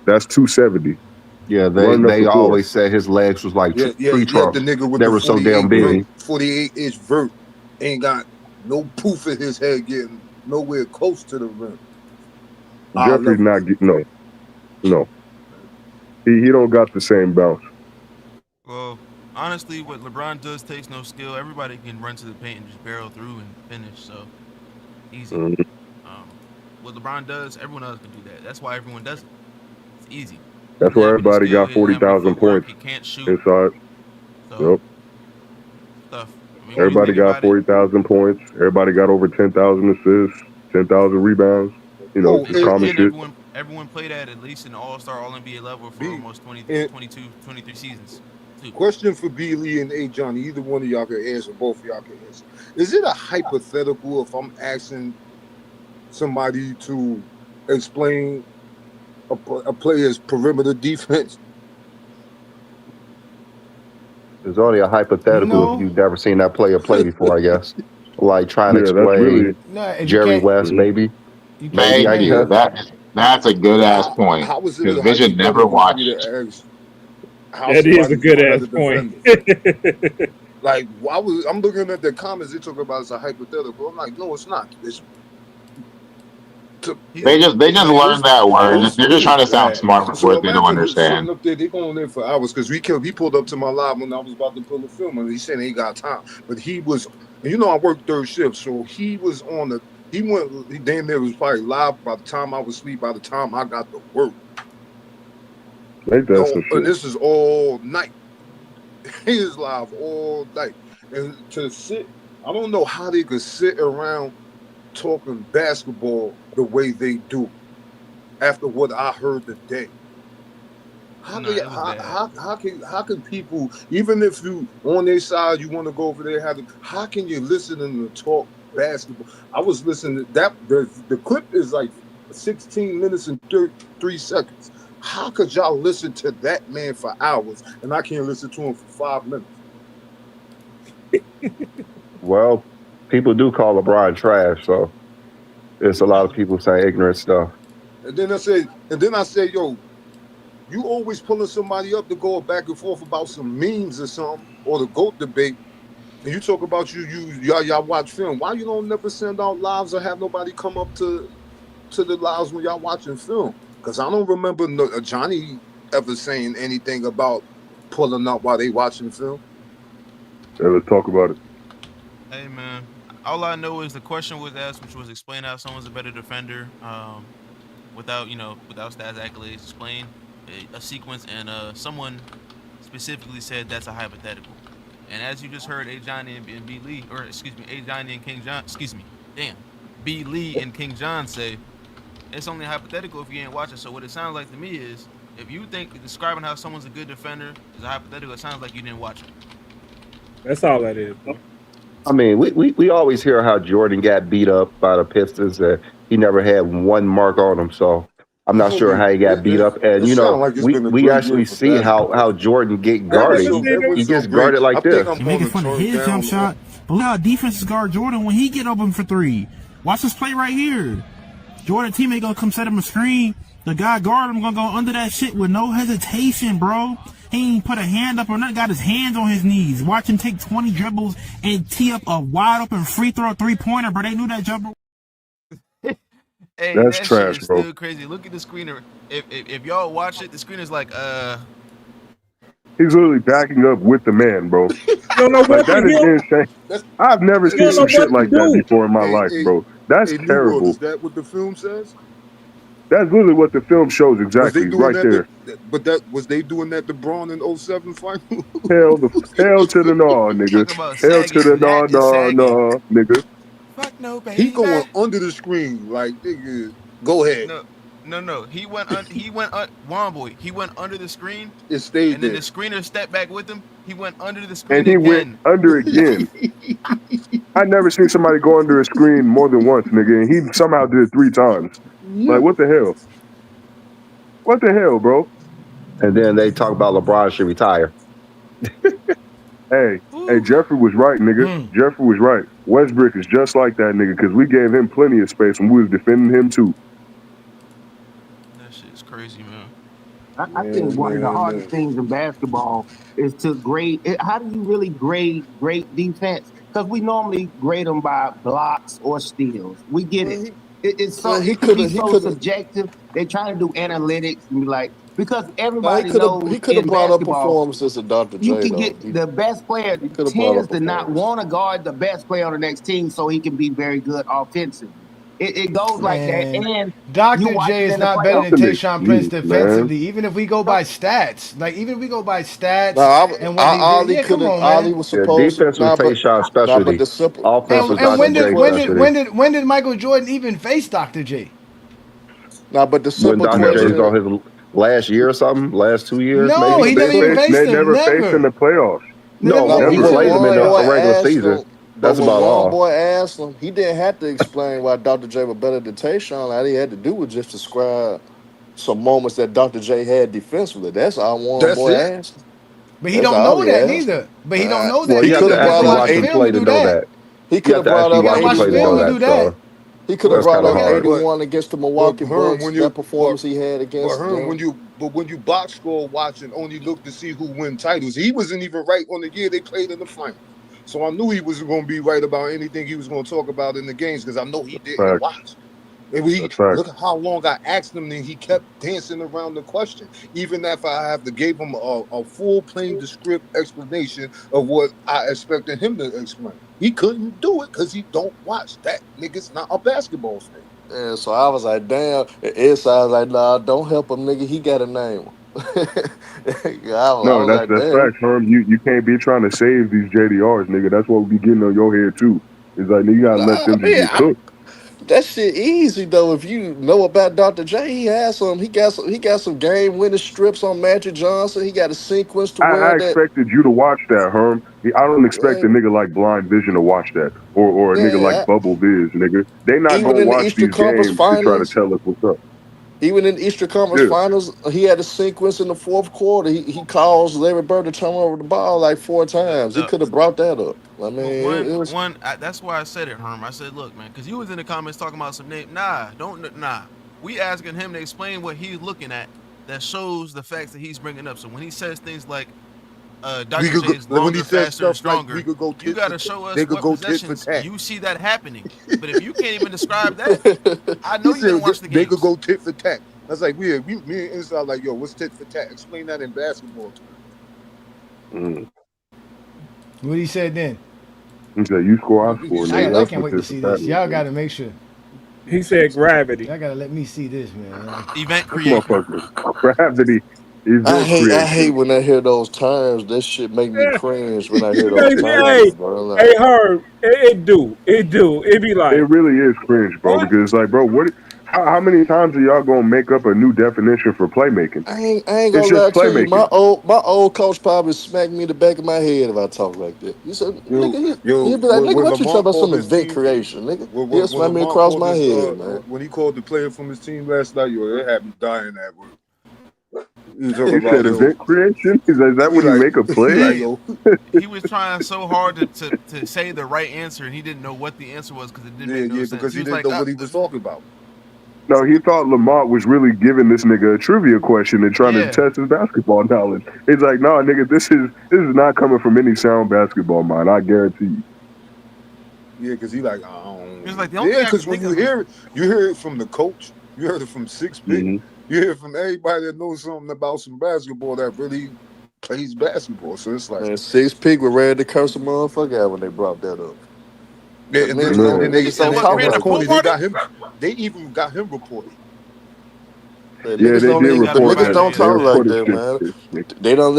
Speaker 11: That's 270
Speaker 1: Yeah, they
Speaker 11: running up
Speaker 1: they
Speaker 11: the floor.
Speaker 1: always said his legs was like
Speaker 10: Yeah.
Speaker 1: tree
Speaker 10: The
Speaker 1: trunks.
Speaker 10: nigga with
Speaker 1: They
Speaker 10: the
Speaker 1: were so damn
Speaker 10: 48 vert,
Speaker 1: big.
Speaker 11: Mhm.
Speaker 10: 48-inch vert ain't got no proof of his head getting nowhere close to the rim. I'll
Speaker 11: Jeffrey's
Speaker 10: never
Speaker 11: not no, no. He don't got the same bounce.
Speaker 3: Well, honestly, what LeBron does takes no skill. Everybody can run to the paint and just barrel through and finish. So easy.
Speaker 11: Mhm.
Speaker 3: Um, what LeBron does, everyone else can do that. That's why everyone does it. It's easy. He
Speaker 11: That's
Speaker 3: doesn't
Speaker 11: where
Speaker 3: have any
Speaker 11: everybody
Speaker 3: skill.
Speaker 11: got
Speaker 3: He doesn't have any
Speaker 11: 40,000
Speaker 3: footwork.
Speaker 11: points
Speaker 3: He can't shoot.
Speaker 11: inside.
Speaker 3: So
Speaker 11: Yep.
Speaker 3: stuff. I mean, when you
Speaker 11: Everybody
Speaker 3: think
Speaker 11: got
Speaker 3: about it,
Speaker 11: 40,000 points. Everybody got over 10,000 assists, 10,000 rebounds. You know,
Speaker 10: Oh,
Speaker 11: the common
Speaker 3: and
Speaker 11: shit.
Speaker 3: everyone played at least an all-star, all-NBA level for
Speaker 10: B
Speaker 3: almost 20,
Speaker 10: and
Speaker 3: 22, 23 seasons. Too.
Speaker 10: question for B Lee and A Johnny. Either one of y'all can answer. Both of y'all can answer. Is it a hypothetical if I'm asking somebody to explain a player's perimeter defense?
Speaker 1: It's only a hypothetical if
Speaker 4: No,
Speaker 1: you've never seen that player play before, I guess. Like trying to
Speaker 11: Yeah, that's really.
Speaker 1: explain
Speaker 4: no. If you
Speaker 1: Jerry
Speaker 4: can't,
Speaker 1: West, maybe.
Speaker 4: you can't.
Speaker 1: Maybe
Speaker 12: Thank
Speaker 1: I
Speaker 4: Hey,
Speaker 12: you.
Speaker 1: can.
Speaker 12: That's a good ass point.
Speaker 10: How is it
Speaker 12: Because
Speaker 10: a
Speaker 12: Vision never
Speaker 10: hypothetical for me
Speaker 12: watched.
Speaker 10: to ask how
Speaker 2: That is a
Speaker 10: somebody's
Speaker 2: good
Speaker 10: a better
Speaker 2: ass point.
Speaker 10: defender? Like, I'm looking at the comments they talk about it's a hypothetical. I'm like, no, it's not. It's
Speaker 12: They just learned that word.
Speaker 10: those
Speaker 12: They're just trying to sound
Speaker 10: bad.
Speaker 12: smart with
Speaker 10: So
Speaker 12: what they don't
Speaker 10: imagine who's sitting
Speaker 12: understand.
Speaker 10: up there. They going there for hours because he pulled up to my live when I was about to pull the film, and he said he ain't got time. But he was, and you know, I worked third shift, so he was on the. He went. He damn near was probably live by the time I was asleep. By the time I got to work,
Speaker 11: Ain't that some
Speaker 10: and
Speaker 11: shit?
Speaker 10: this is all night. He is live all night, and to sit. I don't know how they could sit around talking basketball the way they do after what I heard today. How
Speaker 3: No,
Speaker 10: can
Speaker 3: it was bad.
Speaker 10: how can people, even if you on their side you want to go over there, how can you listen to talk basketball? I was listening to that the clip is like 16 minutes and 33 seconds. How could y'all listen to that man for hours and I can't listen to him for 5 minutes?
Speaker 1: Well, people do call LeBron trash, so it's a lot of people saying ignorant stuff.
Speaker 10: And then I said, yo, you always pulling somebody up to go back and forth about some memes or something, or the GOAT debate, and you talk about y'all watch film. Why you don't never send out lives or have nobody come up to the lives when y'all watching film? Because I don't remember Johnny ever saying anything about pulling up while they watching film.
Speaker 11: Yeah, let's talk about it.
Speaker 3: Hey man, all I know is the question was asked, which was explain how someone's a better defender, without without stats accolades. Explain a sequence, and someone specifically said that's a hypothetical. And as you just heard, A Johnny and B Lee, or excuse me, A Johnny and King John, excuse me, damn, B Lee and King John say it's only hypothetical if you ain't watching. So what it sounds like to me is, if you think describing how someone's a good defender is a hypothetical, it sounds like you didn't watch it.
Speaker 2: That's all that is, bro.
Speaker 1: I mean, we always hear how Jordan got beat up by the Pistons and he never had one mark on him. So I'm not sure how he got beat up. And
Speaker 10: It sounds like it's been a
Speaker 1: we
Speaker 10: great year
Speaker 1: actually
Speaker 10: for
Speaker 1: see
Speaker 10: basketball.
Speaker 1: how Jordan get
Speaker 10: It was
Speaker 1: guarded.
Speaker 10: so it
Speaker 1: He
Speaker 10: was so
Speaker 1: gets
Speaker 10: great.
Speaker 1: guarded
Speaker 10: I
Speaker 1: like
Speaker 10: think
Speaker 1: this.
Speaker 10: I'm
Speaker 5: They
Speaker 10: going
Speaker 5: making
Speaker 10: to
Speaker 5: fun of
Speaker 10: turn
Speaker 5: his jump
Speaker 10: down.
Speaker 5: shot, but look how defenses guard Jordan when he get open for three. Watch this play right here. Jordan teammate gonna come set him a screen. The guy guard him gonna go under that shit with no hesitation, bro. He ain't put a hand up or nothing. Got his hands on his knees. Watch him take 20 dribbles and tee up a wide open free throw 3-pointer, bro. They knew that jumper.
Speaker 3: Hey,
Speaker 11: That's
Speaker 3: that shit
Speaker 11: trash,
Speaker 3: is
Speaker 11: bro.
Speaker 3: still crazy. Look at the screener. If y'all watch it, the screener's like,
Speaker 11: He's literally backing up with the man, bro.
Speaker 2: You don't know
Speaker 11: Like
Speaker 2: what to
Speaker 11: that is
Speaker 2: do.
Speaker 11: insane. I've never
Speaker 2: You
Speaker 11: seen
Speaker 2: don't
Speaker 11: some
Speaker 2: know
Speaker 11: shit
Speaker 2: what to
Speaker 11: like that
Speaker 2: do.
Speaker 11: before in my life, bro. That's
Speaker 10: A New World,
Speaker 11: terrible.
Speaker 10: is that what the film says?
Speaker 11: That's literally what the film shows
Speaker 10: Was they
Speaker 11: exactly,
Speaker 10: doing
Speaker 11: right
Speaker 10: that?
Speaker 11: there.
Speaker 10: But that was they doing that to Braun in 07 final?
Speaker 11: Hell to the no, nigga.
Speaker 3: talking about
Speaker 11: Hell to the
Speaker 3: sagging.
Speaker 11: no,
Speaker 3: Nat is sagging.
Speaker 11: nigga.
Speaker 3: Fuck no,
Speaker 10: He
Speaker 3: baby.
Speaker 10: going under the screen like nigga. Go ahead.
Speaker 3: No. He went Juan boy. He went under the screen,
Speaker 10: It stayed
Speaker 3: and then the
Speaker 10: there.
Speaker 3: screener stepped back with him. He went under the
Speaker 11: And
Speaker 3: screen
Speaker 11: he went
Speaker 3: again.
Speaker 11: under again. I never seen somebody go under a screen more than once, nigga, and he somehow did it 3 times. Like, what the hell? What the hell, bro?
Speaker 1: And then they talk about LeBron should retire.
Speaker 11: Hey,
Speaker 3: Ooh,
Speaker 11: Jeffrey was right, nigga. Jeffrey was right. Westbrook is just like that, nigga, because we gave him plenty of space and we was defending him too.
Speaker 3: that shit is crazy, man.
Speaker 8: I think one of the hardest things in basketball is to grade. How do you really grade great defense? Because we normally grade them by blocks or steals. We get it. It can be
Speaker 13: He
Speaker 8: so
Speaker 13: could have
Speaker 8: subjective. They try to do analytics and be like, because
Speaker 13: he
Speaker 8: everybody
Speaker 13: could have
Speaker 8: knows
Speaker 13: he could have
Speaker 8: in
Speaker 13: brought up
Speaker 8: basketball,
Speaker 13: performances of Dr.
Speaker 8: you
Speaker 13: J
Speaker 8: can
Speaker 13: though.
Speaker 8: get the best player
Speaker 13: He could have brought
Speaker 8: tends
Speaker 13: up
Speaker 8: to not
Speaker 13: performance.
Speaker 8: want to guard the best player on the next team so he can be very good offensively. It goes like that,
Speaker 4: Man,
Speaker 8: and you
Speaker 4: Dr.
Speaker 8: watch
Speaker 4: J
Speaker 8: it
Speaker 4: is
Speaker 8: in the
Speaker 4: not better
Speaker 8: playoffs.
Speaker 4: than
Speaker 11: That's an
Speaker 4: Tayshaun Prince
Speaker 11: excuse, man.
Speaker 4: defensively. Even if we go by stats, like even if we go by
Speaker 13: Nah,
Speaker 4: stats and what he did,
Speaker 13: Ollie
Speaker 4: yeah,
Speaker 13: could
Speaker 4: come
Speaker 13: have.
Speaker 4: on,
Speaker 13: Ollie
Speaker 4: man.
Speaker 13: was
Speaker 1: Yeah,
Speaker 13: supposed.
Speaker 1: defense was Tayshawn's
Speaker 13: But
Speaker 1: specialty.
Speaker 13: the simple,
Speaker 1: Offense was
Speaker 13: the
Speaker 1: Dr.
Speaker 13: simple
Speaker 1: J's
Speaker 13: question.
Speaker 1: specialty.
Speaker 4: When did Michael Jordan even face Dr. J?
Speaker 13: Nah, but the
Speaker 1: When
Speaker 13: simple
Speaker 1: Dr. J's
Speaker 11: Never.
Speaker 13: question.
Speaker 1: on his last year or something, last 2 years
Speaker 4: No,
Speaker 1: maybe.
Speaker 4: he
Speaker 11: They
Speaker 4: never even
Speaker 11: faced.
Speaker 4: faced
Speaker 11: They
Speaker 4: him.
Speaker 11: never faced in
Speaker 4: Never.
Speaker 11: the playoffs.
Speaker 4: They never
Speaker 1: No,
Speaker 13: Nah,
Speaker 4: faced
Speaker 1: he
Speaker 13: but
Speaker 4: each
Speaker 13: when
Speaker 1: played
Speaker 4: other.
Speaker 1: them
Speaker 13: one
Speaker 1: in
Speaker 13: boy
Speaker 1: the regular
Speaker 13: asked
Speaker 1: season.
Speaker 13: him, but
Speaker 1: That's
Speaker 13: when
Speaker 1: about
Speaker 13: one
Speaker 1: all.
Speaker 13: boy asked him, he didn't have to explain why Dr. J was better than Tayshaun. All he had to do was just describe some moments that Dr. J had defensively. That's all one
Speaker 10: That's
Speaker 13: boy
Speaker 10: it.
Speaker 13: asked.
Speaker 4: But he
Speaker 13: That's
Speaker 4: don't
Speaker 13: all
Speaker 4: know
Speaker 13: he
Speaker 4: that
Speaker 13: asked.
Speaker 4: neither. But he don't know
Speaker 1: Well,
Speaker 4: that
Speaker 13: He
Speaker 1: you have
Speaker 13: could
Speaker 4: neither.
Speaker 1: to
Speaker 13: have
Speaker 4: You have
Speaker 13: brought
Speaker 4: to
Speaker 1: actually
Speaker 13: up
Speaker 4: watch
Speaker 1: watch him
Speaker 13: 80.
Speaker 4: film
Speaker 1: play
Speaker 4: to
Speaker 1: to
Speaker 4: do
Speaker 1: know
Speaker 4: that.
Speaker 1: that.
Speaker 13: He
Speaker 1: You
Speaker 13: could
Speaker 1: have
Speaker 13: have
Speaker 1: to
Speaker 13: brought
Speaker 1: actually
Speaker 4: You
Speaker 13: up
Speaker 4: gotta
Speaker 1: watch him
Speaker 4: watch
Speaker 1: play to
Speaker 13: 81.
Speaker 1: know
Speaker 4: film to
Speaker 1: that.
Speaker 4: do that.
Speaker 1: So
Speaker 13: He could have
Speaker 1: that's
Speaker 13: brought
Speaker 1: kind of
Speaker 13: up
Speaker 1: hard.
Speaker 13: 81 against the
Speaker 10: But
Speaker 13: Milwaukee
Speaker 10: Herm,
Speaker 13: Bucks.
Speaker 10: when
Speaker 13: That
Speaker 10: you
Speaker 13: performance he had
Speaker 10: but
Speaker 13: against
Speaker 10: Herm,
Speaker 13: them.
Speaker 10: when you box score watch and only look to see who win titles, he wasn't even right on the year they played in the finals. So I knew he wasn't going to be right about anything he was going to talk about in the games because I know he didn't
Speaker 11: Fact.
Speaker 10: watch. And we
Speaker 11: That's fact.
Speaker 10: look at how long I asked him, and he kept dancing around the question. Even if I have to give him a full, plain, descriptive explanation of what I expected him to explain, he couldn't do it because he don't watch. That nigga's not a basketball fan.
Speaker 13: And so I was like, damn. I was like, nah, don't help him, nigga. He got a name. I
Speaker 11: No,
Speaker 13: was like,
Speaker 11: that's
Speaker 13: damn.
Speaker 11: facts, Herm. You can't be trying to save these JDRs, nigga. That's what we be getting on your head too. It's like nigga, you gotta let
Speaker 13: Nah,
Speaker 11: them just
Speaker 13: man,
Speaker 11: get cooked.
Speaker 13: that shit easy though. If you know about Dr. J, he has some. He got some game winning strips on Magic Johnson. He got a sequence to where
Speaker 11: I
Speaker 13: that.
Speaker 11: expected you to watch that, Herm. I don't expect a nigga like Blind Vision to watch that, or a nigga like
Speaker 13: Yeah,
Speaker 11: Bubble Viz, nigga. They not
Speaker 13: even
Speaker 11: gonna
Speaker 13: in the
Speaker 11: watch
Speaker 13: Eastern
Speaker 11: these
Speaker 13: Conference
Speaker 11: games to try to
Speaker 13: Finals,
Speaker 11: tell us what's up.
Speaker 13: even in the Eastern Conference
Speaker 11: Yeah,
Speaker 13: Finals, he had a sequence in the fourth quarter. He caused Larry Bird to turn over the ball like 4 times. He
Speaker 3: The
Speaker 13: could have brought that up. I mean, it was.
Speaker 3: that's why I said it, Herm. I said, look, man, because you was in the comments talking about some name. Nah. We asking him to explain what he's looking at that shows the facts that he's bringing up. So when he says things like
Speaker 10: We
Speaker 3: Dr.
Speaker 10: could
Speaker 3: J
Speaker 10: go,
Speaker 3: is
Speaker 10: when he
Speaker 3: longer,
Speaker 10: said
Speaker 3: faster, and
Speaker 10: stuff like we
Speaker 3: stronger,
Speaker 10: could go
Speaker 3: you
Speaker 10: tit
Speaker 3: got
Speaker 10: for
Speaker 3: to
Speaker 10: tat.
Speaker 3: show
Speaker 10: They
Speaker 3: us
Speaker 10: could
Speaker 3: what
Speaker 10: go tit for
Speaker 3: possessions
Speaker 10: tat.
Speaker 3: you see that happening. But if you can't even describe that, I
Speaker 10: He
Speaker 3: know you
Speaker 10: said
Speaker 3: didn't watch the
Speaker 10: they could
Speaker 3: games.
Speaker 10: go tit for tat. I was like, me and Inside like, yo, what's tit for tat? Explain that in basketball terms.
Speaker 4: What he said then?
Speaker 11: he said you score, I
Speaker 10: He
Speaker 11: score,
Speaker 10: said,
Speaker 11: nigga.
Speaker 4: I
Speaker 11: That's
Speaker 4: can't
Speaker 11: what
Speaker 4: wait to
Speaker 11: this
Speaker 4: see
Speaker 11: that
Speaker 4: this.
Speaker 11: is,
Speaker 4: Y'all
Speaker 11: nigga.
Speaker 4: gotta make sure.
Speaker 2: He said gravity.
Speaker 4: Y'all gotta let me see this, man.
Speaker 3: Event
Speaker 11: This
Speaker 3: creation.
Speaker 11: motherfucker gravity event
Speaker 13: I hate
Speaker 11: creation.
Speaker 13: when I hear those terms. That shit make me
Speaker 2: Yeah.
Speaker 13: cringe when I hear
Speaker 2: You
Speaker 13: those
Speaker 2: know,
Speaker 13: terms, bro.
Speaker 2: hey,
Speaker 13: Like,
Speaker 2: Herb, it do. It be
Speaker 11: It
Speaker 2: like,
Speaker 11: really is cringe, bro.
Speaker 2: what?
Speaker 11: Because it's like, bro, what? How many times are y'all gonna make up a new definition for playmaking?
Speaker 13: I ain't
Speaker 11: It's
Speaker 13: gonna
Speaker 11: just
Speaker 13: lie to you.
Speaker 11: playmaking.
Speaker 13: My old coach probably smacked me in the back of my head if I talk like that. He said,
Speaker 10: Yo,
Speaker 13: nigga, he'll
Speaker 10: yo,
Speaker 13: be like, nigga,
Speaker 10: when
Speaker 13: what you talking
Speaker 10: Lamont
Speaker 13: about? Some
Speaker 10: called his
Speaker 13: event
Speaker 10: team,
Speaker 13: creation, nigga.
Speaker 10: when,
Speaker 13: He'll
Speaker 10: when
Speaker 13: smack me
Speaker 10: Lamont
Speaker 13: across
Speaker 10: called
Speaker 13: my
Speaker 10: his,
Speaker 13: head, man.
Speaker 10: when he called the player from his team last night, yo, it had me dying that word. He was
Speaker 11: He
Speaker 10: talking about,
Speaker 11: said
Speaker 10: yo,
Speaker 11: event creation. Is that
Speaker 10: he
Speaker 11: when you
Speaker 10: like,
Speaker 11: make a
Speaker 10: he
Speaker 11: play?
Speaker 10: like,
Speaker 3: Hey,
Speaker 10: yo,
Speaker 3: he was trying so hard to say the right answer, and he didn't know what the answer was because it didn't make no sense.
Speaker 10: because
Speaker 3: He
Speaker 10: he
Speaker 3: was
Speaker 10: didn't
Speaker 3: like,
Speaker 10: know what he was talking about.
Speaker 11: No, he thought Lamont was really giving this nigga a trivia question and trying to
Speaker 3: yeah.
Speaker 11: test his basketball knowledge. It's like, no, nigga, this is not coming from any sound basketball mind. I guarantee you.
Speaker 10: Yeah, because he like,
Speaker 3: He was like, the only
Speaker 10: yeah,
Speaker 3: thing I can
Speaker 10: because when
Speaker 3: think of is
Speaker 10: you hear it from the coach, you heard it from Six Pick,
Speaker 11: Mm-hmm.
Speaker 10: you hear it from everybody that knows something about some basketball that really plays basketball. So it's like,
Speaker 13: Man, 6 Pig were ready to curse a motherfucker out when they brought that up.
Speaker 10: yeah,
Speaker 13: Cause niggas don't
Speaker 3: you
Speaker 13: niggas
Speaker 3: said
Speaker 13: don't
Speaker 3: what,
Speaker 13: talk
Speaker 3: creating a
Speaker 13: like
Speaker 3: pool
Speaker 10: corny.
Speaker 13: that.
Speaker 10: They
Speaker 3: party?
Speaker 10: got him. They even got him reported.
Speaker 13: Man,
Speaker 11: Yeah, they did
Speaker 3: He got
Speaker 13: but
Speaker 3: it from
Speaker 11: report
Speaker 13: niggas
Speaker 11: that.
Speaker 3: Magic,
Speaker 13: don't
Speaker 11: They
Speaker 3: yeah.
Speaker 13: talk like
Speaker 11: reported
Speaker 13: that,
Speaker 11: shit.
Speaker 13: man. They don't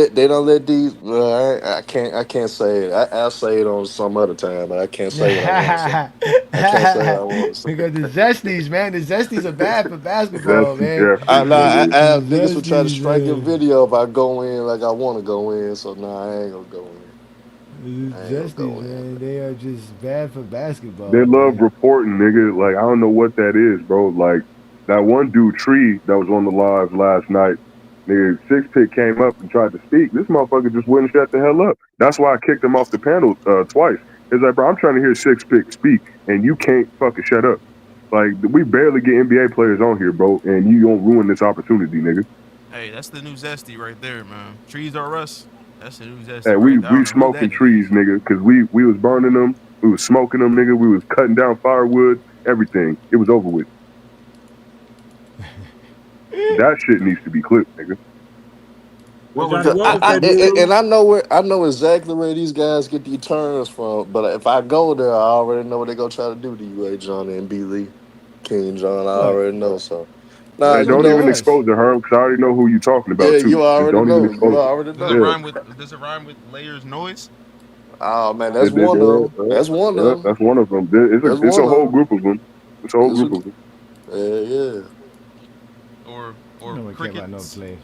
Speaker 13: let these. I can't say it. I'll say it on some other time, but I can't say what I want to say. I can't say what I want to say.
Speaker 4: Because the Zesties, man, the Zesties are bad for
Speaker 11: That's
Speaker 4: basketball, man.
Speaker 13: I
Speaker 11: definitely
Speaker 13: know
Speaker 11: what it is.
Speaker 13: I
Speaker 4: The
Speaker 13: have niggas will try to
Speaker 4: Zesties,
Speaker 13: strike your
Speaker 4: man.
Speaker 13: video if I go in like I want to go in. So I ain't gonna go in.
Speaker 4: The
Speaker 13: I ain't gonna
Speaker 4: Zesties,
Speaker 13: go in.
Speaker 4: man, they are just bad for basketball,
Speaker 11: They love
Speaker 4: man.
Speaker 11: reporting, nigga. Like, I don't know what that is, bro. Like, that one dude, Tree, that was on the live last night, nigga, Six Pick came up and tried to speak. This motherfucker just wouldn't shut the hell up. That's why I kicked him off the panel twice. It's like, bro, I'm trying to hear Six Pick speak, and you can't fucking shut up. Like, we barely get NBA players on here, bro, and you don't ruin this opportunity, nigga.
Speaker 3: Hey, that's the new Zesty right there, man. Trees are us. That's the new
Speaker 11: Hey,
Speaker 3: Zesty right
Speaker 11: we
Speaker 3: there. I don't know who
Speaker 11: smoking
Speaker 3: that
Speaker 11: trees,
Speaker 3: is.
Speaker 11: nigga, because we was burning them, we was smoking them, nigga, we was cutting down firewood, everything. It was over with. That shit needs to be clipped, nigga.
Speaker 12: What was
Speaker 2: Johnny, what was that
Speaker 13: And
Speaker 2: dude?
Speaker 13: I know exactly where these guys get these terms from. But if I go there, I already know what they're gonna try to do to you, Johnny and B Lee. King John. I
Speaker 4: What?
Speaker 13: already know. So, nah,
Speaker 11: Hey,
Speaker 13: you
Speaker 4: So
Speaker 11: don't even
Speaker 13: know,
Speaker 4: discuss.
Speaker 11: expose the Herm because I already know who you're talking
Speaker 13: yeah,
Speaker 11: about too.
Speaker 13: you
Speaker 11: Just
Speaker 13: already
Speaker 11: don't even
Speaker 13: know. You
Speaker 11: expose it.
Speaker 13: already
Speaker 3: Does it
Speaker 13: know.
Speaker 11: Yeah,
Speaker 3: rhyme with layers noise?
Speaker 13: Oh man, that's
Speaker 11: it did.
Speaker 13: one of them. That's one
Speaker 11: Yeah,
Speaker 13: of them.
Speaker 11: that's one of them.
Speaker 13: That's
Speaker 11: It's a
Speaker 13: one of
Speaker 11: whole
Speaker 13: them.
Speaker 11: group of them. It's a whole
Speaker 13: It's
Speaker 11: group
Speaker 13: a,
Speaker 11: of them.
Speaker 13: yeah.
Speaker 4: You
Speaker 3: Or
Speaker 4: know what care about no
Speaker 3: crickets?
Speaker 4: players.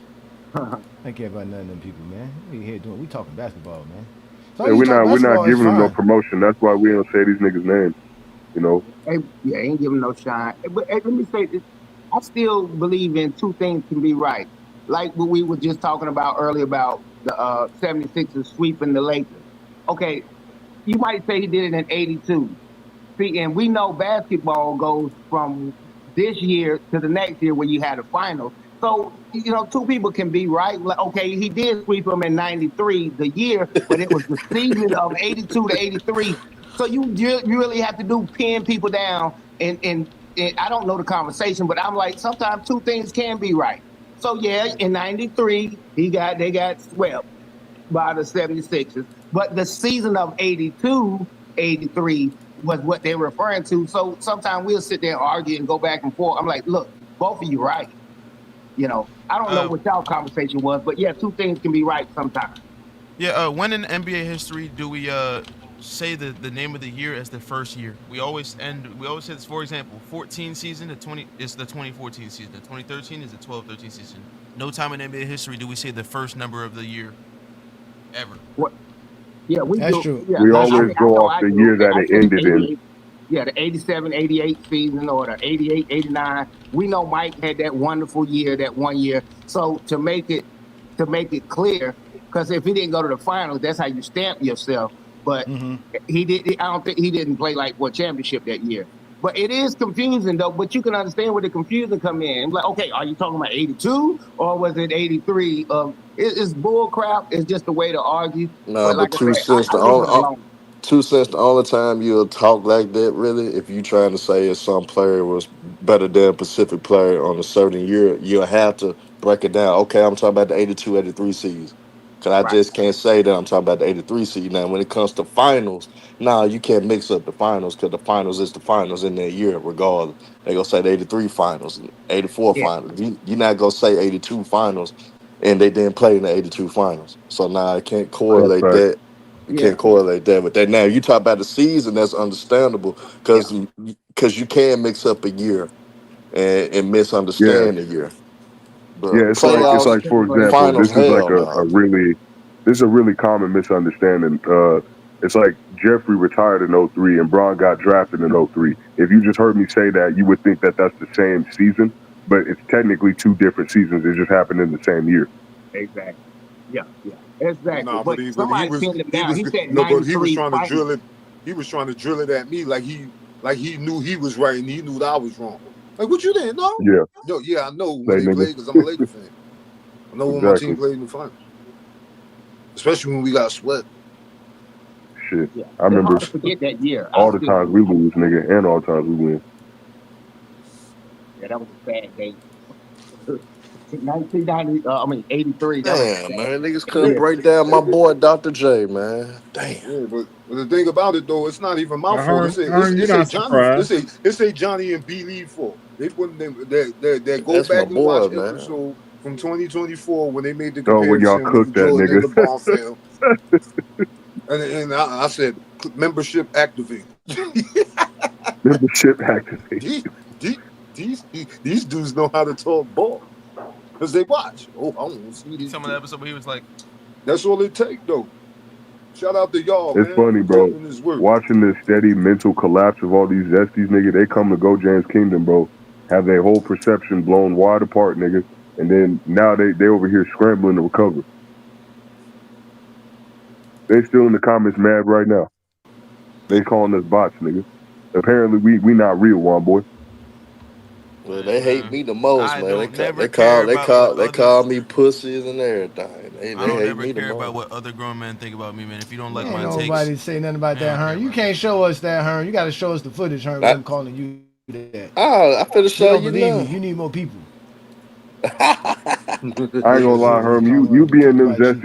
Speaker 4: I don't care about none of them people, man. We here doing. We talking basketball, man. As long
Speaker 11: Yeah,
Speaker 4: as you talk
Speaker 11: we're not
Speaker 4: basketball, it's
Speaker 11: giving them no
Speaker 4: fine.
Speaker 11: promotion. That's why we don't say these niggas' names. You know.
Speaker 8: Hey, yeah, ain't giving no shine. But hey, let me say this. I still believe in two things can be right. Like what we were just talking about earlier about the 76ers sweeping the Lakers. Okay, you might say he did it in 82. See, and we know basketball goes from this year to the next year when you had a final. So, two people can be right. Like, okay, he did sweep them in 93, the year, but it was the season of 82 to 83. So you really have to do pin people down. And I don't know the conversation, but I'm like, sometimes two things can be right. So, yeah, in 93, they got swept by the 76ers. But the season of 82, 83 was what they're referring to. So sometimes we'll sit there and argue and go back and forth. I'm like, look, both of you right. I don't know
Speaker 3: Uh,
Speaker 8: what y'all conversation was, but yeah, two things can be right sometimes.
Speaker 3: yeah. When in NBA history do we say the name of the year as the first year? We always end. We always say this. For example, 14 season. The 20 is the 2014 season. The 2013 is the 12-13 season. No time in NBA history do we say the first number of the year ever.
Speaker 8: What? Yeah, we
Speaker 4: That's
Speaker 8: do.
Speaker 4: true.
Speaker 8: Yeah,
Speaker 11: We
Speaker 4: That's
Speaker 8: I
Speaker 11: always
Speaker 8: mean,
Speaker 4: true.
Speaker 8: I
Speaker 11: go
Speaker 8: know
Speaker 11: off
Speaker 8: I
Speaker 11: the
Speaker 8: do.
Speaker 11: year that
Speaker 8: I
Speaker 11: it
Speaker 8: say the
Speaker 11: ended in.
Speaker 8: 88. Yeah, the 87, 88 season or the 88, 89. We know Mike had that wonderful year, that one year. So to make it clear, because if he didn't go to the finals, that's how you stamp yourself. But he did. I don't think he didn't play like for a championship that year. But it is confusing though. But you can understand where the confusion come in. Like, okay, are you talking about 82 or was it 83? It's bull crap. It's just a way to argue.
Speaker 13: Nah,
Speaker 8: But
Speaker 13: but
Speaker 8: like I
Speaker 13: two
Speaker 8: said,
Speaker 13: cents
Speaker 8: I
Speaker 13: the
Speaker 8: leave
Speaker 13: only
Speaker 8: it alone.
Speaker 13: 2 cents the only time you'll talk like that really if you trying to say if some player was better than a Pacific player on a certain year, you'll have to break it down. Okay, I'm talking about the 82, 83 season. Cause I
Speaker 8: Right.
Speaker 13: just can't say that I'm talking about the 83 season. Now when it comes to finals, nah, you can't mix up the finals because the finals is the finals in that year, regardless. They gonna say the 83 finals, 84
Speaker 8: Yeah.
Speaker 13: finals. You're not gonna say 82 finals and they didn't play in the 82 finals. So now I can't
Speaker 11: That's
Speaker 13: correlate
Speaker 11: right.
Speaker 13: that. You
Speaker 8: Yeah.
Speaker 13: can't correlate that with that. Now you talk about the season, that's understandable
Speaker 8: Yeah.
Speaker 13: because you can mix up a year and
Speaker 11: Yeah,
Speaker 13: misunderstand a year.
Speaker 11: yeah.
Speaker 13: But
Speaker 11: It's
Speaker 13: playoffs,
Speaker 11: like for example,
Speaker 13: finals,
Speaker 11: this is like
Speaker 13: hell no.
Speaker 11: this is a really common misunderstanding. It's like Jeffrey retired in '03 and Bron got drafted in '03. If you just heard me say that, you would think that that's the same season, but it's technically two different seasons. It just happened in the same year.
Speaker 8: Exactly. Yeah. Yeah. Exactly.
Speaker 10: Nah,
Speaker 8: But
Speaker 10: but he
Speaker 8: somebody
Speaker 10: was
Speaker 8: pinned him
Speaker 10: he
Speaker 8: down.
Speaker 10: was
Speaker 8: He said
Speaker 10: no, but he was
Speaker 8: 93
Speaker 10: trying to
Speaker 8: finals.
Speaker 10: drill it. He was trying to drill it at me like he knew he was right and he knew that I was wrong. Like, what you didn't know?
Speaker 11: Yeah,
Speaker 10: No, yeah, I know
Speaker 11: say
Speaker 10: when they
Speaker 11: nigga.
Speaker 10: played because I'm a Laker fan. I know when my team
Speaker 11: Exactly.
Speaker 10: played in the finals, especially when we got swept.
Speaker 11: Shit.
Speaker 8: Yeah.
Speaker 11: I
Speaker 8: It's
Speaker 11: remember
Speaker 8: hard to forget that year. I
Speaker 11: all the
Speaker 8: still
Speaker 11: times
Speaker 8: do.
Speaker 11: we lose, nigga, and all the times we win.
Speaker 8: Yeah, that was a sad day. 1990, 83, that was a
Speaker 13: Damn, man, niggas
Speaker 8: sad
Speaker 13: couldn't
Speaker 8: year.
Speaker 13: break down my boy Dr. J, man. Damn.
Speaker 10: Yeah, but the thing about it though, it's not even my fault.
Speaker 2: Herm, Herm, you're
Speaker 10: It's a
Speaker 2: not
Speaker 10: Johnny.
Speaker 2: surprised.
Speaker 10: It's a Johnny and B Lee fault. They put them. They go
Speaker 13: That's my
Speaker 10: back and watch
Speaker 13: boy, man.
Speaker 10: episode from 2024 when they made the
Speaker 11: Oh, when y'all
Speaker 10: comparison
Speaker 11: cooked
Speaker 10: with
Speaker 11: that
Speaker 10: Jordan and
Speaker 11: nigga.
Speaker 10: LeBron film. And I said membership activated.
Speaker 11: Membership activate.
Speaker 10: these, these, these dudes know how to talk ball because they watch. Oh, I want to see
Speaker 3: You
Speaker 10: this
Speaker 3: tell me the
Speaker 10: dude.
Speaker 3: episode where he was like,
Speaker 10: That's all it take though. Shout out to y'all,
Speaker 11: It's
Speaker 10: man,
Speaker 11: funny,
Speaker 10: for
Speaker 11: bro.
Speaker 10: putting in this work.
Speaker 11: Watching this steady mental collapse of all these Zesties, nigga, they come to Go James Kingdom, bro. Have their whole perception blown wide apart, nigga. And then now they over here scrambling to recover. They still in the comments mad right now. They calling us bots, nigga. Apparently we not real, one boy.
Speaker 13: Well,
Speaker 3: "Hey
Speaker 13: they hate
Speaker 3: man,
Speaker 13: me the most,
Speaker 3: I
Speaker 13: man.
Speaker 3: don't never care about what
Speaker 13: They
Speaker 3: other
Speaker 13: call me pussies and everything.
Speaker 3: I
Speaker 13: They
Speaker 3: don't
Speaker 13: hate
Speaker 3: ever
Speaker 13: me the
Speaker 3: care about
Speaker 13: most.
Speaker 3: what other grown men think about me, man. If you don't like
Speaker 4: Ain't
Speaker 3: my
Speaker 10: No,
Speaker 3: takes,
Speaker 4: nobody say nothing about
Speaker 3: I
Speaker 4: that,
Speaker 3: don't care
Speaker 4: Herm. You
Speaker 3: about that.
Speaker 4: can't show us that, Herm. You got to show us the footage, Herm, of
Speaker 13: I,
Speaker 4: them calling you that.
Speaker 13: I finna
Speaker 4: We
Speaker 13: show
Speaker 4: don't
Speaker 13: you
Speaker 4: believe you.
Speaker 13: now.
Speaker 4: You need more people.
Speaker 11: I ain't gonna lie,
Speaker 4: Just
Speaker 11: Herm.
Speaker 4: calling
Speaker 11: You be
Speaker 4: talk
Speaker 11: in them
Speaker 4: about you.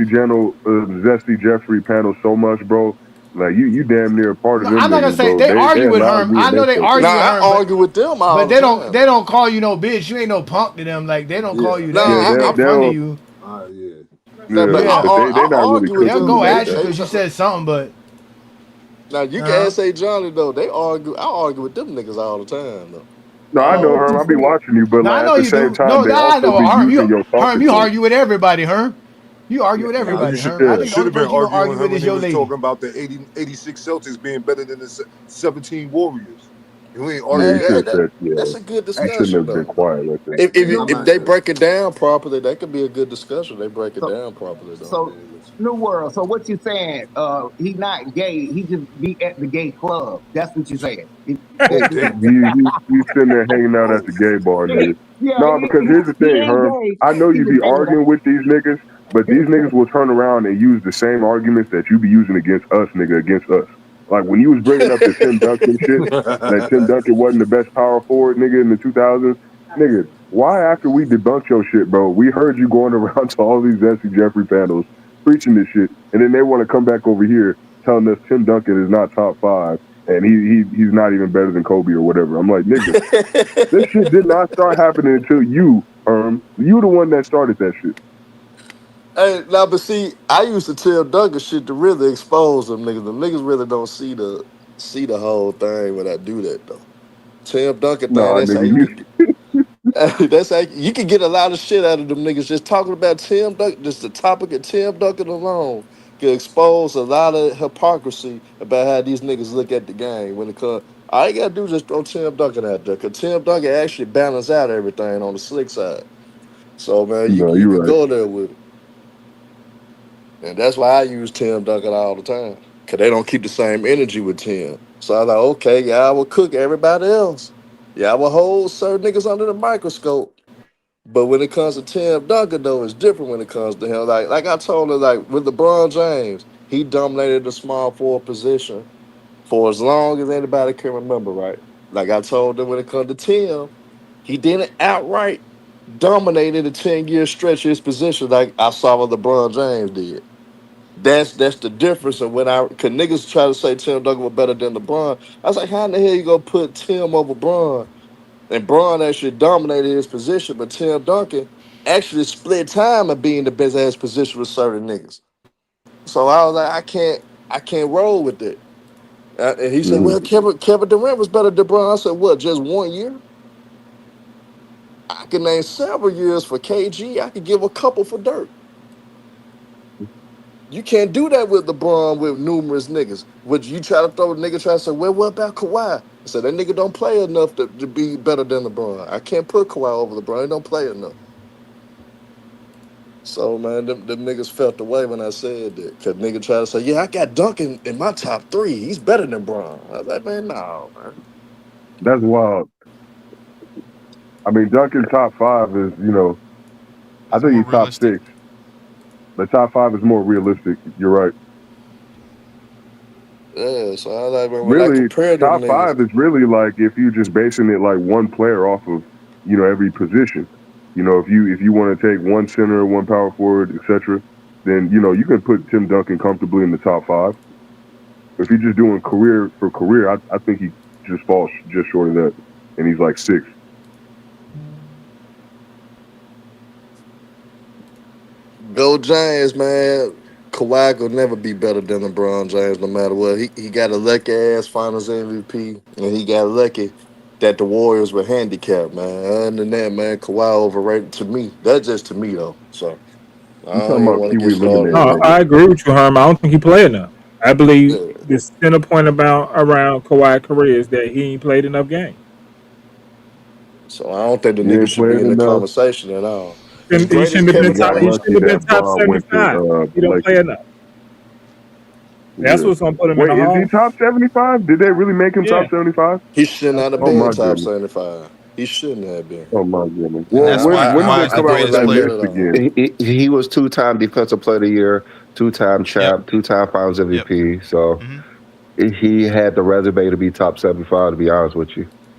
Speaker 11: Zesty Jeffrey panels so much, bro. Like you damn near a part of
Speaker 4: No,
Speaker 11: them
Speaker 4: I'm not gonna
Speaker 11: niggas,
Speaker 4: say
Speaker 11: bro.
Speaker 4: they
Speaker 11: They
Speaker 4: argue with
Speaker 11: allowed
Speaker 4: Herm.
Speaker 11: you
Speaker 4: I
Speaker 11: in
Speaker 4: know
Speaker 11: their
Speaker 4: they
Speaker 11: circle.
Speaker 4: argue
Speaker 13: Nah,
Speaker 4: with
Speaker 13: I
Speaker 4: Herm,
Speaker 13: argue with them all
Speaker 4: but
Speaker 13: the time.
Speaker 4: they don't call you no bitch. You ain't no punk to them. Like they don't call you that.
Speaker 11: Yeah,
Speaker 13: Nah,
Speaker 4: They make fun of
Speaker 11: they'll
Speaker 4: you.
Speaker 10: Yeah.
Speaker 13: but
Speaker 11: yeah,
Speaker 4: Yeah,
Speaker 11: but they
Speaker 13: I
Speaker 11: not really
Speaker 13: argue with
Speaker 4: they'll
Speaker 11: cooking you
Speaker 13: them.
Speaker 4: go
Speaker 11: like
Speaker 4: at you
Speaker 11: that.
Speaker 4: because you said something. But
Speaker 13: Now you
Speaker 4: uh,
Speaker 13: can't say Johnny though. They argue. I argue with them niggas all the time though.
Speaker 11: No,
Speaker 4: I
Speaker 11: I
Speaker 4: don't know
Speaker 11: know
Speaker 4: what
Speaker 11: Herm.
Speaker 4: you
Speaker 11: I'll be
Speaker 4: said.
Speaker 11: watching you, but
Speaker 4: No, I
Speaker 11: like at
Speaker 4: know
Speaker 11: the
Speaker 4: you
Speaker 11: same
Speaker 4: do.
Speaker 11: time,
Speaker 4: No,
Speaker 11: they
Speaker 4: I
Speaker 11: also
Speaker 4: know
Speaker 11: be
Speaker 4: Herm.
Speaker 11: using your
Speaker 4: Herm,
Speaker 11: talking
Speaker 4: you
Speaker 11: points.
Speaker 4: argue with everybody, Herm. You argue with
Speaker 10: Nah,
Speaker 4: everybody,
Speaker 10: you should
Speaker 4: Herm. I
Speaker 11: Yeah.
Speaker 4: think the
Speaker 10: should
Speaker 4: only
Speaker 10: have been
Speaker 4: person you gonna
Speaker 10: arguing
Speaker 4: argue
Speaker 10: with him
Speaker 4: with
Speaker 10: when
Speaker 4: is
Speaker 10: they
Speaker 4: your
Speaker 10: was
Speaker 4: lady.
Speaker 10: talking about the 86 Celtics being better than the 17 Warriors. And we ain't
Speaker 11: Yeah,
Speaker 10: arguing
Speaker 11: you
Speaker 13: Hey,
Speaker 11: should
Speaker 10: that.
Speaker 11: have said,
Speaker 13: that's
Speaker 11: yeah.
Speaker 13: a good
Speaker 11: You shouldn't
Speaker 13: discussion
Speaker 11: have been
Speaker 13: though.
Speaker 11: quiet like that.
Speaker 13: If
Speaker 10: Nah,
Speaker 13: they break it down properly, that could be a good discussion. They break it
Speaker 8: So,
Speaker 13: down properly though.
Speaker 8: so New World. So what you saying? He not gay. He just be at the gay club. That's what you saying.
Speaker 10: Oh damn.
Speaker 11: You sitting there hanging out at the gay bar, nigga.
Speaker 8: Yeah,
Speaker 11: No, because here's the
Speaker 8: he
Speaker 11: thing,
Speaker 8: ain't
Speaker 11: Herm.
Speaker 8: gay.
Speaker 11: I know
Speaker 8: He
Speaker 11: you
Speaker 8: just
Speaker 11: be
Speaker 8: hanging
Speaker 11: arguing with these niggas, but these niggas will turn around and use the same arguments that you be using against us, nigga, against us. Like when you was bringing up the Tim Duncan shit, that Tim Duncan wasn't the best power forward, nigga, in the 2000s. Nigga, why after we debunked your shit, bro, we heard you going around to all these Jesse Jeffrey panels preaching this shit, and then they want to come back over here telling us Tim Duncan is not top five and he's not even better than Kobe or whatever. I'm like, nigga, this shit did not start happening until you, you the one that started that shit.
Speaker 13: Hey, now, but see, I used to tell Duncan shit to really expose them niggas. Them niggas really don't see the whole thing when I do that though. Tim Duncan thing,
Speaker 11: Nah,
Speaker 13: that's how
Speaker 11: nigga,
Speaker 13: you
Speaker 11: you
Speaker 13: can that's how you can get a lot of shit out of them niggas just talking about Tim Duncan. Just the topic of Tim Duncan alone can expose a lot of hypocrisy about how these niggas look at the game when it comes. All you gotta do is just throw Tim Duncan out there, cause Tim Duncan actually balance out everything on the slick side. So man,
Speaker 11: no,
Speaker 13: you
Speaker 11: you
Speaker 13: can
Speaker 11: right.
Speaker 13: go there with it. And that's why I use Tim Duncan all the time. Cause they don't keep the same energy with Tim. So I was like, okay, y'all will cook everybody else. Y'all will hold certain niggas under the microscope. But when it comes to Tim Duncan, though, it's different when it comes to him. Like I told her, like with LeBron James, he dominated the small forward position for as long as anybody can remember, right? Like I told her when it comes to Tim, he didn't outright dominate in a 10-year stretch his position like I saw what LeBron James did. That's the difference. And when cause niggas try to say Tim Duncan was better than LeBron, I was like, how in the hell you gonna put Tim over Bron? And Bron actually dominated his position, but Tim Duncan actually split time of being the best ass position with certain niggas. So I was like, I can't roll with it. And he said,
Speaker 11: Mm-hmm.
Speaker 13: well, Kevin Durant was better than Bron. I said, what, just 1 year? I can name several years for KG. I could give a couple for Dirk. You can't do that with LeBron with numerous niggas. Would you try to throw a nigga try to say, well, what about Kawhi? I said, that nigga don't play enough to be better than LeBron. I can't put Kawhi over LeBron. He don't play enough. So, man, them niggas felt the way when I said that. Because nigga try to say, yeah, I got Duncan in my top three. He's better than Bron. I was like, man, no, man.
Speaker 11: That's wild. I mean, Duncan top five is, I
Speaker 3: It's
Speaker 11: think
Speaker 3: more
Speaker 11: he's top
Speaker 3: realistic.
Speaker 11: six. The top five is more realistic. You're right.
Speaker 13: Yeah, so I was like, man, when I
Speaker 11: Really,
Speaker 13: compare them
Speaker 11: top
Speaker 13: niggas,
Speaker 11: five is really like if you're just basing it like one player off of, every position. If you want to take one center, one power forward, etc., then you can put Tim Duncan comfortably in the top five. If you're just doing career for career, I think he just falls just short of that, and he's like six.
Speaker 13: go Giants, man. Kawhi could never be better than LeBron James, no matter what. He got a lucky ass Finals MVP, and he got lucky that the Warriors were handicapped, man. Other than that, man, Kawhi overrated to me. That's just to me though. So I
Speaker 11: You
Speaker 13: don't
Speaker 11: talking
Speaker 13: even
Speaker 11: about
Speaker 13: want to
Speaker 11: Pee
Speaker 13: get
Speaker 11: Wee
Speaker 13: started
Speaker 11: Lemonade,
Speaker 2: No,
Speaker 13: on
Speaker 11: nigga?
Speaker 2: I agree with you, Herm. I don't think he played enough. I believe
Speaker 13: that.
Speaker 2: the center point about around Kawhi's career is that he ain't played enough games.
Speaker 13: So I don't think the
Speaker 11: He
Speaker 13: nigga
Speaker 11: ain't
Speaker 13: should be
Speaker 11: played
Speaker 13: in the
Speaker 11: enough.
Speaker 13: conversation at all. As
Speaker 2: He
Speaker 13: great as
Speaker 2: shouldn't have
Speaker 11: He
Speaker 2: been
Speaker 13: Kevin
Speaker 2: top.
Speaker 11: got
Speaker 2: He
Speaker 13: Durant
Speaker 11: lucky
Speaker 2: shouldn't have
Speaker 11: that
Speaker 2: been top
Speaker 11: Bron went to
Speaker 2: 75. He
Speaker 11: the
Speaker 2: don't play
Speaker 11: Lakers.
Speaker 2: enough. That's
Speaker 11: Yeah.
Speaker 2: what's gonna put him in
Speaker 11: Wait,
Speaker 2: the
Speaker 11: is he
Speaker 2: hall.
Speaker 11: top 75? Did they really make him top
Speaker 2: Yeah,
Speaker 11: 75?
Speaker 13: he should not have
Speaker 11: Oh
Speaker 13: been
Speaker 11: my
Speaker 13: top
Speaker 11: goodness.
Speaker 13: 75. He shouldn't have been.
Speaker 11: Oh my goodness.
Speaker 3: And
Speaker 11: Well,
Speaker 3: that's
Speaker 13: I,
Speaker 3: why
Speaker 11: when do
Speaker 13: I,
Speaker 11: they
Speaker 3: Kawhi is
Speaker 13: I
Speaker 3: the
Speaker 11: come
Speaker 13: think
Speaker 11: out with
Speaker 13: it's
Speaker 3: greatest
Speaker 11: that
Speaker 13: not
Speaker 3: player.
Speaker 11: list
Speaker 13: at all.
Speaker 11: again?
Speaker 1: He was two-time defensive player of the year, two-time
Speaker 3: Yep.
Speaker 1: champ, two-time finals
Speaker 3: Yep.
Speaker 1: MVP. So
Speaker 3: hmm
Speaker 1: he had the resume to be top 75, to be honest with you.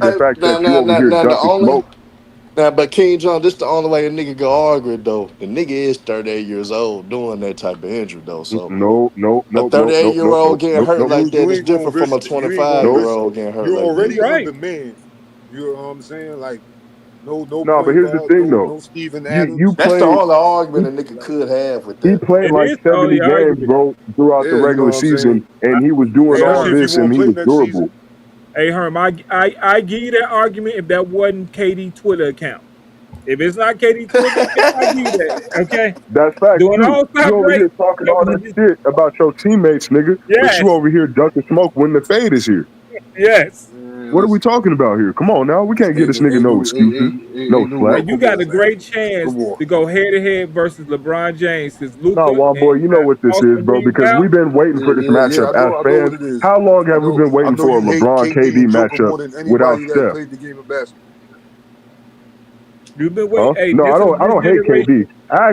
Speaker 11: the fact that you over here
Speaker 13: Now the
Speaker 11: dumping
Speaker 13: only
Speaker 11: smoke.
Speaker 13: Now, but King John, this the only way a nigga can argue it, though. The nigga is 38 years old doing that type of injury though. So
Speaker 11: No, no,
Speaker 13: a
Speaker 11: no, no,
Speaker 13: 38
Speaker 11: no,
Speaker 13: year
Speaker 11: no,
Speaker 13: old
Speaker 11: no,
Speaker 13: getting
Speaker 11: no,
Speaker 13: hurt
Speaker 11: no,
Speaker 13: like that
Speaker 10: You
Speaker 13: is
Speaker 10: ain't gonna
Speaker 13: different from
Speaker 10: risk
Speaker 13: a
Speaker 10: it. You ain't gonna
Speaker 13: 25
Speaker 11: no.
Speaker 13: year
Speaker 10: risk it.
Speaker 13: old getting hurt
Speaker 10: You're
Speaker 13: like
Speaker 2: You're
Speaker 13: that.
Speaker 10: already a
Speaker 2: right.
Speaker 10: demand. You know what I'm saying? Like no
Speaker 11: No, but
Speaker 10: point
Speaker 11: here's the
Speaker 10: guard,
Speaker 11: thing though.
Speaker 10: no Steven
Speaker 11: You
Speaker 10: Adams.
Speaker 13: That's the
Speaker 11: played.
Speaker 13: only argument
Speaker 11: He,
Speaker 13: a nigga could have with
Speaker 11: he
Speaker 13: that,
Speaker 11: played
Speaker 13: though.
Speaker 2: It
Speaker 11: like
Speaker 2: is the
Speaker 11: 70
Speaker 2: only
Speaker 11: games,
Speaker 2: argument.
Speaker 11: bro, throughout the
Speaker 10: Yeah, you know
Speaker 11: regular
Speaker 10: what I'm saying?
Speaker 11: season,
Speaker 2: I,
Speaker 11: and he was doing
Speaker 2: hey
Speaker 11: all
Speaker 10: Especially
Speaker 2: Herm,
Speaker 10: if you're
Speaker 11: this,
Speaker 10: gonna
Speaker 11: and he
Speaker 10: play
Speaker 11: was
Speaker 10: next
Speaker 11: durable.
Speaker 10: season.
Speaker 2: hey Herm, I give you that argument if that wasn't KD Twitter account. If it's not KD Twitter account, I give you that. Okay,
Speaker 11: That's facts
Speaker 2: doing
Speaker 11: too.
Speaker 2: all
Speaker 11: You
Speaker 2: stop
Speaker 11: over
Speaker 2: break.
Speaker 11: here talking
Speaker 2: But
Speaker 11: all that shit about your teammates, nigga, but you
Speaker 2: yes,
Speaker 11: over here ducking smoke when the fade is here.
Speaker 2: yes.
Speaker 10: Man,
Speaker 11: What are we
Speaker 10: listen.
Speaker 11: talking about here? Come on now, we can't give this nigga no excuses, no
Speaker 10: Ain't no
Speaker 11: slack.
Speaker 2: And you
Speaker 10: welcome
Speaker 2: got a
Speaker 10: mat, man.
Speaker 2: great chance
Speaker 10: Come on.
Speaker 2: to go head to head versus LeBron James because
Speaker 11: No,
Speaker 2: Luca
Speaker 11: Juan
Speaker 2: and
Speaker 11: boy, you know what this is,
Speaker 2: Austin
Speaker 11: bro,
Speaker 2: Reeves
Speaker 11: because
Speaker 2: out.
Speaker 11: we've been waiting for this
Speaker 10: Yeah,
Speaker 11: matchup as
Speaker 10: I know what
Speaker 11: fans.
Speaker 10: it is.
Speaker 11: How long have we been
Speaker 10: I
Speaker 11: waiting
Speaker 10: know
Speaker 11: for a
Speaker 10: you hate
Speaker 11: LeBron
Speaker 10: KD
Speaker 11: KD
Speaker 10: and Joker
Speaker 11: matchup
Speaker 10: more than
Speaker 11: without
Speaker 10: anybody that
Speaker 11: Steph?
Speaker 10: played the game of basketball.
Speaker 2: You've been waiting.
Speaker 11: Huh?
Speaker 2: Hey,
Speaker 11: No,
Speaker 2: this is
Speaker 11: I
Speaker 2: this
Speaker 11: don't hate
Speaker 2: generation.
Speaker 11: KD. I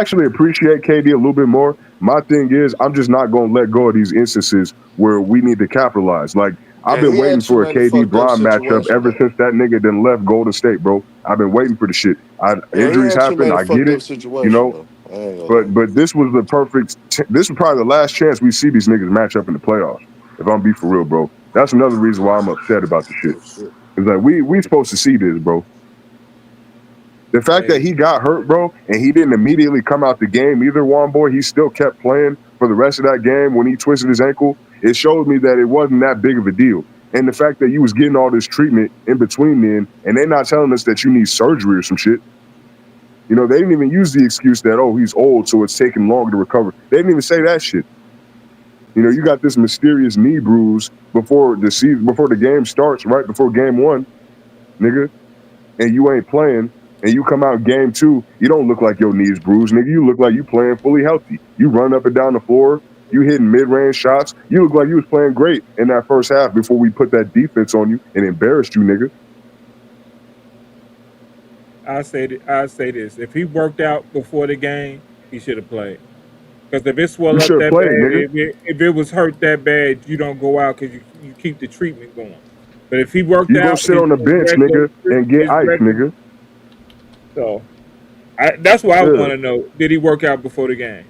Speaker 11: actually appreciate KD a little bit more. My thing is, I'm just not gonna let go of these instances where we need to capitalize. Like I've
Speaker 13: And
Speaker 11: been
Speaker 13: he had
Speaker 11: waiting
Speaker 13: too
Speaker 11: for a
Speaker 13: many
Speaker 11: KD
Speaker 13: fucked up
Speaker 11: Bron matchup
Speaker 13: situations,
Speaker 11: ever
Speaker 13: though.
Speaker 11: since that nigga done left Golden State, bro. I've been waiting for the shit.
Speaker 13: Yeah, he
Speaker 11: Injuries
Speaker 13: had too
Speaker 11: happen,
Speaker 13: many
Speaker 11: I get
Speaker 13: fucked up
Speaker 11: it, you
Speaker 13: situations,
Speaker 11: know.
Speaker 13: though. I ain't gonna lie.
Speaker 11: But this was the perfect. This was probably the last chance we see these niggas match up in the playoffs. If I'm be for real, bro. That's another reason why I'm upset about the shit.
Speaker 10: Oh shit.
Speaker 11: It's like we supposed to see this, bro. The fact that
Speaker 2: Hey,
Speaker 11: he got hurt, bro, and he didn't immediately come out the game either, Juan boy, he still kept playing for the rest of that game when he twisted his ankle. It showed me that it wasn't that big of a deal. And the fact that you was getting all this treatment in between then, and they're not telling us that you need surgery or some shit. You know, they didn't even use the excuse that, oh, he's old, so it's taking longer to recover. They didn't even say that shit. You know, you got this mysterious knee bruise before the season, before the game starts, right before game one, nigga, and you ain't playing, and you come out game two, you don't look like your knees bruised, nigga. You look like you playing fully healthy. You run up and down the floor, you hitting mid-range shots. You look like you was playing great in that first half before we put that defense on you and embarrassed you, nigga.
Speaker 2: I say this: if he worked out before the game, he should have played. Because if it
Speaker 11: You
Speaker 2: swell up
Speaker 11: should have
Speaker 2: that bad,
Speaker 11: played, nigga.
Speaker 2: if it was hurt that bad, you don't go out because you keep the treatment going. But if he worked
Speaker 11: You go
Speaker 2: out,
Speaker 11: sit on the bench, nigga, and get
Speaker 2: his
Speaker 11: ice,
Speaker 2: regular,
Speaker 11: nigga.
Speaker 2: so that's what I
Speaker 11: Yeah.
Speaker 2: want to know. Did he work out before the game?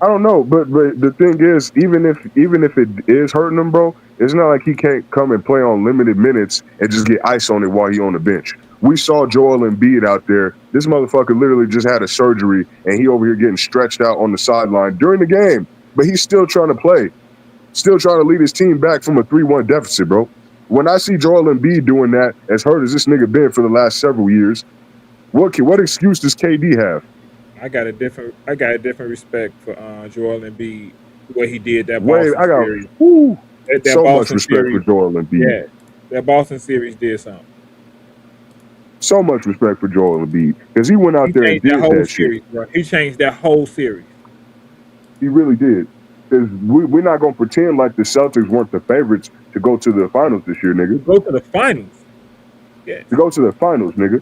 Speaker 11: I don't know, but the thing is, even if it is hurting him, bro, it's not like he can't come and play on limited minutes and just get ice on it while he on the bench. We saw Joel Embiid out there. This motherfucker literally just had a surgery and he over here getting stretched out on the sideline during the game, but he's still trying to play, still trying to lead his team back from a 3-1 deficit, bro. When I see Joel Embiid doing that, as hurt as this nigga been for the last several years, what excuse does KD have?
Speaker 2: I got a different respect for Joel Embiid, what he did that
Speaker 11: Wait,
Speaker 2: Boston
Speaker 11: I got
Speaker 2: series. That
Speaker 11: so much
Speaker 2: Boston
Speaker 11: respect for
Speaker 2: series,
Speaker 11: Joel Embiid.
Speaker 2: yeah, that Boston series did something.
Speaker 11: So much respect for Joel Embiid because he went out
Speaker 2: He
Speaker 11: there and
Speaker 2: changed that
Speaker 11: did
Speaker 2: whole
Speaker 11: that shit.
Speaker 2: series, bro. He changed that whole series.
Speaker 11: He really did. Because we're not gonna pretend like the Celtics weren't the favorites to go to the finals this year, nigga.
Speaker 2: Go to the finals. Yes.
Speaker 11: To go to the finals, nigga.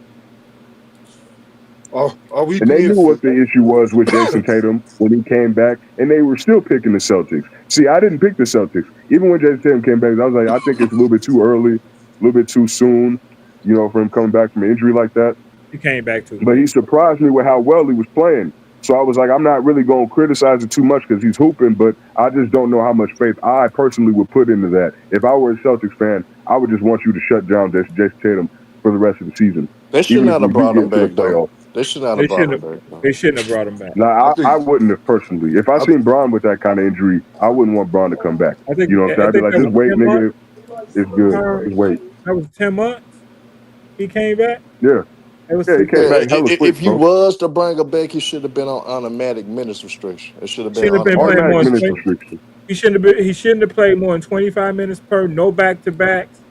Speaker 10: Are we
Speaker 11: And they
Speaker 10: being
Speaker 11: knew
Speaker 10: fair?
Speaker 11: what the issue was with Jason Tatum when he came back, and they were still picking the Celtics. See, I didn't pick the Celtics. Even when Jason Tatum came back, I was like, I think it's a little bit too early, a little bit too soon, you know, for him coming back from an injury like that.
Speaker 2: He came back too
Speaker 11: But
Speaker 2: quick.
Speaker 11: he surprised me with how well he was playing. So I was like, I'm not really going to criticize it too much because he's hooping, but I just don't know how much faith I personally would put into that. If I were a Celtics fan, I would just want you to shut down Jason Tatum for the rest of the season,
Speaker 13: They should
Speaker 11: even if
Speaker 13: not
Speaker 11: we
Speaker 13: have
Speaker 11: do
Speaker 13: brought
Speaker 11: get
Speaker 13: him
Speaker 11: into the
Speaker 13: back, though.
Speaker 11: playoffs.
Speaker 13: They should not
Speaker 2: They
Speaker 13: have brought
Speaker 2: shouldn't
Speaker 13: him
Speaker 2: have.
Speaker 13: back, though.
Speaker 2: They shouldn't have brought him back.
Speaker 10: I
Speaker 11: Now,
Speaker 10: think
Speaker 11: I wouldn't have personally. If I
Speaker 10: I,
Speaker 11: seen Braun with that kind of injury, I wouldn't want Braun to come back. You know what I'm saying?
Speaker 2: I
Speaker 11: I'd be
Speaker 2: think
Speaker 11: like,
Speaker 2: that
Speaker 11: just
Speaker 2: was
Speaker 11: wait,
Speaker 2: 10 months.
Speaker 11: nigga. It's good. Just wait.
Speaker 2: That was 10 months. He came back.
Speaker 11: Yeah.
Speaker 2: It was
Speaker 11: Yeah, he
Speaker 2: six
Speaker 11: came
Speaker 13: Yeah,
Speaker 2: months.
Speaker 11: back hella quick,
Speaker 13: if you
Speaker 11: bro.
Speaker 13: was to bring him back, he should have been on automatic minutes restriction. It should have been
Speaker 2: Shouldn't have been
Speaker 13: automatic
Speaker 2: playing
Speaker 11: Automatic
Speaker 2: more than
Speaker 13: minutes
Speaker 11: minutes
Speaker 2: 20.
Speaker 13: restriction.
Speaker 11: restriction.
Speaker 2: He shouldn't have played more than 25 minutes per. No back to backs.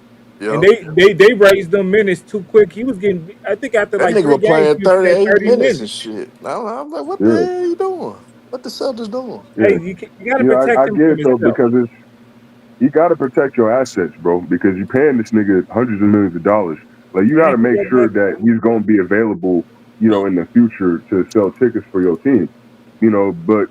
Speaker 2: And
Speaker 13: Yep.
Speaker 2: they raised them minutes too quick. He was getting. I think after
Speaker 13: That
Speaker 2: like
Speaker 13: nigga
Speaker 2: three
Speaker 13: was
Speaker 2: games,
Speaker 13: playing
Speaker 2: he was playing
Speaker 13: 38
Speaker 2: 30
Speaker 13: minutes and
Speaker 2: minutes.
Speaker 13: shit. I'm like, what the
Speaker 11: Yeah.
Speaker 13: hell you doing? What the Celtics doing?
Speaker 2: Hey,
Speaker 11: Yeah.
Speaker 2: you got to
Speaker 11: You know,
Speaker 2: protect
Speaker 11: I
Speaker 2: him
Speaker 11: get
Speaker 2: from
Speaker 11: it though
Speaker 2: himself.
Speaker 11: because you got to protect your assets, bro, because you're paying this nigga hundreds of millions of dollars. Like, you got to
Speaker 2: And he
Speaker 11: make
Speaker 2: wasn't
Speaker 11: sure
Speaker 2: making
Speaker 11: that he's going to be available, you know, in the future to sell tickets for your team. You know, but,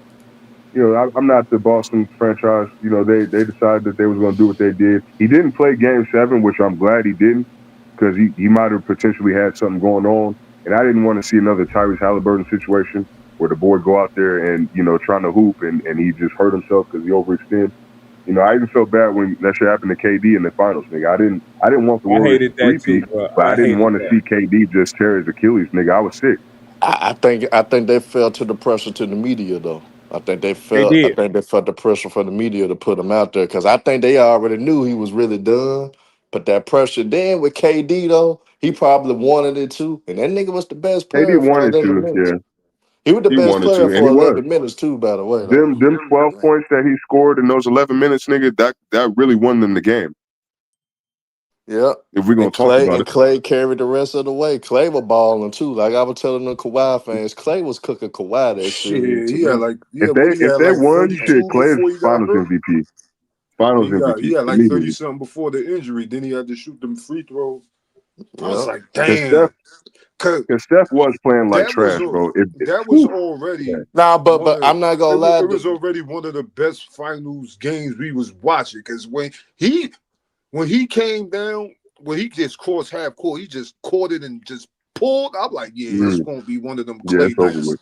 Speaker 11: you know, I'm not the Boston franchise. You know, they decided that they was going to do what they did. He didn't play game 7, which I'm glad he didn't. because he might have potentially had something going on. And I didn't want to see another Tyrese Halliburton situation where the boy go out there and, trying to hoop and he just hurt himself because he overextended. I even felt bad when that shit happened to KD in the finals, nigga. I didn't want the
Speaker 2: I
Speaker 11: Warriors to
Speaker 2: hated that too,
Speaker 11: three-peat,
Speaker 2: bro.
Speaker 11: but I
Speaker 2: I
Speaker 11: didn't
Speaker 2: hated
Speaker 11: want to
Speaker 2: that.
Speaker 11: see KD just tear his Achilles, nigga. I was sick.
Speaker 13: I think they fell to the pressure to the media though.
Speaker 2: They
Speaker 13: I
Speaker 2: did.
Speaker 13: think they felt the pressure from the media to put him out there because I think they already knew he was really done. But that pressure then with KD though, he probably wanted it too. And that nigga was the best
Speaker 11: KD
Speaker 13: player for
Speaker 11: wanted
Speaker 13: 11
Speaker 11: to,
Speaker 13: minutes.
Speaker 11: yeah.
Speaker 13: He was the
Speaker 11: He
Speaker 13: best
Speaker 11: wanted
Speaker 13: player
Speaker 11: to, and
Speaker 13: for
Speaker 11: he was.
Speaker 13: 11 minutes too, by the way though.
Speaker 11: Them 12 points that he scored in those 11 minutes, nigga, that really won them the game.
Speaker 13: Yeah.
Speaker 11: If we're gonna
Speaker 13: And
Speaker 11: talk about it.
Speaker 13: Clay carried the rest of the way. Clay was balling too. Like I was telling the Kawhi fans, Clay was cooking Kawhi that series
Speaker 10: Shit,
Speaker 13: to
Speaker 10: he had
Speaker 13: me.
Speaker 10: like
Speaker 11: If
Speaker 10: he had
Speaker 11: they
Speaker 10: like
Speaker 11: won, shit,
Speaker 10: 32
Speaker 11: Clay is
Speaker 10: before he got
Speaker 11: Finals
Speaker 10: hurt.
Speaker 11: MVP. Finals
Speaker 10: He
Speaker 11: MVP
Speaker 10: had like 30
Speaker 11: immediately.
Speaker 10: something before the injury. Then he had to shoot them free throws. I was
Speaker 13: Yeah.
Speaker 10: like,
Speaker 11: Because
Speaker 10: damn. Cause
Speaker 11: Steph was playing like
Speaker 10: that was
Speaker 11: trash, bro.
Speaker 10: that was already
Speaker 13: Nah, but
Speaker 10: one of
Speaker 13: I'm not gonna lie.
Speaker 10: it was already one of the best finals games we was watching. Cause when he came down, when he just crossed half court, he just caught it and just pulled. I'm like, yeah, it's gonna be one of them
Speaker 11: Yeah,
Speaker 10: Clay
Speaker 11: it's over
Speaker 10: nights.
Speaker 11: with.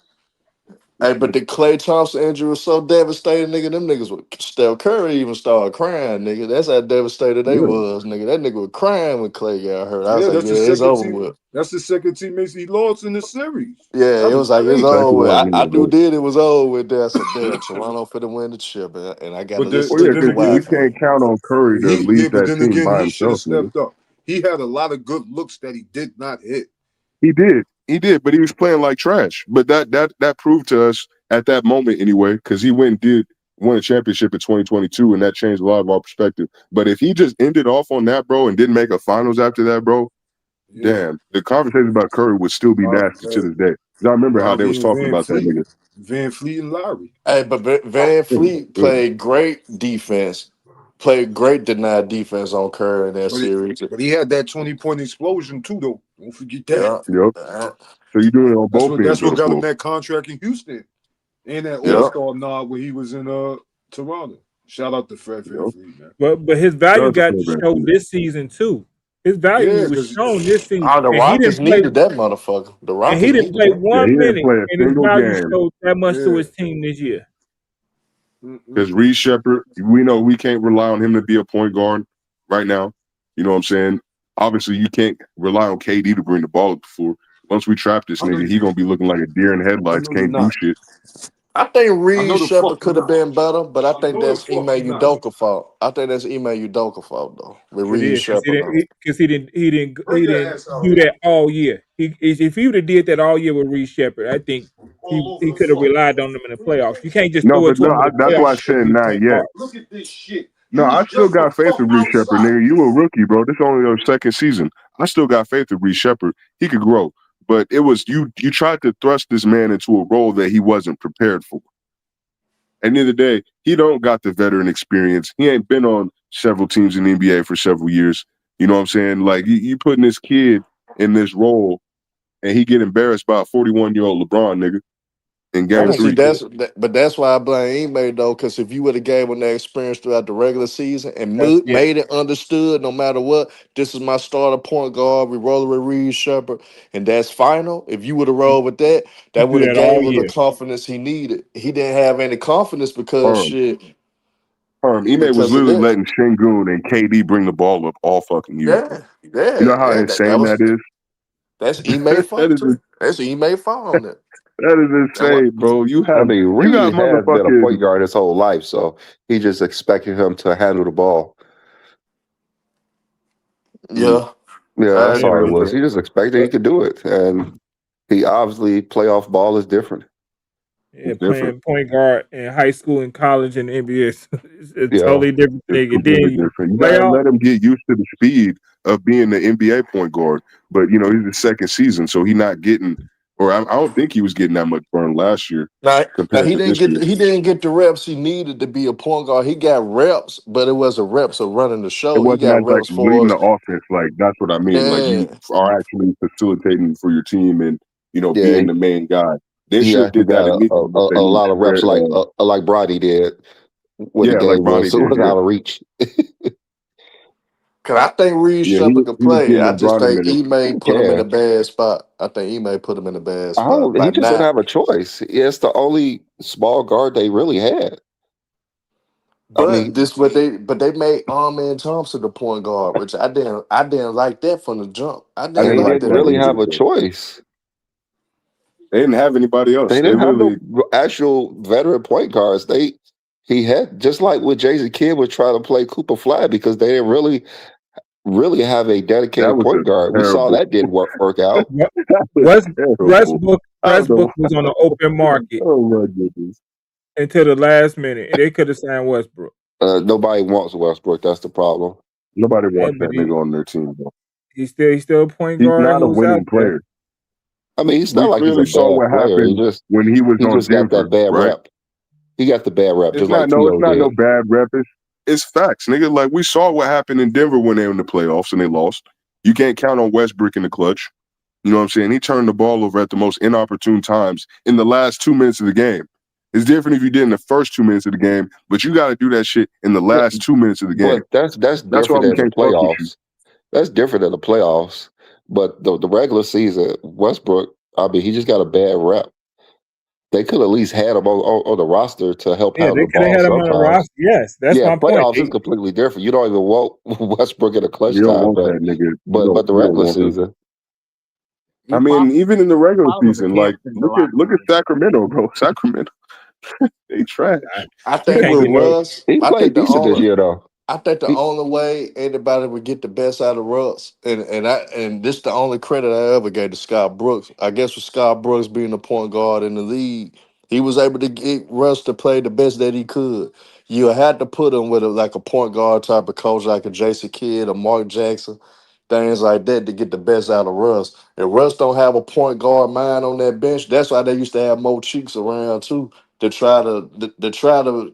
Speaker 13: Hey, but the Klay Thompson injury was so devastating, nigga. Them niggas with Steph Curry even started crying, nigga. That's how devastated they
Speaker 11: Yeah.
Speaker 13: was, nigga. That nigga was crying when Clay got hurt. I was
Speaker 10: Yeah,
Speaker 13: like,
Speaker 10: that's
Speaker 13: yeah,
Speaker 10: the
Speaker 13: it's
Speaker 10: second
Speaker 13: over
Speaker 10: team.
Speaker 13: with.
Speaker 10: That's the second teammates he lost in the series.
Speaker 13: Yeah,
Speaker 10: That
Speaker 13: it was
Speaker 10: was
Speaker 13: like it's
Speaker 10: crazy.
Speaker 13: over
Speaker 11: Exactly
Speaker 13: with.
Speaker 11: what I
Speaker 13: I
Speaker 11: mean,
Speaker 13: knew
Speaker 11: bro.
Speaker 13: then it was over with. There, I said, damn, Toronto for the win the chip, and I got to listen
Speaker 11: Well,
Speaker 13: to
Speaker 11: yeah,
Speaker 13: the
Speaker 10: then
Speaker 11: because
Speaker 13: Kawhi
Speaker 11: we
Speaker 10: again,
Speaker 11: can't
Speaker 13: fan.
Speaker 11: count on Curry to lead
Speaker 10: but
Speaker 11: that
Speaker 10: then
Speaker 11: team
Speaker 10: again,
Speaker 11: by
Speaker 10: he should have
Speaker 11: himself, nigga.
Speaker 10: stepped up. He had a lot of good looks that he did not hit.
Speaker 11: He did, but he was playing like trash. But that proved to us at that moment anyway, because he went and won a championship in 2022, and that changed a lot of our perspective. But if he just ended off on that, bro, and didn't make a finals after that, bro,
Speaker 10: Yeah,
Speaker 11: damn, the conversation about Curry would still be nasty to this day. 'Cause I remember how they
Speaker 10: Riley
Speaker 11: was
Speaker 10: and
Speaker 11: talking about that nigga.
Speaker 10: Van Fleet and Lowry.
Speaker 13: Hey, but Van Fleet
Speaker 11: Yeah.
Speaker 13: played great defense, played great denied defense on Curry in that series.
Speaker 10: But he had that 20-point explosion too, though. Don't forget that.
Speaker 13: Yeah,
Speaker 11: Yep.
Speaker 13: uh,
Speaker 11: So you doing it on both
Speaker 10: That's
Speaker 11: ends of
Speaker 10: what
Speaker 11: the
Speaker 10: got him
Speaker 11: floor.
Speaker 10: that contract in Houston and that
Speaker 13: yeah.
Speaker 10: All-Star nod when he was in Toronto. Shout out to Fred
Speaker 11: You know?
Speaker 10: VanVleet, man.
Speaker 2: But his value
Speaker 11: Shout out to
Speaker 2: got
Speaker 11: Fred
Speaker 2: showed
Speaker 11: VanVleet.
Speaker 2: this season too. His value
Speaker 10: Yeah,
Speaker 2: was
Speaker 10: because
Speaker 2: shown this season,
Speaker 13: Oh, the
Speaker 2: and he
Speaker 13: Rockets
Speaker 2: didn't play.
Speaker 13: needed that motherfucker. The
Speaker 2: And he
Speaker 13: Rockets
Speaker 2: didn't
Speaker 13: needed
Speaker 2: play
Speaker 13: that.
Speaker 11: Yeah, he
Speaker 2: 1
Speaker 11: didn't
Speaker 2: minute,
Speaker 11: play a
Speaker 2: and his
Speaker 11: single
Speaker 2: value
Speaker 11: game.
Speaker 2: showed that much to
Speaker 10: yeah.
Speaker 2: his team this year.
Speaker 11: Because Reed Shepard, we know we can't rely on him to be a point guard right now. You know what I'm saying? Obviously, you can't rely on KD to bring the ball up the floor. Once we trap this
Speaker 10: I know
Speaker 11: nigga,
Speaker 10: you
Speaker 11: he gonna
Speaker 10: can't.
Speaker 11: be looking like a deer in
Speaker 10: I
Speaker 11: headlights.
Speaker 10: know you're
Speaker 11: Can't do
Speaker 10: not.
Speaker 11: shit.
Speaker 13: I think
Speaker 10: I
Speaker 13: Reed
Speaker 10: know the
Speaker 13: Shepard
Speaker 10: fuck you're
Speaker 13: could have
Speaker 10: not.
Speaker 13: been better, but I
Speaker 10: I
Speaker 13: think
Speaker 10: know the
Speaker 13: that's
Speaker 10: fuck
Speaker 13: Ime
Speaker 10: you're not.
Speaker 13: Udoka fault. I think that's Ime Udoka fault though, with
Speaker 2: It
Speaker 13: Reed
Speaker 2: is
Speaker 13: Shepard though.
Speaker 2: because he
Speaker 10: Bring your
Speaker 2: didn't
Speaker 10: ass out
Speaker 2: do
Speaker 10: here.
Speaker 2: that all year. If he would have did that all year with Reed Shepard, I think
Speaker 10: All over
Speaker 2: he
Speaker 10: the
Speaker 2: could have
Speaker 10: floor.
Speaker 2: relied on them in the
Speaker 10: Bring your
Speaker 2: playoffs. You can't just
Speaker 11: No,
Speaker 2: throw it
Speaker 11: but
Speaker 2: to
Speaker 11: no,
Speaker 2: him in the
Speaker 11: that's why I
Speaker 2: playoffs
Speaker 10: shit.
Speaker 2: because
Speaker 11: said
Speaker 2: he's a
Speaker 11: not
Speaker 2: point
Speaker 11: yet.
Speaker 2: guard.
Speaker 10: Look at this shit.
Speaker 11: No,
Speaker 10: You
Speaker 11: I
Speaker 10: was
Speaker 11: still
Speaker 10: just the
Speaker 11: got faith
Speaker 10: fuck
Speaker 11: in Reed Shepard,
Speaker 10: outside.
Speaker 11: nigga. You a rookie, bro. This only your second season. I still got faith in Reed Shepard. He could grow. But it was you tried to thrust this man into a role that he wasn't prepared for. At the end of the day, he don't got the veteran experience. He ain't been on several teams in the NBA for several years. You know what I'm saying? Like you putting this kid in this role and he get embarrassed by a 41-year-old LeBron nigga in
Speaker 2: I
Speaker 11: game
Speaker 2: don't
Speaker 13: See,
Speaker 11: three.
Speaker 2: think so.
Speaker 13: but that's why I blame Ime though, because if you would have gave him that experience throughout the regular season and
Speaker 2: Yeah,
Speaker 13: made it understood, no matter what, this is my starter point guard. We roll with Reed Shepard, and that's final. If you would have rolled with that,
Speaker 2: he
Speaker 13: that
Speaker 2: do
Speaker 13: would have
Speaker 2: that all
Speaker 13: gave him the
Speaker 2: year.
Speaker 13: confidence he needed. He didn't have any confidence because
Speaker 11: Ime
Speaker 13: shit,
Speaker 11: was
Speaker 13: because of
Speaker 11: literally
Speaker 13: that.
Speaker 11: letting Şengün and KD bring the ball up all fucking year, bro.
Speaker 13: Yeah,
Speaker 11: You know how
Speaker 13: yeah. That
Speaker 11: insane
Speaker 13: was
Speaker 11: that is?
Speaker 13: that's Ime
Speaker 11: that
Speaker 13: fault
Speaker 11: is
Speaker 13: too. That's Ime fault on that.
Speaker 11: that is
Speaker 13: That what
Speaker 11: insane, bro.
Speaker 1: I mean,
Speaker 11: You got
Speaker 1: Reed has been a
Speaker 11: motherfucking
Speaker 1: point guard his whole life, so he just expected him to handle the ball.
Speaker 11: mm,
Speaker 13: Yeah,
Speaker 1: Yeah,
Speaker 13: I
Speaker 1: that's all
Speaker 13: agree
Speaker 1: it
Speaker 13: with
Speaker 1: was.
Speaker 13: that.
Speaker 1: He just expected he could do it, and he obviously playoff ball is different.
Speaker 2: Yeah,
Speaker 11: it's different.
Speaker 2: playing point guard in high school and college and NBA is a
Speaker 1: Yeah,
Speaker 2: totally different
Speaker 11: It's
Speaker 2: thing. And then
Speaker 11: completely
Speaker 2: you
Speaker 11: different. You gotta
Speaker 2: playoff,
Speaker 11: let him get used to the speed of being the NBA point guard. But he's the second season, so he not getting, or I don't think he was getting that much burn last year
Speaker 13: Now
Speaker 11: compared to this year.
Speaker 13: he didn't get the reps he needed to be a point guard. He got reps, but it wasn't reps of running the
Speaker 11: It
Speaker 13: show. He
Speaker 11: wasn't
Speaker 13: got
Speaker 11: as like
Speaker 13: reps for
Speaker 11: leading the
Speaker 13: us.
Speaker 11: offense. Like that's what I mean. Like you
Speaker 13: Yeah,
Speaker 11: are actually facilitating for your team and
Speaker 1: yeah.
Speaker 11: being the main guy. This
Speaker 1: He
Speaker 11: year
Speaker 1: actually
Speaker 11: did that
Speaker 1: got
Speaker 11: immediately once they
Speaker 1: a
Speaker 11: moved
Speaker 1: lot of reps like Bronny did when the
Speaker 11: yeah, like
Speaker 1: game
Speaker 11: Bronny
Speaker 1: was
Speaker 11: did.
Speaker 1: out
Speaker 11: Yeah,
Speaker 1: of reach.
Speaker 13: Cause I think Reed
Speaker 11: Yeah,
Speaker 13: Shepard can
Speaker 11: he was
Speaker 13: play.
Speaker 11: getting
Speaker 13: I
Speaker 11: them
Speaker 13: just
Speaker 11: Bronny
Speaker 13: think
Speaker 11: minutes.
Speaker 13: Ime put him in a
Speaker 1: Yeah.
Speaker 13: bad spot. I think Ime put him in a bad
Speaker 1: I
Speaker 13: spot.
Speaker 1: don't, he
Speaker 13: By
Speaker 1: just didn't
Speaker 13: now,
Speaker 1: have a choice. It's the only small guard they really had. I
Speaker 13: but
Speaker 1: mean,
Speaker 13: they made Arman Thompson the point guard, which I didn't like that from the jump. I
Speaker 11: I
Speaker 13: didn't
Speaker 1: they
Speaker 11: didn't like
Speaker 13: like
Speaker 1: didn't
Speaker 13: that
Speaker 11: that
Speaker 1: really
Speaker 13: from the
Speaker 1: have
Speaker 11: either.
Speaker 1: a
Speaker 13: jump.
Speaker 11: Though.
Speaker 1: choice.
Speaker 11: They didn't have anybody else.
Speaker 1: They
Speaker 11: They
Speaker 1: didn't have no
Speaker 11: literally.
Speaker 1: actual veteran point guards. He had just like with Jason Kidd was trying to play Cooper Flag because they didn't really have a
Speaker 11: That
Speaker 1: dedicated
Speaker 11: was
Speaker 1: point
Speaker 11: a
Speaker 1: guard. We saw
Speaker 11: terrible.
Speaker 1: that didn't work out.
Speaker 11: That was terrible. I don't know.
Speaker 2: Westbrook was on the open market
Speaker 11: Oh my goodness.
Speaker 2: until the last minute, and they could have signed Westbrook.
Speaker 1: Nobody wants Westbrook. That's the problem.
Speaker 11: Nobody
Speaker 2: Yeah,
Speaker 11: wants
Speaker 2: but
Speaker 11: that nigga on their team. Though.
Speaker 2: he's still a point
Speaker 11: He's
Speaker 2: guard
Speaker 11: not a
Speaker 2: who's out
Speaker 11: winning
Speaker 2: there.
Speaker 11: player.
Speaker 1: I mean, it's
Speaker 11: We
Speaker 1: not like he's a
Speaker 11: clearly saw
Speaker 1: bad
Speaker 11: what
Speaker 1: player.
Speaker 11: happened when he was
Speaker 1: He
Speaker 11: on
Speaker 1: just got that
Speaker 11: Denver,
Speaker 1: bad
Speaker 11: right?
Speaker 1: rep. He got the bad rep,
Speaker 11: It's
Speaker 1: just like
Speaker 11: not no, it's
Speaker 1: T.O.
Speaker 11: not no
Speaker 1: did.
Speaker 11: bad rep. It's facts, nigga. Like we saw what happened in Denver when they were in the playoffs and they lost. You can't count on Westbrook in the clutch. You know what I'm saying? He turned the ball over at the most inopportune times in the last 2 minutes of the game. It's different if you did in the first 2 minutes of the game, but you got to do that shit in the
Speaker 1: Yeah,
Speaker 11: last 2 minutes of the game.
Speaker 1: but that's
Speaker 11: That's why
Speaker 1: different
Speaker 11: we
Speaker 1: than the
Speaker 11: can't fuck with you.
Speaker 1: playoffs. That's different than the playoffs. But the regular season, Westbrook, I mean, he just got a bad rep. They could at least had him on the roster to help
Speaker 2: Yeah,
Speaker 1: handle
Speaker 2: they
Speaker 1: the
Speaker 2: could have
Speaker 1: ball
Speaker 2: had him on the
Speaker 1: sometimes.
Speaker 2: roster. Yes, that's
Speaker 1: Yeah,
Speaker 2: my point.
Speaker 1: playoffs is completely different. You don't even want Westbrook in a clutch
Speaker 11: You don't
Speaker 1: time,
Speaker 11: want that nigga.
Speaker 1: but the
Speaker 11: You don't
Speaker 1: regular
Speaker 11: want him.
Speaker 1: season,
Speaker 11: I mean, even in the regular
Speaker 8: Father's a
Speaker 11: season, like
Speaker 8: cancer in the locker
Speaker 11: look at
Speaker 8: room.
Speaker 11: Sacramento, bro. Sacramento, they trash.
Speaker 13: I
Speaker 2: You
Speaker 13: think
Speaker 1: they
Speaker 2: can't
Speaker 13: with
Speaker 2: get
Speaker 1: were
Speaker 2: no.
Speaker 13: Russ,
Speaker 1: he
Speaker 13: I
Speaker 1: played
Speaker 13: think the
Speaker 1: decent this
Speaker 13: only
Speaker 1: year though.
Speaker 13: I think the
Speaker 1: He,
Speaker 13: only way anybody would get the best out of Russ, and this the only credit I ever gave to Scott Brooks. I guess with Scott Brooks being the point guard in the league, he was able to get Russ to play the best that he could. You had to put him with like a point guard type of coach, like a Jason Kidd or Mark Jackson, things like that to get the best out of Russ. If Russ don't have a point guard mind on that bench, that's why they used to have Mo Cheeks around too to try to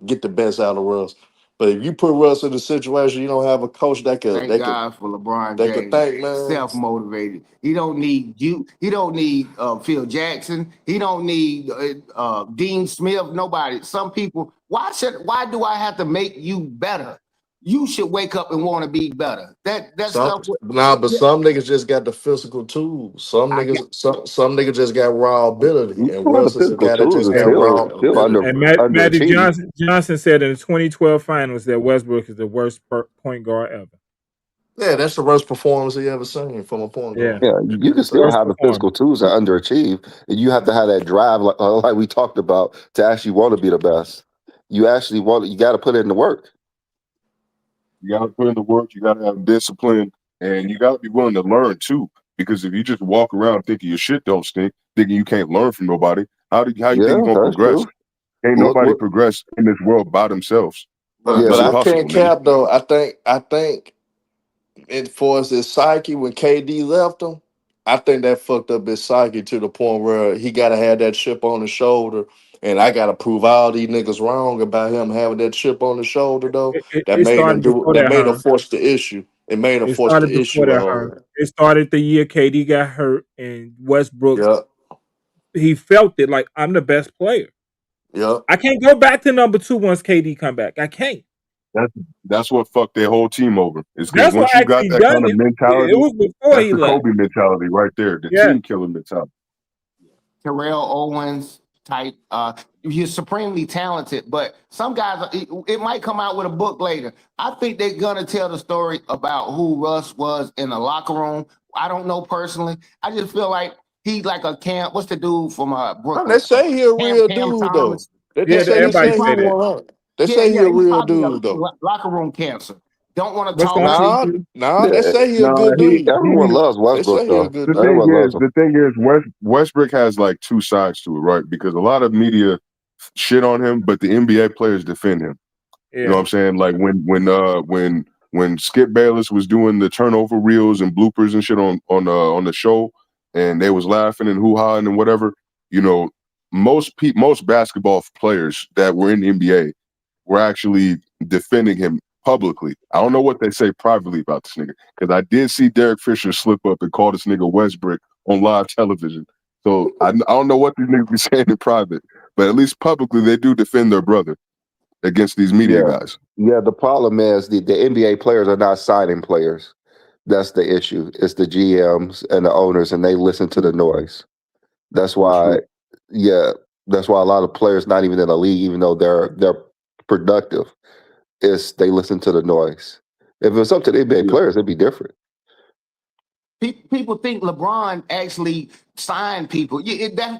Speaker 13: get the best out of Russ. But if you put Russ in a situation, you don't have a coach that could
Speaker 8: Thank God for LeBron
Speaker 13: they could
Speaker 8: James.
Speaker 13: think, man.
Speaker 8: Self-motivated. He don't need you. He don't need Phil Jackson. He don't need Dean Smith. Nobody. Some people. Why do I have to make you better? You should wake up and want to be better. That
Speaker 13: Some
Speaker 8: stuff.
Speaker 13: but some niggas just got the physical tools.
Speaker 8: I get.
Speaker 13: Some niggas just got raw ability, and
Speaker 1: some of the
Speaker 13: Russ is a
Speaker 1: physical
Speaker 13: guy that
Speaker 1: tools
Speaker 13: just
Speaker 1: are
Speaker 13: got raw
Speaker 1: still
Speaker 13: ability.
Speaker 2: And Magic
Speaker 1: underachieved.
Speaker 2: Johnson said in the 2012 finals that Westbrook is the worst point guard ever.
Speaker 13: Yeah, that's the worst performance he ever seen from a point
Speaker 2: Yeah,
Speaker 13: guard.
Speaker 1: Yeah, you can still
Speaker 2: worst
Speaker 1: have the physical
Speaker 2: performance.
Speaker 1: tools that underachieve, and you have to have that drive, like we talked about, to actually want to be the best. You actually want. You got to put in the work.
Speaker 11: You got to put in the work. You got to have discipline, and you got to be willing to learn too. Because if you just walk around thinking your shit don't stink, thinking you can't learn from nobody, how you think
Speaker 1: Yeah,
Speaker 11: you're gonna
Speaker 1: that's
Speaker 11: progress?
Speaker 1: true.
Speaker 11: Ain't
Speaker 1: Look,
Speaker 11: nobody
Speaker 1: look.
Speaker 11: progress in this world by themselves.
Speaker 13: But
Speaker 1: Yeah,
Speaker 11: It's
Speaker 13: but I
Speaker 1: look.
Speaker 11: impossible,
Speaker 13: can't
Speaker 11: nigga.
Speaker 13: cap though. I think it for his psyche when KD left him, I think that fucked up his psyche to the point where he gotta have that chip on his shoulder. And I gotta prove all these niggas wrong about him having that chip on his shoulder though. That
Speaker 2: It
Speaker 13: made him
Speaker 2: started
Speaker 13: do
Speaker 2: before
Speaker 13: that
Speaker 2: that,
Speaker 13: made him
Speaker 2: Herm.
Speaker 13: force the issue. It made him
Speaker 2: It
Speaker 13: force
Speaker 2: started
Speaker 13: the
Speaker 2: before
Speaker 13: issue
Speaker 2: that,
Speaker 13: on
Speaker 2: Herm.
Speaker 13: him.
Speaker 2: It started the year KD got hurt, and Westbrook
Speaker 13: Yeah,
Speaker 2: he felt it like I'm the best player.
Speaker 13: yeah.
Speaker 2: I can't go back to number two once KD come back. I can't.
Speaker 11: That's that's what fucked their whole team over. It's because
Speaker 2: That's what
Speaker 11: once you got
Speaker 2: actually
Speaker 11: that
Speaker 2: done
Speaker 11: kind of
Speaker 2: it. It
Speaker 11: mentality,
Speaker 2: was before
Speaker 11: that's
Speaker 2: he
Speaker 11: the
Speaker 2: left.
Speaker 11: Kobe mentality right there, the
Speaker 2: Yeah.
Speaker 11: team killer mentality.
Speaker 8: Terrell Owens type. He's supremely talented, but some guys, it might come out with a book later. I think they're gonna tell the story about who Russ was in the locker room. I don't know personally. I just feel like he's like a Cam. What's the dude from
Speaker 13: Man,
Speaker 8: Brooklyn?
Speaker 13: they say he a real
Speaker 8: Cam
Speaker 13: dude though.
Speaker 8: Thomas.
Speaker 13: They
Speaker 2: Yeah,
Speaker 13: say
Speaker 8: He
Speaker 2: everybody
Speaker 13: he
Speaker 2: say
Speaker 8: probably,
Speaker 2: that.
Speaker 13: 100. They
Speaker 8: yeah,
Speaker 13: say he
Speaker 8: yeah,
Speaker 13: a
Speaker 8: he's
Speaker 13: real
Speaker 8: probably
Speaker 13: dude though.
Speaker 8: a locker room cancer. Don't want to
Speaker 11: It's
Speaker 8: talk to
Speaker 13: Nah,
Speaker 8: you.
Speaker 13: nah, they
Speaker 1: Yeah,
Speaker 13: say he a
Speaker 11: no,
Speaker 13: good dude.
Speaker 1: everyone loves
Speaker 13: They
Speaker 1: Westbrook
Speaker 13: say he a
Speaker 1: though.
Speaker 13: good
Speaker 11: the
Speaker 13: dude.
Speaker 11: thing
Speaker 1: Everyone
Speaker 11: is
Speaker 1: loves him.
Speaker 11: the thing is Westbrook has like two sides to it, right? Because a lot of media shit on him, but the NBA players defend him. You know what
Speaker 2: Yeah.
Speaker 11: I'm saying? Like when Skip Bayless was doing the turnover reels and bloopers and shit on the show, and they was laughing and hoo ha and whatever. You know, most basketball players that were in the NBA were actually defending him publicly. I don't know what they say privately about this nigga because I did see Derek Fisher slip up and call this nigga Westbrook on live television. So I don't know what these niggas be saying in private, but at least publicly they do defend their brother. against these media
Speaker 1: Yeah.
Speaker 11: guys.
Speaker 1: Yeah, the problem is the NBA players are not signing players. That's the issue. It's the GMs and the owners, and they listen to the noise. That's
Speaker 11: That's
Speaker 1: why,
Speaker 11: true.
Speaker 1: yeah, that's why a lot of players not even in the league, even though they're productive, is they listen to the noise. If it was up to the NBA
Speaker 11: Yeah.
Speaker 1: players, it'd be different.
Speaker 8: People think LeBron actually signed people.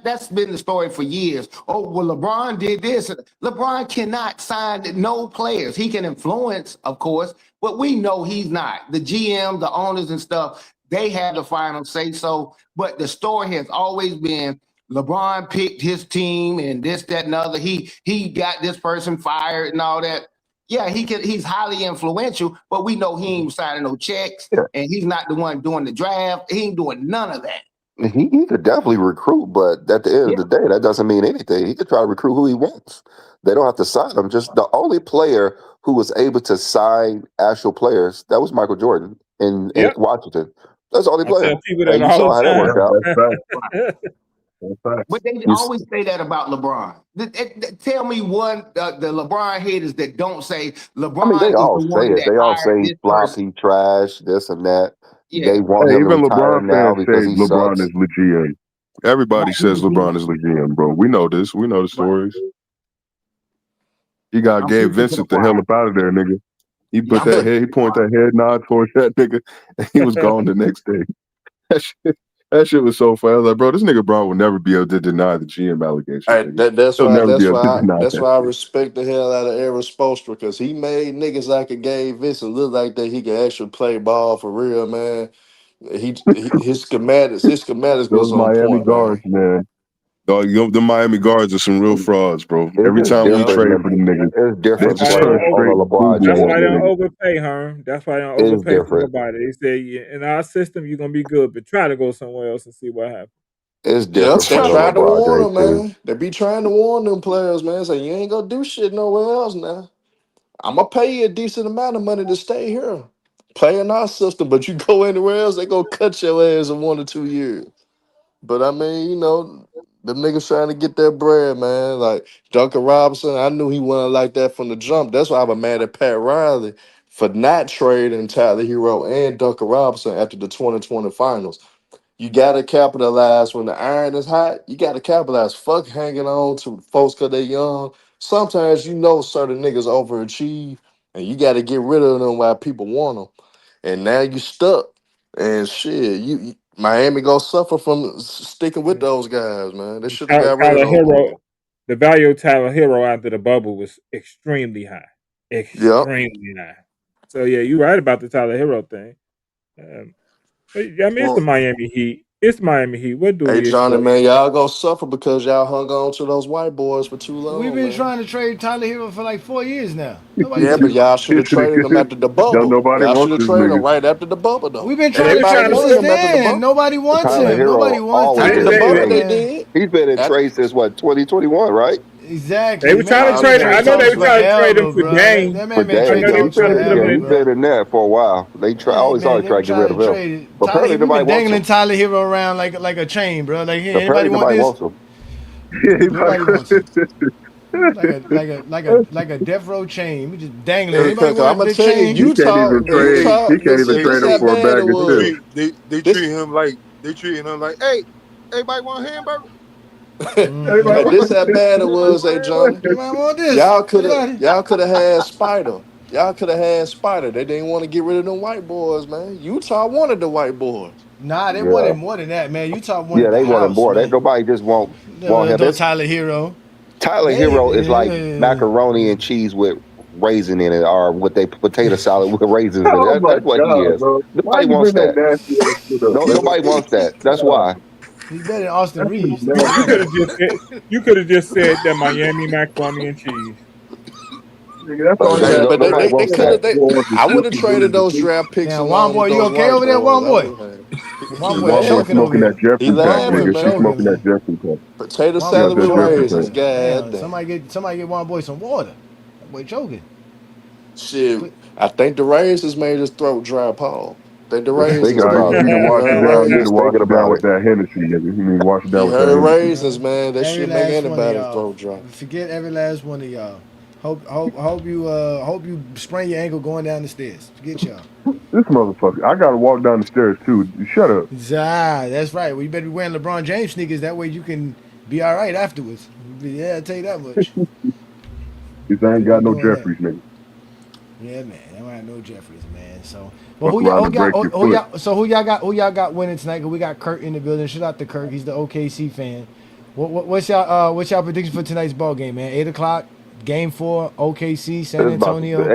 Speaker 8: That's been the story for years. Oh, well, LeBron did this. LeBron cannot sign no players. He can influence, of course, but we know he's not. The GM, the owners and stuff, they have the final say so. But the story has always been LeBron picked his team and this, that, and the other. He got this person fired and all that. Yeah, he's highly influential, but we know he ain't signing no checks,
Speaker 1: Yeah.
Speaker 8: and he's not the one doing the draft. He ain't doing none of that.
Speaker 1: He could definitely recruit, but at the end
Speaker 8: Yeah.
Speaker 1: of the day, that doesn't mean anything. He could try to recruit who he wants. They don't have to sign him. Just the only player who was able to sign actual players, that was Michael Jordan in
Speaker 2: Yep.
Speaker 1: Washington. That's the only
Speaker 2: I
Speaker 1: player.
Speaker 2: tell people
Speaker 1: And
Speaker 2: that
Speaker 1: you
Speaker 2: all
Speaker 1: saw how
Speaker 2: the
Speaker 1: that
Speaker 11: Yeah,
Speaker 1: worked out.
Speaker 11: that's facts. That's facts.
Speaker 8: But they
Speaker 1: You,
Speaker 8: always say that about LeBron. Tell me one, the LeBron haters that don't say
Speaker 1: I mean,
Speaker 8: LeBron
Speaker 1: they
Speaker 8: is
Speaker 1: all
Speaker 8: the
Speaker 1: say
Speaker 8: one
Speaker 1: it.
Speaker 8: that
Speaker 1: They all
Speaker 8: hired
Speaker 1: say he's
Speaker 8: this
Speaker 1: flop,
Speaker 8: person.
Speaker 1: he trash, this and that.
Speaker 8: Yeah.
Speaker 1: They want
Speaker 11: Hey,
Speaker 1: him to
Speaker 11: even
Speaker 1: retire
Speaker 11: LeBron
Speaker 1: now
Speaker 11: fans
Speaker 1: because
Speaker 11: say
Speaker 1: he
Speaker 11: LeBron
Speaker 1: sucks.
Speaker 11: is the GM. Everybody
Speaker 8: Right, he's
Speaker 11: says
Speaker 8: the
Speaker 11: LeBron
Speaker 8: GM.
Speaker 11: is the GM, bro. We know this. We know the
Speaker 8: Right.
Speaker 11: stories. He got
Speaker 8: I'm
Speaker 11: Gabe
Speaker 8: preaching to the
Speaker 11: Vincent the hell
Speaker 8: choir.
Speaker 11: up out of there, nigga. He
Speaker 8: Yeah,
Speaker 11: put
Speaker 8: I'm
Speaker 11: that
Speaker 8: preaching
Speaker 11: head,
Speaker 8: to
Speaker 11: he
Speaker 8: the
Speaker 11: pointed
Speaker 8: choir.
Speaker 11: that head nod towards that nigga, and he was gone the next day. That shit was so funny. I was like, bro, this nigga Braun will never be able to deny the GM allegations,
Speaker 13: Hey,
Speaker 11: nigga.
Speaker 13: that's
Speaker 11: He'll
Speaker 13: why
Speaker 11: never be
Speaker 13: that's
Speaker 11: able to
Speaker 13: why
Speaker 11: deny
Speaker 13: that's
Speaker 11: that
Speaker 13: why I
Speaker 11: shit.
Speaker 13: respect the hell out of Aaron Spoelstra, because he made niggas like a Gabe Vincent look like that he could actually play ball for real, man. His schematics was
Speaker 11: Those
Speaker 13: on
Speaker 11: Miami
Speaker 13: point,
Speaker 11: guards,
Speaker 13: man.
Speaker 11: man. Dog, the Miami guards are some real frauds, bro. Every
Speaker 1: It's
Speaker 11: time we
Speaker 2: Yep.
Speaker 1: different
Speaker 11: trade
Speaker 1: than
Speaker 11: for them niggas,
Speaker 1: it's
Speaker 11: they
Speaker 2: That's
Speaker 1: different
Speaker 2: why
Speaker 11: just
Speaker 2: they
Speaker 11: turn
Speaker 2: don't
Speaker 1: playing on
Speaker 2: over.
Speaker 1: a
Speaker 11: straight
Speaker 1: LeBron
Speaker 2: That's
Speaker 11: foosball
Speaker 2: why
Speaker 11: on
Speaker 2: they
Speaker 1: James
Speaker 11: them
Speaker 2: don't
Speaker 11: niggas.
Speaker 1: team.
Speaker 2: overpay, Herm. That's why they don't
Speaker 1: It's
Speaker 2: overpay for
Speaker 1: different.
Speaker 2: nobody. They say in our system you're gonna be good, but try to go somewhere else and see what happens.
Speaker 1: It's different
Speaker 13: Yep, they
Speaker 1: playing on
Speaker 13: tried to
Speaker 1: LeBron
Speaker 13: warn
Speaker 1: James
Speaker 13: him,
Speaker 1: team.
Speaker 13: man. They be trying to warn them players, man. Say you ain't gonna do shit nowhere else now. I'm gonna pay you a decent amount of money to stay here, play in our system. But you go anywhere else, they gonna cut your ass in 1 or 2 years. But I mean, the niggas trying to get that bread, man. Like Duncan Robinson, I knew he wasn't like that from the jump. That's why I was mad at Pat Riley for not trading Tyler Hero and Duncan Robinson after the 2020 finals. You gotta capitalize when the iron is hot. You gotta capitalize. Fuck hanging on to folks because they young. Sometimes certain niggas overachieve, and you gotta get rid of them while people want them. And now you stuck. And shit, Miami gonna suffer from sticking with those guys, man. They should have got rid of
Speaker 2: Tyler
Speaker 13: those boys.
Speaker 2: Hero, the value of Tyler Hero after the bubble was extremely high,
Speaker 13: Yep.
Speaker 2: extremely high. So yeah, you're right about the Tyler Hero thing. But, I mean, it's the
Speaker 10: Well,
Speaker 2: Miami Heat. It's Miami Heat. What do
Speaker 13: Hey
Speaker 2: we
Speaker 13: Johnny,
Speaker 2: expect?
Speaker 13: man, y'all gonna suffer because y'all hung on to those white boys for too
Speaker 4: We've
Speaker 13: long,
Speaker 4: been
Speaker 13: man.
Speaker 4: trying to trade Tyler Hero for like 4 years now. Nobody
Speaker 13: Yeah, but
Speaker 4: wants him.
Speaker 13: y'all should have traded them after the
Speaker 11: Don't
Speaker 13: bubble.
Speaker 11: nobody
Speaker 13: Y'all should
Speaker 11: wants
Speaker 13: have
Speaker 11: this
Speaker 13: traded them
Speaker 11: nigga.
Speaker 13: right after the bubble, though.
Speaker 4: We've been
Speaker 2: And they
Speaker 4: trying
Speaker 2: were
Speaker 4: to
Speaker 13: Everybody
Speaker 2: trying
Speaker 4: trade
Speaker 2: to
Speaker 4: him
Speaker 13: wanted
Speaker 2: trade.
Speaker 13: them after the
Speaker 4: then.
Speaker 13: bubble.
Speaker 4: Nobody wants
Speaker 1: Tyler
Speaker 4: him. Nobody
Speaker 1: Hero
Speaker 4: wants
Speaker 1: always
Speaker 13: After
Speaker 4: Tyler
Speaker 1: been
Speaker 13: the
Speaker 1: in
Speaker 13: bubble,
Speaker 4: Hero,
Speaker 13: they
Speaker 1: trade.
Speaker 4: man.
Speaker 13: did.
Speaker 1: He's been in
Speaker 13: At,
Speaker 1: trade since what 2021, right?
Speaker 2: They
Speaker 4: Exactly,
Speaker 2: were
Speaker 4: man.
Speaker 2: trying to
Speaker 4: They've
Speaker 13: nah,
Speaker 4: been
Speaker 2: trade.
Speaker 13: man,
Speaker 2: I
Speaker 4: trade
Speaker 2: know they
Speaker 4: talks
Speaker 2: were trying to trade him
Speaker 4: forever,
Speaker 2: for
Speaker 4: bro.
Speaker 2: Dame.
Speaker 4: That
Speaker 1: For
Speaker 4: man been
Speaker 2: I
Speaker 1: Dame,
Speaker 4: trade
Speaker 2: know
Speaker 1: yeah,
Speaker 2: they were
Speaker 4: talks
Speaker 2: trying to put him
Speaker 1: he's
Speaker 4: forever,
Speaker 2: in.
Speaker 4: bro.
Speaker 1: been in that for a while.
Speaker 4: Yeah,
Speaker 1: Always
Speaker 4: man,
Speaker 1: always
Speaker 4: they been
Speaker 1: try to get rid
Speaker 4: trying
Speaker 1: of
Speaker 4: to
Speaker 1: him,
Speaker 4: trade
Speaker 1: but
Speaker 4: Tyler.
Speaker 1: apparently
Speaker 4: We've
Speaker 1: nobody
Speaker 4: been
Speaker 1: wants
Speaker 4: dangling
Speaker 1: him.
Speaker 4: Tyler Hero around like a chain, bro. Like, hey, anybody
Speaker 1: Apparently
Speaker 4: want
Speaker 1: nobody
Speaker 4: this?
Speaker 1: wants him.
Speaker 11: Yeah, he
Speaker 4: Nobody wants him. Like a like a like a
Speaker 11: probably-
Speaker 4: like a death row chain. We just dangling.
Speaker 13: hey,
Speaker 10: hey,
Speaker 4: Anybody
Speaker 13: Cooker,
Speaker 4: want
Speaker 13: I'm
Speaker 4: a
Speaker 13: gonna
Speaker 4: big
Speaker 13: tell you,
Speaker 4: chain?
Speaker 11: he can't
Speaker 13: Utah,
Speaker 11: even
Speaker 13: the
Speaker 10: hey,
Speaker 11: trade.
Speaker 10: hey,
Speaker 13: Utah.
Speaker 11: He can't even
Speaker 10: hey,
Speaker 13: This
Speaker 11: trade him
Speaker 13: how
Speaker 11: for a
Speaker 13: bad it
Speaker 11: bag of chips.
Speaker 13: was.
Speaker 10: they
Speaker 13: This
Speaker 10: treat him like they treating him like, hey, everybody want a hamburger?
Speaker 11: Everybody
Speaker 13: hey,
Speaker 4: Mm-hmm.
Speaker 13: this how bad it was, hey Johnny.
Speaker 4: Anybody want this?
Speaker 13: Y'all could have
Speaker 4: Anybody?
Speaker 13: y'all could have had Spider. Y'all could have had Spider. They didn't want to get rid of them white boys, man. Utah wanted the white boys.
Speaker 4: Nah, they
Speaker 1: Yeah,
Speaker 4: wanted more than that, man. Utah
Speaker 1: yeah,
Speaker 4: wanted the
Speaker 1: they want him
Speaker 4: house,
Speaker 1: more. They
Speaker 4: man.
Speaker 1: nobody just want him.
Speaker 4: No
Speaker 1: It's
Speaker 4: Tyler Hero.
Speaker 1: Tyler
Speaker 4: They
Speaker 1: Hero is like macaroni and cheese with raisin in it, or with they potato salad with raisins in it.
Speaker 11: Oh my
Speaker 1: That's what he
Speaker 11: god,
Speaker 1: is.
Speaker 11: bro! Why
Speaker 1: Nobody
Speaker 11: you
Speaker 1: wants
Speaker 11: bring that
Speaker 1: that.
Speaker 11: nasty ass shit up,
Speaker 1: No,
Speaker 11: nigga?
Speaker 1: nobody wants that. That's
Speaker 11: God,
Speaker 1: why.
Speaker 4: he's better than Austin
Speaker 11: that shit is
Speaker 4: Reeves. Tell you
Speaker 2: You
Speaker 11: nasty.
Speaker 2: could
Speaker 4: that.
Speaker 2: have just said. You could have just said that Miami macaroni and cheese.
Speaker 11: Nigga, that's
Speaker 1: Like
Speaker 11: all
Speaker 1: I
Speaker 11: you
Speaker 1: said,
Speaker 13: Hey,
Speaker 11: had.
Speaker 1: no,
Speaker 13: but they
Speaker 1: nobody
Speaker 13: they,
Speaker 11: All
Speaker 13: they
Speaker 1: wants
Speaker 13: could
Speaker 1: that.
Speaker 13: have
Speaker 11: you
Speaker 13: they.
Speaker 11: want is
Speaker 13: I would have
Speaker 11: stupid
Speaker 13: traded
Speaker 11: dudes.
Speaker 13: those draft picks
Speaker 4: Damn, Juan
Speaker 13: along
Speaker 4: boy,
Speaker 13: with
Speaker 4: you
Speaker 13: those
Speaker 4: okay
Speaker 13: white
Speaker 4: over there,
Speaker 13: boys.
Speaker 4: Juan
Speaker 13: I would
Speaker 4: boy?
Speaker 13: have had.
Speaker 4: Juan boy
Speaker 11: One boy
Speaker 4: choking over
Speaker 11: smoking that
Speaker 4: here.
Speaker 13: He
Speaker 11: Jeffrey pep,
Speaker 4: Juan boy
Speaker 13: laughing,
Speaker 11: nigga. She's
Speaker 13: man.
Speaker 4: choking,
Speaker 11: smoking that
Speaker 4: man.
Speaker 11: Jeffrey pep.
Speaker 13: Potato
Speaker 4: Juan
Speaker 11: She
Speaker 4: boy
Speaker 11: got
Speaker 13: salad
Speaker 11: that
Speaker 13: with
Speaker 4: choking
Speaker 11: Jeffrey
Speaker 4: over
Speaker 11: pep.
Speaker 13: raisins.
Speaker 4: here.
Speaker 13: God
Speaker 4: Damn,
Speaker 13: damn.
Speaker 4: somebody get Juan boy some water. That boy choking.
Speaker 13: Shit,
Speaker 4: Put,
Speaker 13: I think the raisins made his throat dry, Paul. Think the
Speaker 1: Just thinking
Speaker 13: raisins
Speaker 11: Nah,
Speaker 13: did
Speaker 11: you
Speaker 1: about
Speaker 13: it.
Speaker 1: it.
Speaker 11: need to
Speaker 13: You
Speaker 11: wash it
Speaker 13: heard
Speaker 11: down. You need to
Speaker 1: Just
Speaker 13: raisins?
Speaker 11: wash
Speaker 1: thinking
Speaker 11: it down
Speaker 1: about
Speaker 11: with
Speaker 1: it.
Speaker 11: that Hennessy, nigga. You need to wash it down
Speaker 13: You
Speaker 11: with that
Speaker 13: heard
Speaker 11: Hennessy.
Speaker 13: raisins, man. That
Speaker 4: every
Speaker 13: shit make
Speaker 4: last one of
Speaker 13: anybody's
Speaker 4: y'all.
Speaker 13: throat dry.
Speaker 4: Forget every last one of y'all. Hope you sprain your ankle going down the stairs. Get y'all.
Speaker 11: This motherfucker. I gotta walk down the stairs too. Shut up.
Speaker 4: That's right. Well, you better be wearing LeBron James sneakers. That way you can be all right afterwards. Yeah, I'll tell you that much.
Speaker 11: Cause I ain't
Speaker 4: Better be
Speaker 11: got no
Speaker 4: doing that.
Speaker 11: Jeffries, nigga.
Speaker 4: Yeah, man. I don't have no Jeffries, man. So, but
Speaker 11: Fuck around and break your foot.
Speaker 4: who y'all got winning tonight? 'Cause we got Kirk in the building. Shout out to Kirk. He's the OKC fan. What's y'all prediction for tonight's ball game, man? 8 o'clock, game 4, OKC, San
Speaker 1: It's about
Speaker 4: Antonio.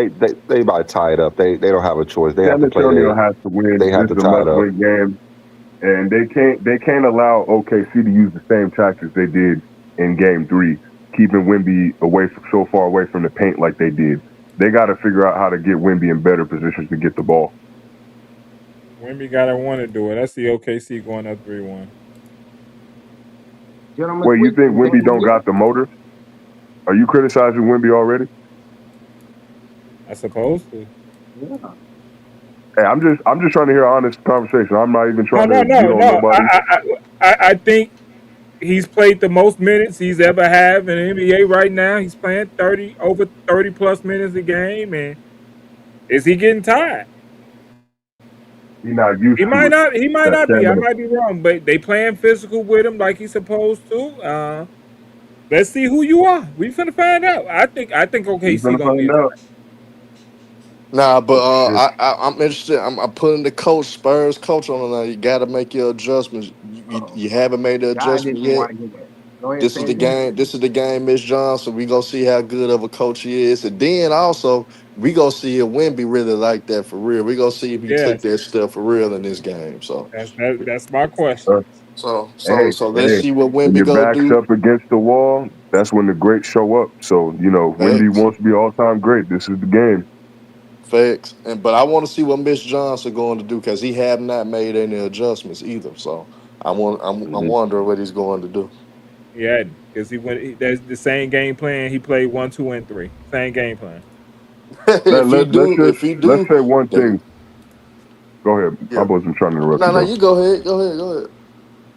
Speaker 1: they about to tie it up. They don't have a choice. They have
Speaker 11: San
Speaker 1: to play.
Speaker 11: Antonio has to win.
Speaker 1: They have
Speaker 11: This
Speaker 1: to
Speaker 11: is a
Speaker 1: tie it up.
Speaker 11: must-win game, and they can't allow OKC to use the same tactics they did in Game 3, keeping Wemby so far away from the paint like they did. They got to figure out how to get Wemby in better positions to get the ball.
Speaker 2: Wemby gotta want to do it. I see OKC going up 3-1.
Speaker 8: Gentlemen,
Speaker 11: Wait, you think Wemby don't got the motor? Are you criticizing Wemby already?
Speaker 2: I suppose to.
Speaker 8: Yeah.
Speaker 11: Hey, I'm just trying to hear an honest conversation. I'm not even trying
Speaker 2: No.
Speaker 11: to get on nobody.
Speaker 2: I think he's played the most minutes he's ever had in the NBA right now. He's playing over 30 plus minutes a game, and is he getting tired?
Speaker 11: He's not used
Speaker 2: He
Speaker 11: to
Speaker 2: might
Speaker 11: it.
Speaker 2: not. He might not be. I
Speaker 11: That
Speaker 2: might be wrong, but they playing physical with him like he's supposed to. Let's see who you are. We finna find out. I think
Speaker 11: We're
Speaker 2: OKC
Speaker 11: gonna
Speaker 2: gonna
Speaker 11: find
Speaker 2: win
Speaker 11: out.
Speaker 2: tonight.
Speaker 13: Nah, but
Speaker 11: Oh shit.
Speaker 13: I'm interested. I'm putting the Spurs coach on it now. You got to make your adjustments. You haven't made the
Speaker 8: God
Speaker 13: adjustment
Speaker 8: didn't
Speaker 13: yet.
Speaker 8: want to hear that. Go ahead,
Speaker 13: This
Speaker 8: say
Speaker 13: is
Speaker 8: it
Speaker 13: the
Speaker 8: again.
Speaker 13: game. This is the game, Miss Johnson. We gonna see how good of a coach he is, and then also we gonna see if Wemby really like that for real. We gonna see if he took
Speaker 2: Yes,
Speaker 13: that step for real in this game. So,
Speaker 2: that's my question.
Speaker 11: Hey,
Speaker 13: let's see what
Speaker 11: when
Speaker 13: Wemby
Speaker 11: your
Speaker 13: go
Speaker 11: back's
Speaker 13: do.
Speaker 11: up against the wall, that's when the greats show up. So, Wemby
Speaker 13: Facts,
Speaker 11: wants to be all-time great. This is the game.
Speaker 13: facts, but I want to see what Miss Johnson going to do because he have not made any adjustments either. So I'm
Speaker 11: Mhm.
Speaker 13: wondering what he's going to do.
Speaker 2: Yeah, because that's the same game plan. He played 1, 2, and 3. Same game plan.
Speaker 11: Let,
Speaker 13: if he
Speaker 11: let, let's
Speaker 13: do,
Speaker 11: just
Speaker 13: if he
Speaker 11: let's
Speaker 13: do,
Speaker 11: say one
Speaker 13: then
Speaker 11: thing. Go ahead. I
Speaker 13: yeah.
Speaker 11: wasn't trying to interrupt you,
Speaker 13: No,
Speaker 11: bro.
Speaker 13: you go ahead, go ahead.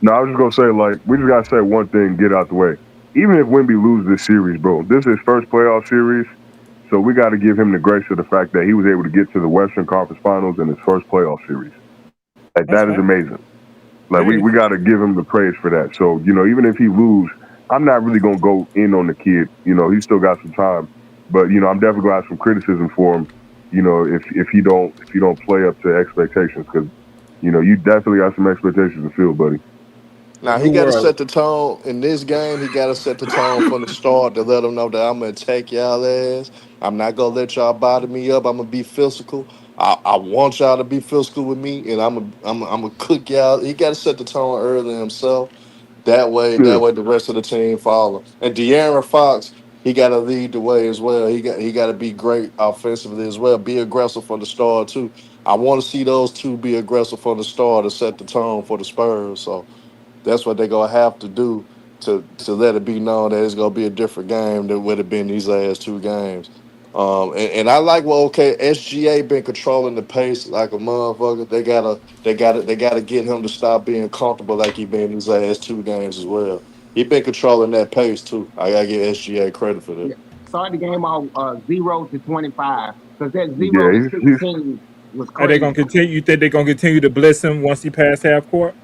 Speaker 11: No, I was just gonna say, like, we just gotta say one thing, get out the way. Even if Wemby loses this series, bro, this is his first playoff series, so we got to give him the grace of the fact that he was able to get to the Western Conference Finals in his first playoff series. Like,
Speaker 2: That's
Speaker 11: that is
Speaker 2: fine.
Speaker 11: amazing. Like,
Speaker 2: It
Speaker 11: we
Speaker 2: is.
Speaker 11: got to give him the praise for that. So, even if he lose, I'm not really gonna go in on the kid. He still got some time, but I'm definitely gonna have some criticism for him. If you don't play up to expectations, because you definitely got some expectations to fill, buddy.
Speaker 2: The
Speaker 13: Now he
Speaker 2: new
Speaker 13: got to
Speaker 2: world.
Speaker 13: set the tone in this game. He got to set the tone from the start to let them know that I'm gonna attack y'all ass. I'm not gonna let y'all bother me up. I'm gonna be physical. I want y'all to be physical with me, and I'm gonna cook y'all. He got to set the tone early himself.
Speaker 11: Yeah,
Speaker 13: That way the rest of the team follow. And De'Aaron Fox, he got to lead the way as well. He got to be great offensively as well. Be aggressive from the start too. I want to see those two be aggressive from the start to set the tone for the Spurs. So that's what they're gonna have to do to let it be known that it's gonna be a different game than would have been these last two games. And I like SGA been controlling the pace like a motherfucker. They gotta get him to stop being comfortable like he been these last two games as well. He been controlling that pace too. I gotta give SGA credit for that.
Speaker 8: Yeah. Start the game off 0 to 25 because that
Speaker 11: yeah,
Speaker 8: 0 to 16 was
Speaker 2: Are they
Speaker 8: crazy.
Speaker 2: gonna continue? You think they're gonna continue to blitz him once he passed half court?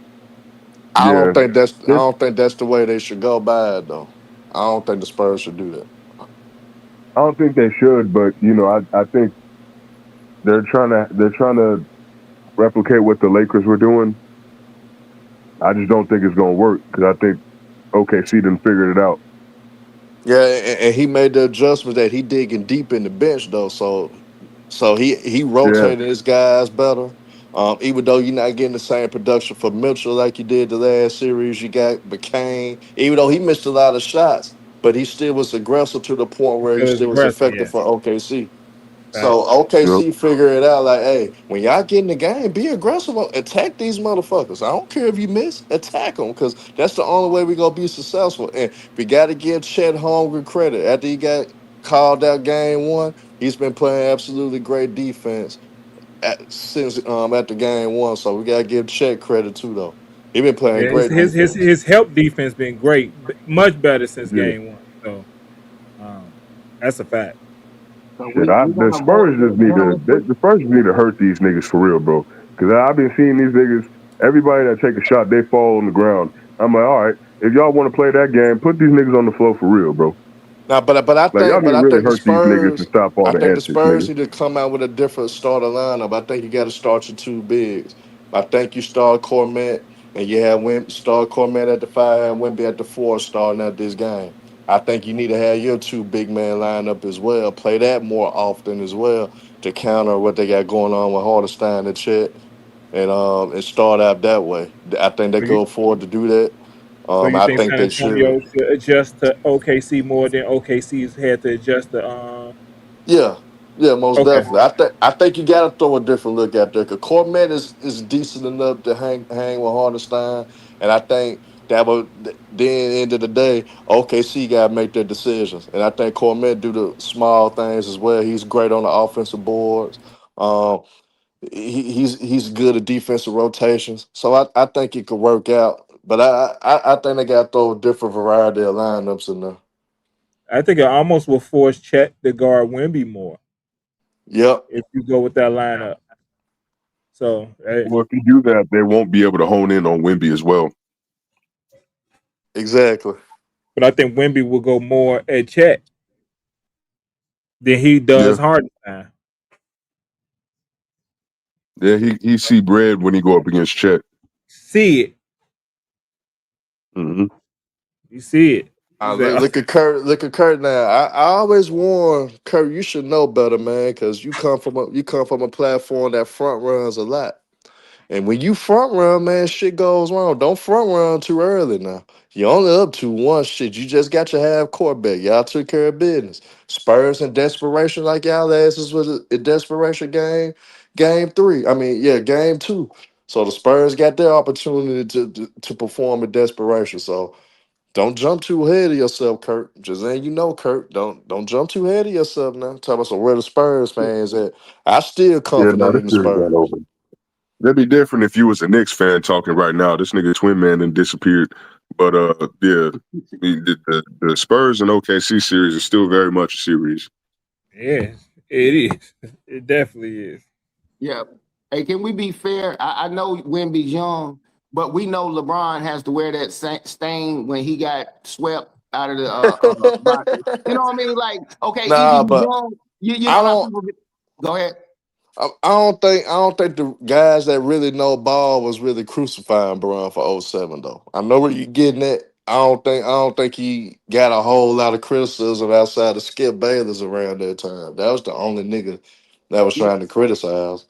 Speaker 11: yeah.
Speaker 13: I don't think that's the way they should go by it though. I don't think the Spurs should do that.
Speaker 11: I don't think they should, but I think they're trying to replicate what the Lakers were doing. I just don't think it's gonna work because I think OKC done figured it out.
Speaker 13: Yeah, and he made the adjustment that he digging deep in the bench though, so he
Speaker 11: Yeah,
Speaker 13: rotated his guys better. Even though you're not getting the same production for Mitchell like you did the last series, you got McCain. Even though he missed a lot of shots, but he still was aggressive to the point where he
Speaker 2: Still is
Speaker 13: still was
Speaker 2: aggressive,
Speaker 13: effective
Speaker 2: yeah.
Speaker 13: for OKC.
Speaker 2: Fact.
Speaker 13: So
Speaker 11: yep,
Speaker 13: OKC figure it out like, hey, when y'all get in the game, be aggressive, attack these motherfuckers. I don't care if you miss, attack them because that's the only way we gonna be successful. And we got to give Chet Holmgren credit after he got called out game one. He's been playing absolutely great defense since after game one. So we gotta give Chet credit too, though. He been playing
Speaker 2: Yeah, his
Speaker 13: great
Speaker 2: his his
Speaker 13: defense.
Speaker 2: his help defense been great, much better since
Speaker 11: yeah.
Speaker 2: game one. So, um, That's a fact.
Speaker 8: So
Speaker 11: Shit,
Speaker 8: we
Speaker 11: the
Speaker 8: gonna
Speaker 11: Spurs
Speaker 8: avoid
Speaker 11: just
Speaker 8: the
Speaker 11: need to
Speaker 8: gentleman sweep.
Speaker 11: the Spurs need to hurt these niggas for real, bro. Because I've been seeing these niggas. Everybody that take a shot, they fall on the ground. I'm like, all right, if y'all want to play that game, put these niggas on the floor for real, bro.
Speaker 13: Now,
Speaker 11: Like y'all need to
Speaker 13: I
Speaker 11: really
Speaker 13: think the
Speaker 11: hurt these niggas and
Speaker 13: Spurs,
Speaker 11: stop all
Speaker 13: I
Speaker 11: the
Speaker 13: think the
Speaker 11: antics,
Speaker 13: Spurs
Speaker 11: nigga.
Speaker 13: need to come out with a different starter lineup. I think you got to start your two bigs. I think you start Cormet and you have start Cormet at the 5 and Wimby at the 4 starting at this game. I think you need to have your two big man lineup as well. Play that more often as well to counter what they got going on with Hartenstein and Chet, and start out that way. I think they
Speaker 2: So you,
Speaker 13: go forward to do that.
Speaker 2: so you
Speaker 13: I
Speaker 2: think
Speaker 13: think
Speaker 2: San
Speaker 13: they should.
Speaker 2: Antonio should adjust to OKC more than OKC's had to adjust to?
Speaker 13: Yeah, yeah, most
Speaker 2: Okay.
Speaker 13: definitely. I think you got to throw a different look out there because Cormet is decent enough to hang with Hardenstein, and I think that will then end of the day, OKC got to make their decisions, and I think Cormet do the small things as well. He's great on the offensive boards. Um, he's good at defensive rotations, so I think it could work out. But I think they got to throw a different variety of lineups in there.
Speaker 2: I think it almost will force Chet to guard Wimby more
Speaker 13: Yep,
Speaker 2: if you go with that lineup. So,
Speaker 11: Well, if you do that, they won't be able to hone in on Wimby as well.
Speaker 13: exactly.
Speaker 2: but I think Wimby will go more at Chet than he
Speaker 11: Yeah,
Speaker 2: does Hardenstein.
Speaker 11: yeah. He see bread when he go up against Chet.
Speaker 2: See it.
Speaker 11: Hmm.
Speaker 2: You see it. He said,
Speaker 13: Look at Kurt. Look at Kurt now. I always warn Kurt. You should know better, man, because you come from a platform that front runs a lot. And when you front run, man, shit goes wrong. Don't front run too early now. You only up to one shit. You just got your half court back. Y'all took care of business. Spurs in desperation, like y'all asses was a desperation game 3. I mean, yeah, game 2. So the Spurs got their opportunity to perform in desperation. So don't jump too ahead of yourself, Kurt. Just saying, Kurt. Don't jump too ahead of yourself now. Talk about some where the Spurs fans at. I still
Speaker 11: Yeah, no,
Speaker 13: confident
Speaker 11: this
Speaker 13: in the
Speaker 11: series not
Speaker 13: Spurs.
Speaker 11: over. That'd be different if you was a Knicks fan talking right now. This nigga Twin Man then disappeared. But yeah, the Spurs and OKC series is still very much a series.
Speaker 2: yeah, it is. It definitely is.
Speaker 8: Yeah. Hey, can we be fair? I know Wemby's young, but we know LeBron has to wear that stain when he got swept out of the you know what I mean? Like, okay, even
Speaker 13: Nah,
Speaker 8: you
Speaker 13: but
Speaker 8: young, you
Speaker 13: I
Speaker 8: know how
Speaker 13: don't.
Speaker 8: people get, go ahead.
Speaker 13: I don't think the guys that really know ball was really crucifying Braun for '07 though. I know where you're getting at. I don't think he got a whole lot of criticism outside of Skip Bayless around that time. That was the only nigga that was trying to criticize.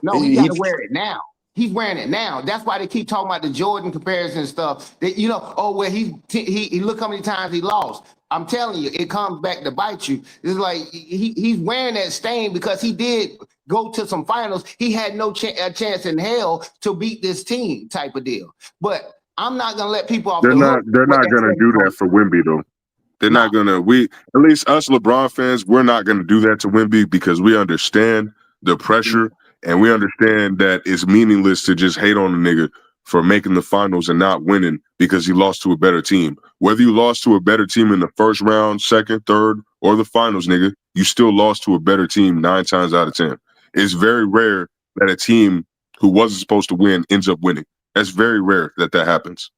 Speaker 8: No, he got
Speaker 13: He
Speaker 8: to wear it now. He's wearing it now. That's why they keep talking about the Jordan comparison and stuff. That oh well, he look how many times he lost. I'm telling you, it comes back to bite you. It's like he's wearing that stain because he did go to some finals. He had no chance in hell to beat this team, type of deal. But I'm not gonna let people off
Speaker 11: They're
Speaker 8: the
Speaker 11: not
Speaker 8: hook
Speaker 11: they're
Speaker 8: with
Speaker 11: not
Speaker 8: that
Speaker 11: gonna
Speaker 8: stain
Speaker 11: do
Speaker 8: on.
Speaker 11: that for Wimby though. They're
Speaker 8: Nah,
Speaker 11: not gonna. We at least us LeBron fans, we're not gonna do that to Wimby because we understand the pressure and we understand that it's meaningless to just hate on a nigga for making the finals and not winning because he lost to a better team. Whether you lost to a better team in the first round, second, third, or the finals, nigga, you still lost to a better team 9 times out of 10. It's very rare that a team who wasn't supposed to win ends up winning. That's very rare that happens.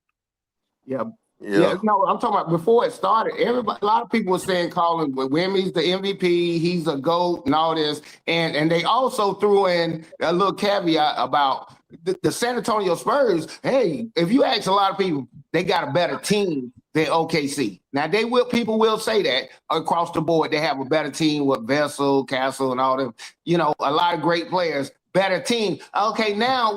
Speaker 8: yeah.
Speaker 13: yeah.
Speaker 8: Yeah, no, I'm talking about before it started. Everybody, a lot of people were saying calling Wemmy's the MVP, he's a GOAT, and all this. And they also threw in a little caveat about the San Antonio Spurs. Hey, if you ask a lot of people, they got a better team than OKC. Now people will say that across the board. They have a better team with Vessel, Castle, and all them. A lot of great players. Better team. Okay, now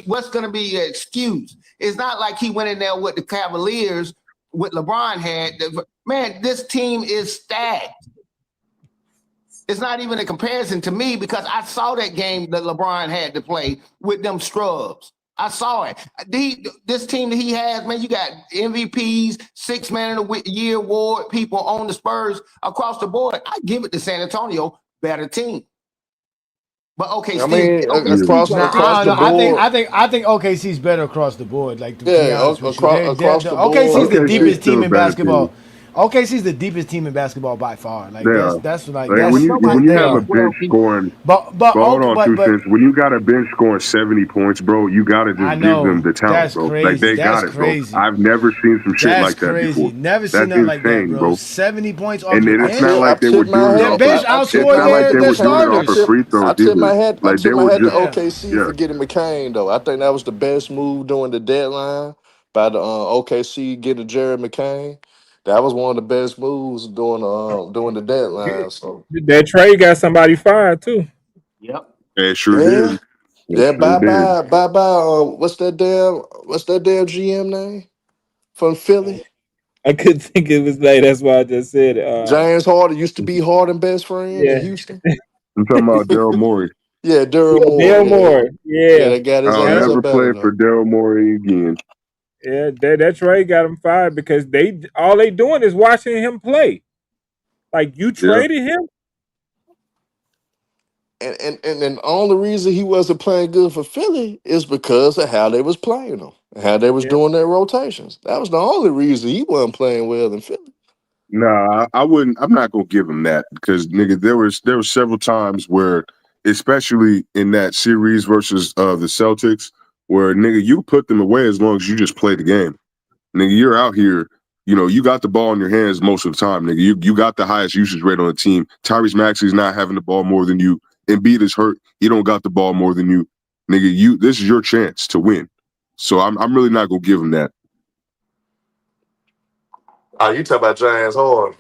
Speaker 8: what's going to be an excuse? It's not like he went in there with the Cavaliers, with LeBron had. Man, this team is stacked. It's not even a comparison to me because I saw that game that LeBron had to play with them scrubs. I saw it. This team that he has, man, you got MVPs, 6 Man of the Year award people on the Spurs across the board. I give it to San Antonio, better team. But
Speaker 13: I mean,
Speaker 8: OKC
Speaker 13: across
Speaker 8: better
Speaker 4: Nah,
Speaker 8: team.
Speaker 13: across
Speaker 4: I
Speaker 13: the
Speaker 4: don't know.
Speaker 13: board.
Speaker 4: I think OKC's better across the board. Like to be
Speaker 13: Yeah,
Speaker 4: honest with you,
Speaker 13: across the
Speaker 4: OKC's
Speaker 13: board.
Speaker 4: the
Speaker 11: OKC
Speaker 4: deepest team
Speaker 11: still a
Speaker 4: in
Speaker 11: better team.
Speaker 4: basketball. OKC's the deepest team in basketball by far. Like
Speaker 11: Yeah.
Speaker 4: that's like
Speaker 11: Like
Speaker 4: that's
Speaker 11: when you
Speaker 4: they
Speaker 11: have
Speaker 4: are.
Speaker 11: a bench scoring,
Speaker 4: But
Speaker 11: hold on,
Speaker 4: but
Speaker 11: 2 cents. When you got a bench scoring 70 points, bro, you gotta
Speaker 4: I
Speaker 11: just give them
Speaker 4: know
Speaker 11: the talent,
Speaker 4: that's
Speaker 11: bro. Like
Speaker 4: crazy.
Speaker 11: they
Speaker 4: That's
Speaker 11: got it, bro.
Speaker 4: crazy.
Speaker 11: I've never seen some shit
Speaker 4: That's
Speaker 11: like that
Speaker 4: crazy.
Speaker 11: before.
Speaker 4: Never seen
Speaker 11: That's
Speaker 4: nothing like that,
Speaker 11: insane,
Speaker 4: bro.
Speaker 11: bro.
Speaker 4: 70 points off
Speaker 11: And
Speaker 4: your
Speaker 11: then it's
Speaker 4: bench.
Speaker 11: not like they
Speaker 13: tip
Speaker 11: were
Speaker 13: my
Speaker 11: doing it
Speaker 4: Their
Speaker 13: hat.
Speaker 11: off of.
Speaker 4: bench
Speaker 11: It's
Speaker 4: outscored
Speaker 11: not like they
Speaker 4: their
Speaker 11: were doing it off
Speaker 4: starters.
Speaker 11: of free
Speaker 13: I
Speaker 11: throws
Speaker 13: tip my
Speaker 11: either.
Speaker 13: hat. I
Speaker 11: Like they
Speaker 13: tip my
Speaker 11: were
Speaker 13: hat to
Speaker 11: just,
Speaker 4: Yeah.
Speaker 13: OKC
Speaker 11: yeah.
Speaker 13: for getting McCain though. I think that was the best move during the deadline by the OKC getting Jared McCain. That was one of the best moves during the deadline. So
Speaker 2: That trade got somebody fired too.
Speaker 8: Yep.
Speaker 11: It sure
Speaker 13: yeah,
Speaker 11: did. It
Speaker 13: yeah.
Speaker 11: sure did.
Speaker 13: Bye bye. What's that damn GM name from Philly?
Speaker 2: I couldn't think of his name. That's why I just said it.
Speaker 13: James Harden used to be Harden best friend in
Speaker 2: Yeah,
Speaker 13: Houston.
Speaker 11: I'm talking about Daryl Morey.
Speaker 13: Yeah, Daryl
Speaker 2: yeah,
Speaker 13: Moore.
Speaker 2: Dale
Speaker 13: Yeah,
Speaker 2: Moore.
Speaker 13: yeah,
Speaker 2: Yeah,
Speaker 13: they got his
Speaker 11: I'll
Speaker 2: got
Speaker 13: ass
Speaker 2: him.
Speaker 11: never
Speaker 13: up out
Speaker 11: play
Speaker 13: of
Speaker 11: for
Speaker 13: there.
Speaker 11: Daryl Morey again.
Speaker 2: Yeah, that trade got him fired because they all they doing is watching him play. Like you
Speaker 11: Yeah.
Speaker 2: traded him.
Speaker 13: And the only reason he wasn't playing good for Philly is because of how they was playing him, and how they was
Speaker 2: Yeah,
Speaker 13: doing their rotations. That was the only reason he wasn't playing well in Philly.
Speaker 11: Nah, I wouldn't. I'm not gonna give him that because nigga, there was several times where, especially in that series versus the Celtics, where nigga you put them away as long as you just play the game. Nigga, you're out here. You know, you got the ball in your hands most of the time, nigga. You got the highest usage rate on the team. Tyrese Maxey's not having the ball more than you. Embiid is hurt. He don't got the ball more than you. Nigga, this is your chance to win. So I'm really not gonna give him that.
Speaker 13: Oh, you talk about James Harden?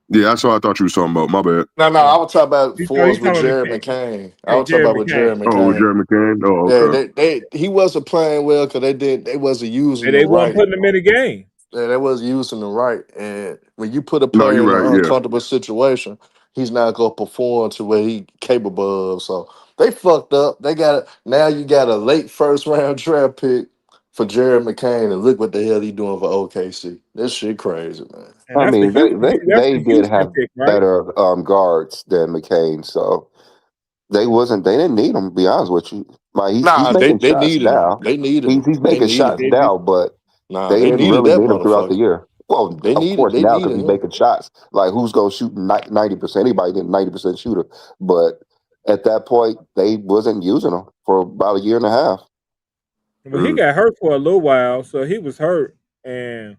Speaker 11: Yeah, that's what I thought you was talking about. My bad.
Speaker 13: No,
Speaker 2: yeah.
Speaker 13: I was talking about
Speaker 2: He
Speaker 13: Forbes with
Speaker 2: talking about
Speaker 13: Jared
Speaker 2: McCain.
Speaker 13: McCain. I
Speaker 2: Yeah,
Speaker 13: was talking
Speaker 2: Jerry
Speaker 13: about with
Speaker 2: McCain.
Speaker 13: Jared
Speaker 11: Oh,
Speaker 13: McCain.
Speaker 11: Jerry McCann. Oh,
Speaker 13: Yeah,
Speaker 11: okay.
Speaker 13: he wasn't playing well because they wasn't using
Speaker 2: And
Speaker 13: him
Speaker 2: they weren't
Speaker 13: right.
Speaker 2: putting him in the game.
Speaker 13: Yeah, they wasn't using him right. And when you put a
Speaker 11: No,
Speaker 13: player
Speaker 11: you're
Speaker 13: in an
Speaker 11: right. Yeah.
Speaker 13: uncomfortable situation, he's not gonna perform to what he capable of. So they fucked up. They got now you got a late first round draft pick for Jared McCain, and look what the hell he doing for OKC. This shit crazy, man.
Speaker 2: And
Speaker 1: I
Speaker 2: that's the
Speaker 1: mean,
Speaker 2: Houston. That's
Speaker 1: they
Speaker 2: the
Speaker 1: did
Speaker 2: Houston
Speaker 1: have
Speaker 2: pick, right?
Speaker 1: better guards than McCain, so they didn't need him. To be honest with you, like he's
Speaker 13: Nah,
Speaker 1: making
Speaker 13: they
Speaker 1: shots
Speaker 13: needed him.
Speaker 1: now.
Speaker 13: They needed him.
Speaker 1: He's
Speaker 13: They
Speaker 1: making
Speaker 13: needed
Speaker 1: shots
Speaker 13: him.
Speaker 2: They did.
Speaker 1: now, but
Speaker 13: Nah,
Speaker 1: they
Speaker 13: they
Speaker 1: didn't
Speaker 13: needed
Speaker 1: really
Speaker 13: that
Speaker 1: need him throughout the
Speaker 13: motherfucker.
Speaker 1: year. Well, of course
Speaker 13: They
Speaker 1: now because
Speaker 13: needed
Speaker 1: he's
Speaker 13: him.
Speaker 1: making shots. Like who's gonna shoot 90%? Anybody did 90% shooter, but at that point they wasn't using him for about a year and a half.
Speaker 2: Well, he
Speaker 11: Mm.
Speaker 2: got hurt for a little while, so he was hurt. And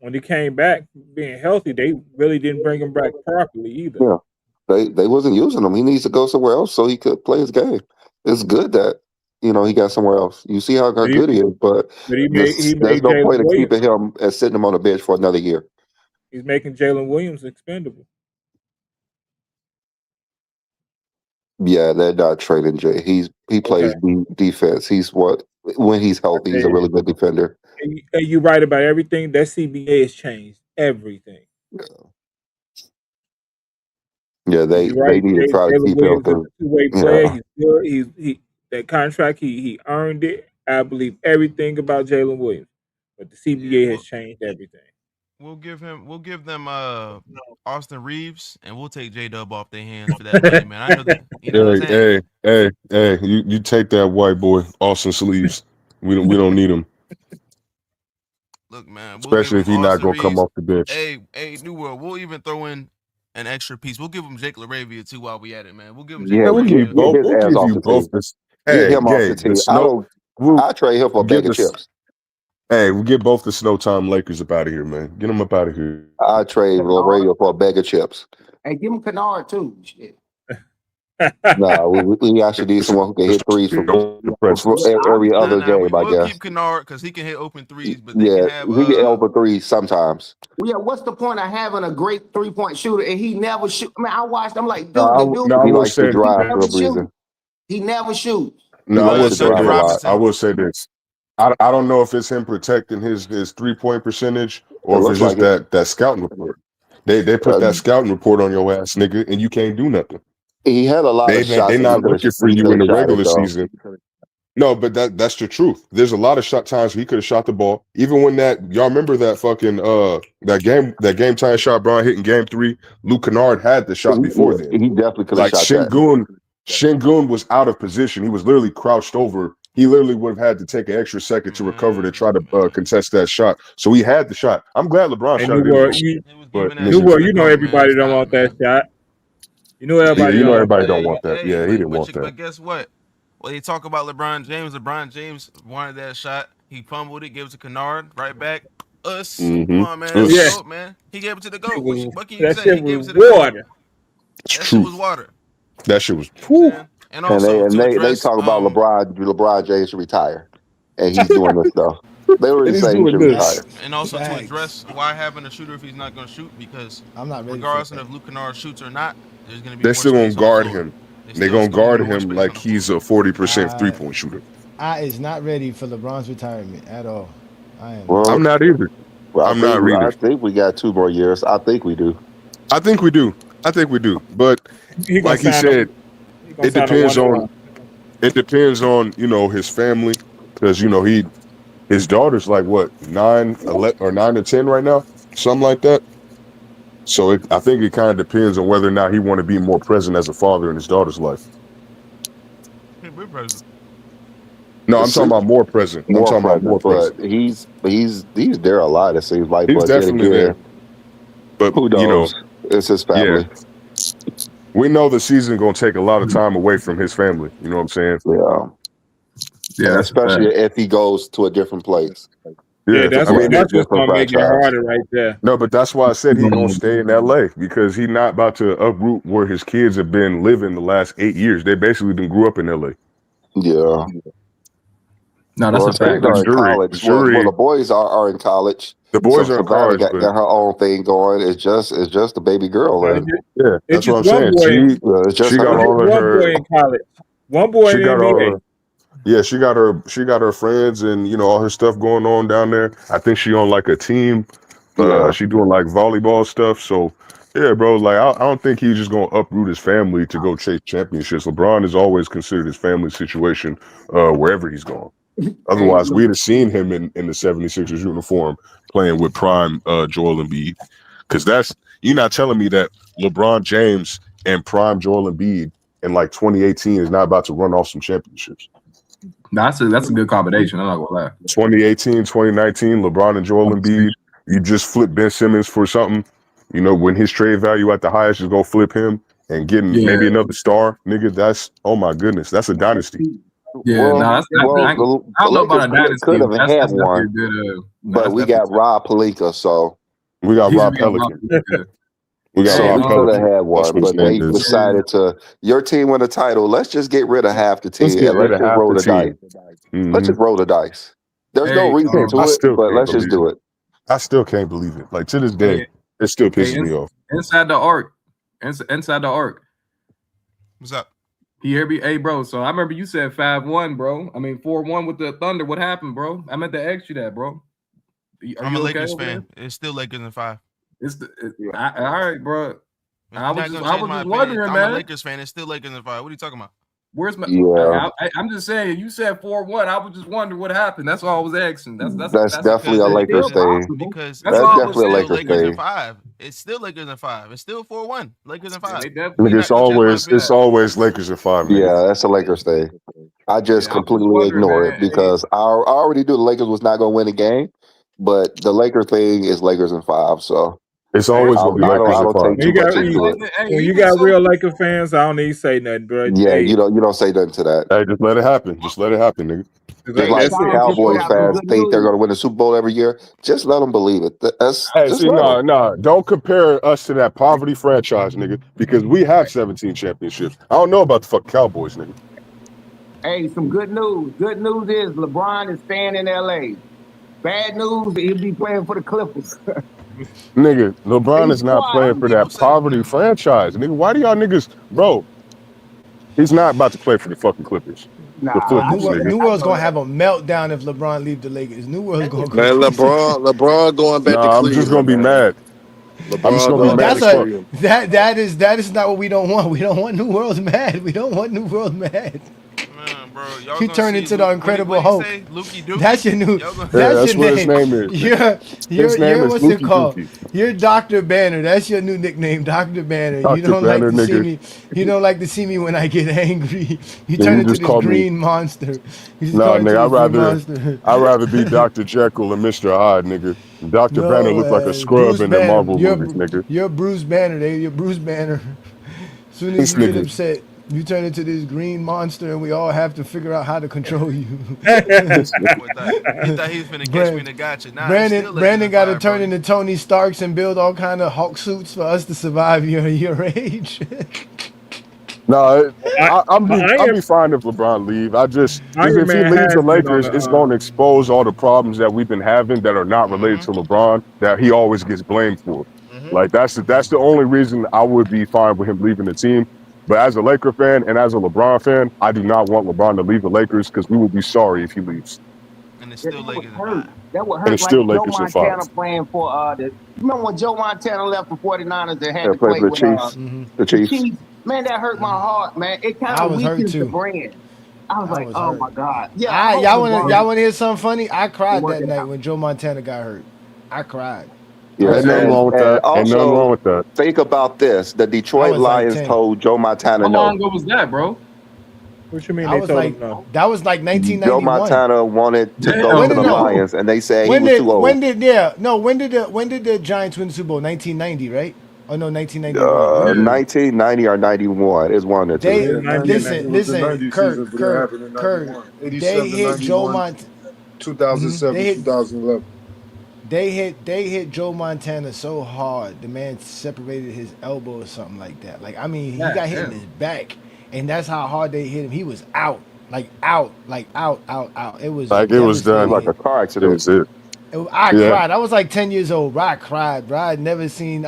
Speaker 2: when he came back, being healthy, they really didn't bring him back properly either.
Speaker 1: Yeah, they wasn't using him. He needs to go somewhere else so he could play his game. It's good that he got somewhere else. You see how
Speaker 2: But he,
Speaker 1: good he is, but
Speaker 2: but he
Speaker 1: there's
Speaker 2: made
Speaker 1: no
Speaker 2: Jalen
Speaker 1: point in
Speaker 2: Williams.
Speaker 1: keeping him and sitting him on the bench for another year.
Speaker 2: He's making Jalen Williams expendable.
Speaker 1: Yeah, they're not trading Jay. He
Speaker 2: Okay,
Speaker 1: plays defense. He's what when he's healthy, he's a
Speaker 2: and,
Speaker 1: really good defender.
Speaker 2: and you right about everything. That CBA has changed everything.
Speaker 1: Yeah,
Speaker 2: And
Speaker 1: they
Speaker 2: you're
Speaker 1: they
Speaker 2: right.
Speaker 1: need to try to
Speaker 2: Jalen
Speaker 1: keep him
Speaker 2: Williams is
Speaker 1: because
Speaker 2: a two-way player.
Speaker 1: yeah,
Speaker 2: He's good. He that contract he earned it. I believe everything about Jalen Williams, but the
Speaker 3: Yeah,
Speaker 2: CBA has changed everything.
Speaker 3: we'll give them Austin Reeves, and we'll take J Dub off their hands for that money, man. I know that you know what I'm saying.
Speaker 11: Hey! You take that white boy, Austin Sleeves. We don't need him,
Speaker 3: Look, man, we'll give
Speaker 11: especially if
Speaker 3: him
Speaker 11: he's not
Speaker 3: Austin
Speaker 11: gonna come
Speaker 3: Reeves.
Speaker 11: off the bench.
Speaker 3: New World. We'll even throw in an extra piece. We'll give him Jake LaRavia too while we at it, man. We'll give him Jake
Speaker 1: yeah.
Speaker 11: Man, we'll give you
Speaker 3: LaRavia.
Speaker 1: Get
Speaker 11: both.
Speaker 1: his
Speaker 11: We'll
Speaker 1: ass
Speaker 11: give
Speaker 1: off
Speaker 11: you
Speaker 1: the
Speaker 11: both
Speaker 1: team.
Speaker 11: this.
Speaker 1: Get
Speaker 11: Hey,
Speaker 1: him off the
Speaker 11: Gabe, the
Speaker 1: team. I
Speaker 11: snow.
Speaker 1: don't.
Speaker 11: We'll
Speaker 1: I trade him for a
Speaker 11: get
Speaker 1: bag of
Speaker 11: this.
Speaker 1: chips.
Speaker 11: Hey, we'll get both the snow time Lakers up out of here, man. Get them up out of here.
Speaker 1: I trade
Speaker 8: Kennard.
Speaker 1: Laredo for a bag of chips.
Speaker 8: Hey, give him Kennard too. Shit.
Speaker 1: No, we actually need someone who can hit threes
Speaker 11: The
Speaker 1: for
Speaker 11: Presidents.
Speaker 8: Yeah,
Speaker 1: every other
Speaker 3: Nah.
Speaker 1: game. I
Speaker 3: We'll
Speaker 1: guess.
Speaker 3: keep Kennard because he can hit open threes, but they can
Speaker 1: Yeah,
Speaker 3: have
Speaker 1: he get over threes sometimes.
Speaker 8: well, yeah. What's the point of having a great 3-point shooter and he never shoot? I mean, I watched. I'm like, dude, the dude,
Speaker 11: No, I
Speaker 1: He
Speaker 11: will
Speaker 1: likes to
Speaker 11: say.
Speaker 8: he
Speaker 1: drive for
Speaker 8: never
Speaker 1: a
Speaker 8: shoot.
Speaker 1: reason.
Speaker 8: He never shoots.
Speaker 1: He
Speaker 11: No, I
Speaker 1: likes
Speaker 11: will
Speaker 1: to
Speaker 11: say
Speaker 3: Duncan
Speaker 1: drive a
Speaker 11: this.
Speaker 1: lot.
Speaker 11: I
Speaker 3: Robinson.
Speaker 11: will say this. I don't know if it's him protecting his 3-point percentage
Speaker 1: It
Speaker 11: or if
Speaker 1: looks
Speaker 11: it's
Speaker 1: like
Speaker 11: just
Speaker 1: it.
Speaker 11: that scouting report. They put
Speaker 1: Uh,
Speaker 11: that scouting report on your ass, nigga, and you can't do nothing.
Speaker 1: he had a lot of
Speaker 11: They
Speaker 1: shots that
Speaker 11: not looking for
Speaker 1: he
Speaker 11: you
Speaker 1: could
Speaker 11: in
Speaker 1: have
Speaker 11: the
Speaker 1: shot it
Speaker 11: regular
Speaker 1: though.
Speaker 11: season. No, but that's the truth. There's a lot of shot times he could have shot the ball. Even when y'all remember that fucking that game time shot Bron hit in game 3, Luke Kennard had the shot before then.
Speaker 1: He definitely could have
Speaker 11: Like
Speaker 1: shot that.
Speaker 11: Shingun was out of position. He was literally crouched over he literally would have had to take an extra second to recover to try to contest that shot. So he had the shot. I'm glad LeBron
Speaker 2: And
Speaker 11: shot it anyway. But
Speaker 2: you know everybody don't want that shot. You know everybody.
Speaker 11: Yeah, you know
Speaker 2: don't want
Speaker 11: everybody
Speaker 2: that
Speaker 11: don't
Speaker 2: shot.
Speaker 11: want that. Yeah, he didn't want that.
Speaker 3: But guess what? Well, they talk about LeBron James. LeBron James wanted that shot. He fumbled it, gave it to Kennard, right back. Us. Come on, man. That's the GOAT, man. He gave it to the GOAT. What can you say? He gave it to the GOAT. That shit was water.
Speaker 11: That shit was.
Speaker 3: And also,
Speaker 1: they talk about LeBron James should retire, and he's doing this stuff. They already say he should retire.
Speaker 3: And also to address why having a shooter if he's not going to shoot, because
Speaker 4: I'm not ready
Speaker 3: regardless of Luke Kennard shoots or not, there's going to be
Speaker 11: They're
Speaker 3: more
Speaker 11: still gonna
Speaker 3: space on the
Speaker 11: guard
Speaker 3: floor.
Speaker 11: him. They're gonna guard him like he's a 40% 3-point shooter.
Speaker 4: I is not ready for LeBron's retirement at all. I am.
Speaker 1: Well,
Speaker 11: I'm not either.
Speaker 1: Well,
Speaker 11: I'm not either.
Speaker 1: I think we got 2 more years. I think we do.
Speaker 11: I think we do. But like he said, it depends on his family, because his daughter's like what 9, 11, or 9 to 10 right now, something like that. So I think it kind of depends on whether or not he want to be more present as a father in his daughter's life.
Speaker 3: We're present.
Speaker 11: No, I'm talking about more present.
Speaker 1: But he's there a lot. It seems like.
Speaker 11: He's definitely there. But
Speaker 1: who knows? It's his family.
Speaker 11: Yeah. We know the season gonna take a lot of time away from his family. You know what I'm saying?
Speaker 1: Yeah, especially if he goes to a different place.
Speaker 2: Yeah, that's what's gonna make it harder right there.
Speaker 11: No, but that's why I said he's gonna stay in LA, because he's not about to uproot where his kids have been living the last 8 years. They basically grew up in LA.
Speaker 1: Yeah.
Speaker 14: No, that's a fact.
Speaker 1: Are in college. Well, the boys are in college.
Speaker 11: The boys are in college.
Speaker 1: Got her own thing going. It's just a baby girl.
Speaker 11: Yeah, that's what I'm saying. She got all of her.
Speaker 2: One boy in college. One boy in the NBA.
Speaker 11: Yeah, she got her friends and all her stuff going on down there. I think she on like a team. She doing like volleyball stuff. So yeah, bro, like I don't think he's just gonna uproot his family to go chase championships. LeBron is always considered his family situation wherever he's gone. Otherwise, we'd have seen him in the 76ers uniform playing with prime Joel Embiid. Because you're not telling me that LeBron James and prime Joel Embiid in like 2018 is not about to run off some championships.
Speaker 14: That's a good combination. I'm not gonna lie.
Speaker 11: 2018, 2019, LeBron and Joel Embiid. You just flip Ben Simmons for something. When his trade value at the highest, just go flip him and getting maybe another star. Nigga, that's, oh my goodness, that's a dynasty.
Speaker 14: Yeah, I don't know about a dynasty.
Speaker 1: Could have had one, but we got Rob Pelinka, so
Speaker 11: we got Rob Pelican. We
Speaker 1: could have had one, but they decided to. Your team won a title. Let's just get rid of half the team. Let's just roll the dice. Let's just roll the dice. There's no reason to it, but let's just do it.
Speaker 11: I still can't believe it. Like to this day, it still pisses me off.
Speaker 14: Inside the arc.
Speaker 3: What's up?
Speaker 14: You hear me? Hey, bro. So I remember you said 5-1, bro. I mean 4-1 with the Thunder. What happened, bro? I meant to ask you that, bro.
Speaker 3: I'm a Lakers fan. It's still Lakers in 5.
Speaker 14: All right, bro. I was just wondering, man.
Speaker 3: I'm a Lakers fan. It's still Lakers in 5. What are you talking about?
Speaker 14: Where's my?
Speaker 1: Yeah.
Speaker 14: I'm just saying. You said 4-1. I was just wondering what happened. That's all I was asking. That's
Speaker 1: definitely a Lakers thing.
Speaker 3: Because
Speaker 1: that's definitely a Lakers
Speaker 3: thing.
Speaker 1: In
Speaker 3: 5. It's still Lakers in 5. It's still 4-1. Lakers in 5.
Speaker 11: It's always Lakers in 5. Man.
Speaker 1: Yeah, that's a Lakers thing. I just completely ignore it because I already knew the Lakers was not going to win a game, but the Lakers thing is Lakers in 5. So
Speaker 11: it's always going to be Lakers in 5.
Speaker 2: When you got real Lakers fans, I don't need to say nothing, bro.
Speaker 1: Yeah, you don't say nothing to that.
Speaker 11: Hey, just let it happen. Just let it happen, nigga.
Speaker 1: Just like Cowboys fans think they're going to win the Super Bowl every year. Just let them believe it.
Speaker 11: Don't compare us to that poverty franchise, nigga, because we have 17 championships. I don't know about the fucking Cowboys, nigga.
Speaker 8: Hey, some good news. Good news is LeBron is staying in LA. Bad news, he'll be playing for the Clippers.
Speaker 11: Nigga, LeBron is not playing for that poverty franchise. Nigga, why do y'all niggas, bro? He's not about to play for the fucking Clippers.
Speaker 4: New World's gonna have a meltdown if LeBron leaves the Lakers. New World's gonna go.
Speaker 13: Man, LeBron going back to Cleveland.
Speaker 11: I'm just gonna be mad. I'm just gonna be mad.
Speaker 4: That is not what we don't want. We don't want New World's mad. We don't want New World mad.
Speaker 3: Bro, y'all
Speaker 4: You
Speaker 3: gonna
Speaker 4: turn
Speaker 3: see
Speaker 4: into the Incredible Hulk.
Speaker 3: Lukey Dookie?
Speaker 4: That's your new.
Speaker 3: Y'all gonna-
Speaker 11: Yeah,
Speaker 4: That's
Speaker 11: that's
Speaker 4: your
Speaker 11: what his
Speaker 4: name.
Speaker 11: name is.
Speaker 4: You're
Speaker 11: name is
Speaker 4: what's it
Speaker 11: Lukey
Speaker 4: called?
Speaker 11: Dookie.
Speaker 4: You're Dr. Banner. That's your new nickname, Dr. Banner. You
Speaker 11: Dr.
Speaker 4: don't like
Speaker 11: Banner,
Speaker 4: to see
Speaker 11: nigga.
Speaker 4: me. You don't like to see me when I get angry. You
Speaker 11: Yeah,
Speaker 4: turn
Speaker 11: you
Speaker 4: into
Speaker 11: just
Speaker 4: this
Speaker 11: call me.
Speaker 4: green monster. You just
Speaker 11: Nah,
Speaker 4: turn into
Speaker 11: nigga,
Speaker 4: this green monster.
Speaker 11: I'd rather be Dr. Jekyll and Mr. Hyde, nigga. Dr. Banner
Speaker 4: No,
Speaker 11: looked like a scrub
Speaker 4: Bruce
Speaker 11: in the
Speaker 4: Banner.
Speaker 11: Marvel movies, nigga.
Speaker 4: You're Bruce Banner. You're Bruce Banner. As soon as
Speaker 11: This
Speaker 4: you get
Speaker 11: nigga.
Speaker 4: upset, you turn into this green monster, and we all have to figure out how to control you.
Speaker 11: This nigga.
Speaker 3: He thought he was finna catch me in the gotcha. Nah, it's still
Speaker 4: Brandon got to
Speaker 3: Legend of Fire,
Speaker 4: turn
Speaker 3: Brody.
Speaker 4: into Tony Starks and build all kind of Hulk suits for us to survive your age.
Speaker 11: No,
Speaker 2: Iron
Speaker 11: I'll be fine if LeBron leave. Because if he
Speaker 2: Man
Speaker 11: leaves the
Speaker 2: has been on
Speaker 11: Lakers, it's going to
Speaker 2: the.
Speaker 11: expose all the problems that we've been having that are not related to LeBron that he always gets blamed for. Like that's the only reason I would be fine with him leaving the team. But as a Laker fan and as a LeBron fan, I do not want LeBron to leave the Lakers because we will be sorry if he leaves.
Speaker 3: And it's
Speaker 8: That
Speaker 3: still
Speaker 8: would
Speaker 3: Lakers in
Speaker 8: hurt.
Speaker 3: 5.
Speaker 8: That would
Speaker 11: And
Speaker 8: hurt
Speaker 11: it's
Speaker 8: like
Speaker 11: still
Speaker 8: Joe
Speaker 11: Lakers in 5.
Speaker 8: Montana playing for you remember when Joe Montana left for 49ers and had
Speaker 1: Yeah,
Speaker 8: to
Speaker 1: play
Speaker 8: play
Speaker 1: for the
Speaker 8: with
Speaker 1: Chiefs. The
Speaker 8: the
Speaker 1: Chiefs.
Speaker 8: Chiefs? Man, that hurt my heart, man. It kind
Speaker 4: I
Speaker 8: of
Speaker 4: was hurt
Speaker 8: weakens the
Speaker 4: too.
Speaker 8: brand. I was
Speaker 4: I
Speaker 8: like,
Speaker 4: was
Speaker 8: oh
Speaker 4: hurt.
Speaker 8: my God. Yeah, I hope
Speaker 4: Y'all
Speaker 8: LeBron
Speaker 4: wanna hear something funny? I cried
Speaker 8: work
Speaker 4: that
Speaker 8: it
Speaker 4: night
Speaker 8: out.
Speaker 4: when Joe Montana got hurt. I cried. I
Speaker 1: Yeah,
Speaker 11: Ain't
Speaker 4: was
Speaker 11: nothing
Speaker 4: crazy.
Speaker 11: wrong with
Speaker 1: and
Speaker 11: that. Ain't nothing wrong
Speaker 1: also
Speaker 11: with that.
Speaker 1: think about this: the
Speaker 4: I
Speaker 1: Detroit
Speaker 4: was like
Speaker 1: Lions
Speaker 4: 10.
Speaker 1: told Joe Montana
Speaker 14: How long
Speaker 1: no.
Speaker 14: ago was that, bro?
Speaker 2: What you mean
Speaker 4: I
Speaker 2: they
Speaker 4: was
Speaker 2: told
Speaker 4: like,
Speaker 2: him no?
Speaker 4: that was like
Speaker 1: Joe
Speaker 4: 1991.
Speaker 1: Montana wanted to go
Speaker 4: When
Speaker 1: to
Speaker 14: Damn,
Speaker 1: the
Speaker 4: did no?
Speaker 1: Lions, and they said he
Speaker 4: When
Speaker 1: was too old.
Speaker 4: did when did the Giants win the Super Bowl? 1990, right? Oh no, 1991. When did
Speaker 1: 1990 or 91 is one or two.
Speaker 4: they
Speaker 10: Yeah, 90. It was the
Speaker 4: listen,
Speaker 10: 90
Speaker 4: Kurt,
Speaker 10: season, but it happened in
Speaker 4: Kurt,
Speaker 10: 91.
Speaker 4: they
Speaker 10: 87 to
Speaker 4: hit Joe
Speaker 10: 91,
Speaker 4: Mont,
Speaker 10: 2007,
Speaker 4: they hit
Speaker 10: 2011.
Speaker 4: they hit Joe Montana so hard, the man separated his elbow or something like that. Like I mean, he
Speaker 14: God
Speaker 4: got hit in
Speaker 14: damn.
Speaker 4: his back, and that's how hard they hit him. He was out, out. It was a
Speaker 11: Like it was
Speaker 1: It was
Speaker 11: done.
Speaker 1: like
Speaker 4: devastating.
Speaker 1: a car
Speaker 11: It
Speaker 1: accident.
Speaker 11: was it.
Speaker 4: I
Speaker 11: Yeah.
Speaker 4: cried. I was like 10 years old. Bro, I cried. Bro, I ain't never seen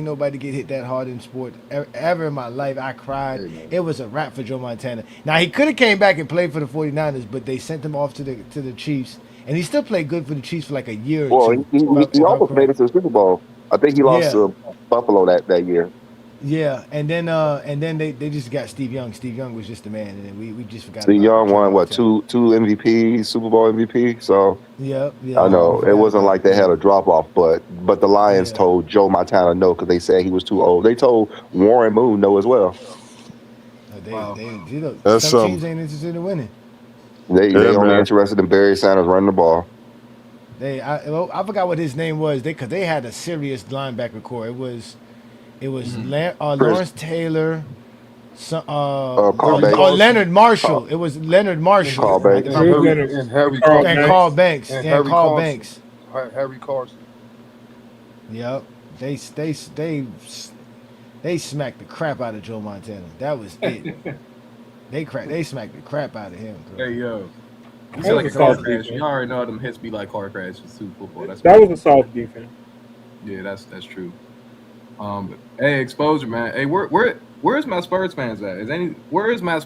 Speaker 4: nobody get hit that hard in sport ever in my life. I cried. It was a wrap for Joe Montana. Now he could have came back and played for the 49ers, but they sent him off to the Chiefs, and he still played good for the Chiefs for like a year or
Speaker 1: Well,
Speaker 4: two.
Speaker 1: he
Speaker 4: If I'm
Speaker 1: almost made
Speaker 4: correct.
Speaker 1: it to the Super Bowl. I think he lost
Speaker 4: Yeah,
Speaker 1: to Buffalo that year.
Speaker 4: yeah. And then they just got Steve Young. Steve Young was just the man, and then we just forgot
Speaker 1: Steve
Speaker 4: about
Speaker 1: Young
Speaker 4: Joe
Speaker 1: won what
Speaker 4: Montana.
Speaker 1: two MVP, Super Bowl MVP. So
Speaker 4: Yep,
Speaker 1: I
Speaker 4: we
Speaker 1: know it
Speaker 4: forgot
Speaker 1: wasn't
Speaker 4: about
Speaker 1: like they had a drop off, but the Lions
Speaker 4: yeah.
Speaker 1: told Joe Montana no because they said he was too old. They told Warren Moon no as well.
Speaker 14: Wow.
Speaker 11: That's
Speaker 4: Some teams ain't interested in winning.
Speaker 1: They
Speaker 11: Yeah,
Speaker 1: only
Speaker 11: man.
Speaker 1: interested in Barry Sanders running the ball.
Speaker 4: I forgot what his name was. Because they had a serious linebacker core. It was
Speaker 1: Chris
Speaker 4: Lawrence Taylor,
Speaker 1: Carl
Speaker 10: Harry
Speaker 1: Banks,
Speaker 4: Leonard
Speaker 10: Carson,
Speaker 4: Marshall. It was Leonard
Speaker 10: and,
Speaker 4: Marshall.
Speaker 1: Carl Banks.
Speaker 4: If
Speaker 10: and
Speaker 4: I'm
Speaker 2: Who's
Speaker 10: Harry
Speaker 2: in
Speaker 4: correct.
Speaker 2: it?
Speaker 10: and Harry
Speaker 2: Carl
Speaker 10: Carson
Speaker 4: And
Speaker 2: Banks.
Speaker 4: Carl Banks.
Speaker 10: and
Speaker 4: Yeah,
Speaker 10: Harry
Speaker 4: Carl
Speaker 10: Carson.
Speaker 4: Banks.
Speaker 10: Harry Carson.
Speaker 4: Yep. They smacked the crap out of Joe Montana. That was it. They smacked the crap out of him. Bro.
Speaker 14: Hey yo, you
Speaker 2: That
Speaker 14: said
Speaker 2: was
Speaker 14: like
Speaker 2: a
Speaker 14: a car
Speaker 2: soft
Speaker 14: crash.
Speaker 2: defense.
Speaker 14: You already know how them hits be like car crashes too. Football. That's
Speaker 2: That
Speaker 14: what.
Speaker 2: was a soft defense.
Speaker 14: Yeah, that's true. But, hey, exposure, man. Hey, where's my Spurs fans at?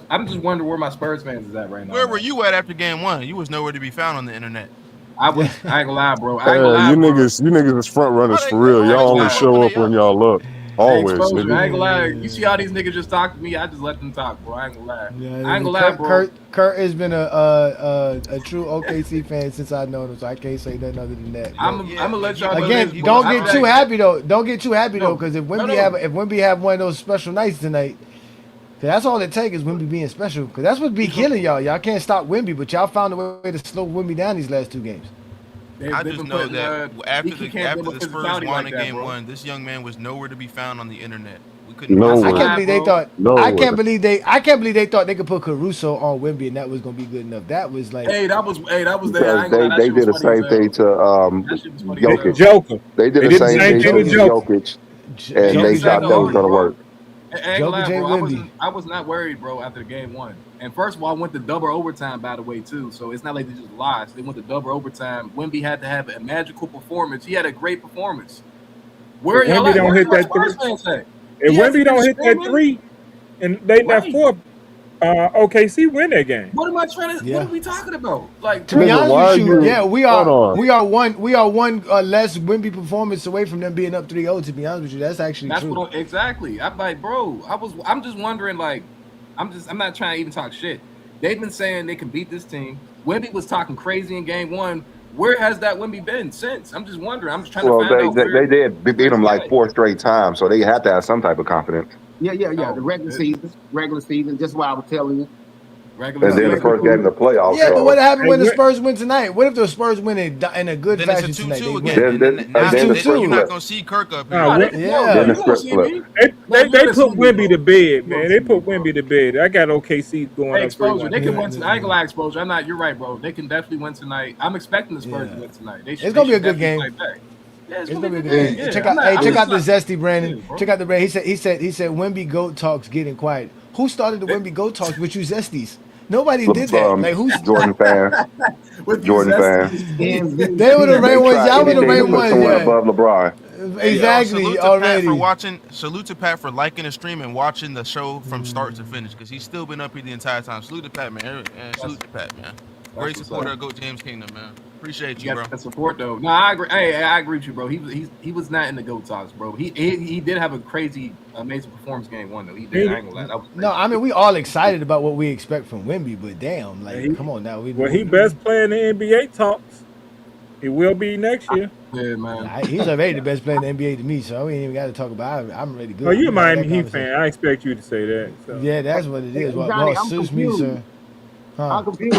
Speaker 14: I'm just wondering where my Spurs fans is at right now.
Speaker 3: Where were
Speaker 14: man.
Speaker 3: you at after game 1? You was nowhere to be found on the internet.
Speaker 14: I ain't gonna lie, bro. I ain't gonna lie,
Speaker 11: You
Speaker 14: bro.
Speaker 11: niggas is front runners
Speaker 3: Bro,
Speaker 11: for real.
Speaker 3: they
Speaker 11: Y'all
Speaker 3: always
Speaker 11: only
Speaker 3: pop up
Speaker 11: show
Speaker 3: when
Speaker 11: up
Speaker 3: they
Speaker 11: when
Speaker 3: up.
Speaker 11: y'all up.
Speaker 14: Hey,
Speaker 11: Always,
Speaker 14: exposure. I
Speaker 11: nigga.
Speaker 14: ain't gonna lie. You see how these niggas just talk to me? I just let them talk, bro. I ain't gonna lie.
Speaker 4: Yeah,
Speaker 14: I ain't gonna lie, bro.
Speaker 4: Kurt has been a true OKC fan since I know him, so I can't say nothing other than that.
Speaker 14: I'm gonna let y'all know
Speaker 4: Again,
Speaker 14: this, bro.
Speaker 4: don't
Speaker 14: After
Speaker 4: get too
Speaker 14: that-
Speaker 4: happy though. Don't get too happy though,
Speaker 14: No,
Speaker 4: because if
Speaker 14: no,
Speaker 4: Wemby have one of those special nights tonight, 'cause that's all it takes is Wemby being special. Because that's what be killing y'all. Y'all can't stop Wemby, but y'all found a way to slow Wemby down these last 2 games.
Speaker 3: I
Speaker 14: they've
Speaker 3: just
Speaker 14: been
Speaker 3: know
Speaker 14: putting,
Speaker 3: that after
Speaker 14: he can't build a
Speaker 3: the Spurs
Speaker 14: physicality
Speaker 3: won
Speaker 14: like
Speaker 3: in
Speaker 14: that,
Speaker 3: game
Speaker 14: bro.
Speaker 3: 1, this young man was nowhere to be found on the internet. We couldn't find
Speaker 4: I
Speaker 3: him.
Speaker 4: can't
Speaker 11: Nowhere.
Speaker 4: believe they
Speaker 14: bro.
Speaker 4: thought.
Speaker 11: Nowhere.
Speaker 4: I can't believe they thought they could put Caruso on Wemby and that was gonna be good enough. That was like.
Speaker 14: Hey, that was there. I
Speaker 1: Because
Speaker 14: ain't gonna lie. That
Speaker 1: they
Speaker 14: shit was
Speaker 1: did the
Speaker 14: funny as
Speaker 1: same
Speaker 14: hell.
Speaker 1: thing to
Speaker 14: That shit was funny as hell.
Speaker 1: Jokic.
Speaker 2: Joker.
Speaker 1: They did
Speaker 2: They
Speaker 1: the
Speaker 2: did the
Speaker 1: same
Speaker 2: same
Speaker 1: thing
Speaker 2: thing
Speaker 1: to
Speaker 2: to Joker.
Speaker 1: Jokic, and
Speaker 14: Hey,
Speaker 1: they
Speaker 14: this ain't
Speaker 1: thought
Speaker 14: no
Speaker 1: that was
Speaker 14: lie,
Speaker 1: going to
Speaker 14: bro.
Speaker 1: work.
Speaker 14: I ain't gonna lie,
Speaker 4: Jokic ain't
Speaker 14: bro.
Speaker 4: Wemby.
Speaker 14: I was not worried, bro, after game 1. And first of all, I went to double overtime, by the way, too. So it's not like they just lost. They went to double overtime. Wemby had to have a magical performance. He had a great performance. Where
Speaker 2: If
Speaker 14: y'all
Speaker 2: Wemby
Speaker 14: at?
Speaker 2: don't
Speaker 14: Where's
Speaker 2: hit
Speaker 14: my
Speaker 2: that
Speaker 14: Spurs
Speaker 2: three,
Speaker 14: fans at?
Speaker 2: if
Speaker 14: He hasn't
Speaker 2: Wemby
Speaker 14: been
Speaker 2: don't hit that
Speaker 14: screaming.
Speaker 2: 3, and they that
Speaker 14: Right.
Speaker 2: 4, OKC win that game.
Speaker 14: What am I trying to? What
Speaker 4: Yeah.
Speaker 14: are we talking about? Like,
Speaker 4: To be
Speaker 11: Nigga,
Speaker 4: honest
Speaker 11: why
Speaker 4: with
Speaker 11: are
Speaker 4: you,
Speaker 11: you?
Speaker 4: yeah, we
Speaker 11: Hold on.
Speaker 4: are one less Wemby performance away from them being up 3-0. To be honest with you, that's actually
Speaker 14: that's
Speaker 4: true.
Speaker 14: what exactly. I'm like, bro. I'm just wondering, like, I'm not trying to even talk shit. They've been saying they can beat this team. Wemby was talking crazy in game 1. Where has that Wemby been since? I'm just wondering. I'm just trying to find out.
Speaker 1: They did beat them like 4 straight times, so they had to have some type of confidence.
Speaker 8: Yeah. The regular season. Just what I was telling you.
Speaker 1: And then the first game of the playoffs.
Speaker 4: Yeah, but what happened when the Spurs win tonight? What if the Spurs win in a good fashion tonight?
Speaker 3: Then you're not gonna see Kirk up here.
Speaker 1: Then the split.
Speaker 2: They put Wemby to bed, man. They put Wemby to bed. I got OKC going up.
Speaker 14: Exposure. They can win tonight. I ain't gonna lie, Exposure. You're right, bro. They can definitely win tonight. I'm expecting the Spurs to win tonight.
Speaker 4: It's gonna be a good game. It's gonna be a good game. Check out the zesty, Brandon. Check out the Brandon. He said Wemby GOAT talks getting quiet. Who started the Wemby GOAT talks with you zesties? Nobody did that. Like who's
Speaker 1: Jordan fan? Jordan fan.
Speaker 4: They were the main ones. Y'all were the main ones. Yeah.
Speaker 1: Above LeBron.
Speaker 4: Exactly.
Speaker 3: Salute to Pat for liking the stream and watching the show from start to finish because he's still been up here the entire time. Salute to Pat, man. Salute to Pat, man. Great supporter of GOAT James Kingdom, man. Appreciate you, bro.
Speaker 14: That support though. No, I agree. Hey, I agree with you, bro. He was not in the GOAT talks, bro. He did have a crazy, amazing performance game 1 though. He did. I ain't gonna lie. That was crazy.
Speaker 4: No, I mean we all excited about what we expect from Wemby, but damn, like come on now.
Speaker 2: He best player in the NBA talks. He will be next year.
Speaker 14: Yeah, man.
Speaker 4: He's already the best player in the NBA to me, so we ain't even got to talk about it. I'm ready to go.
Speaker 2: Oh, you're a Miami Heat fan. I expect you to say that. So.
Speaker 4: Yeah, that's what it is. What suits me, sir.
Speaker 8: I'm confused.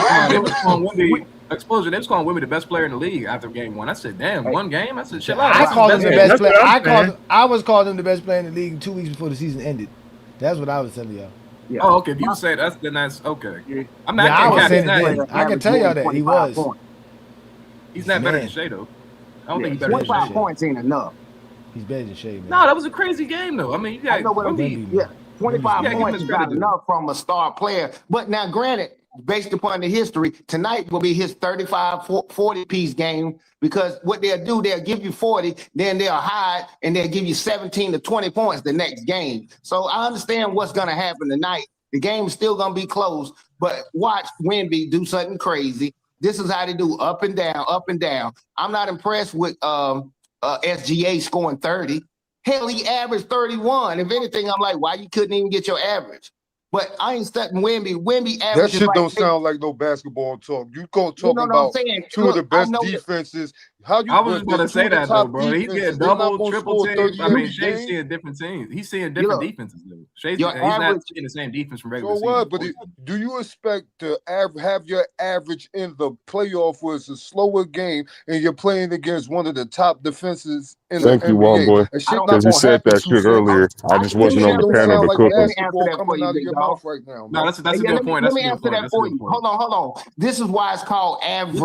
Speaker 14: Exposure. They was calling Wemby the best player in the league after game 1. I said, damn, one game. I said, shit.
Speaker 4: I called him the best player. I was called him the best player in the league 2 weeks before the season ended. That's what I was telling y'all.
Speaker 14: Yeah. Oh, okay. If you say that, then that's okay. I'm not.
Speaker 4: I was saying it. I can tell y'all that he was.
Speaker 14: He's not better than Shea though. I don't think he's better than Shea.
Speaker 8: 25 points ain't enough.
Speaker 4: He's better than Shea, man.
Speaker 14: No, that was a crazy game though. I mean, you got.
Speaker 8: I know what I mean. Yeah, 25 points is not enough from a star player. But now, granted, based upon the history, tonight will be his 35, 40 piece game because what they'll do, they'll give you 40, then they'll hide and they'll give you 17 to 20 points the next game. So I understand what's going to happen tonight. The game is still going to be close, but watch Wemby do something crazy. This is how they do up and down, up and down. I'm not impressed with SGA scoring 30. Hell, he averaged 31. If anything, I'm like, why you couldn't even get your average? But I ain't stuck Wemby. Wemby average.
Speaker 10: That shit don't sound like no basketball talk. You go talk about two of the best defenses. How you?
Speaker 14: I was just gonna say that though, bro. He's getting double, triple teams. I mean, Shea's seeing different teams. He's seeing different defenses. He's not seeing the same defense from regular season.
Speaker 10: So what? But do you expect to have your average in the playoff where it's a slower game and you're playing against one of the top defenses in the NBA?
Speaker 11: Thank you, one boy. Because he said that shit earlier. I just wasn't on the panel to cook
Speaker 8: it.
Speaker 10: Right now,
Speaker 14: no, that's a good point.
Speaker 8: Let me answer that for you. Hold on. This is why it's called average.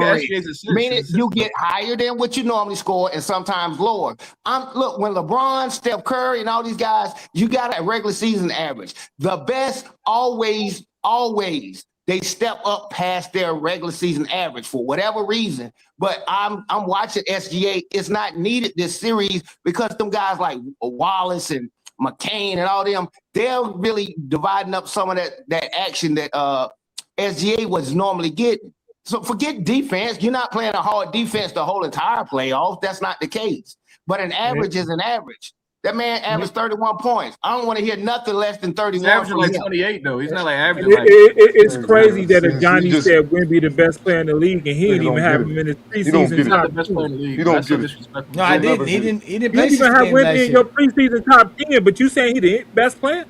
Speaker 8: Meaning you get higher than what you normally score and sometimes lower. Look, when LeBron, Steph Curry, and all these guys, you got a regular season average. The best always, they step up past their regular season average for whatever reason. But I'm watching SGA. It's not needed this series because them guys like Wallace and McCain and all them, they're really dividing up some of that action that SGA was normally getting. So forget defense. You're not playing a hard defense the whole entire playoff. That's not the case. But an average is an average. That man averaged 31 points. I don't want to hear nothing less than 31.
Speaker 14: He's averaging like 28, though. He's not like averaging
Speaker 2: it's crazy that Johnny said Wemby the best player in the league, and he didn't even have him in his preseason top 10.
Speaker 10: He don't get it.
Speaker 4: No, I didn't. He didn't play 60 games last year. You didn't even have Wemby in your preseason top 10, but you saying he the best player?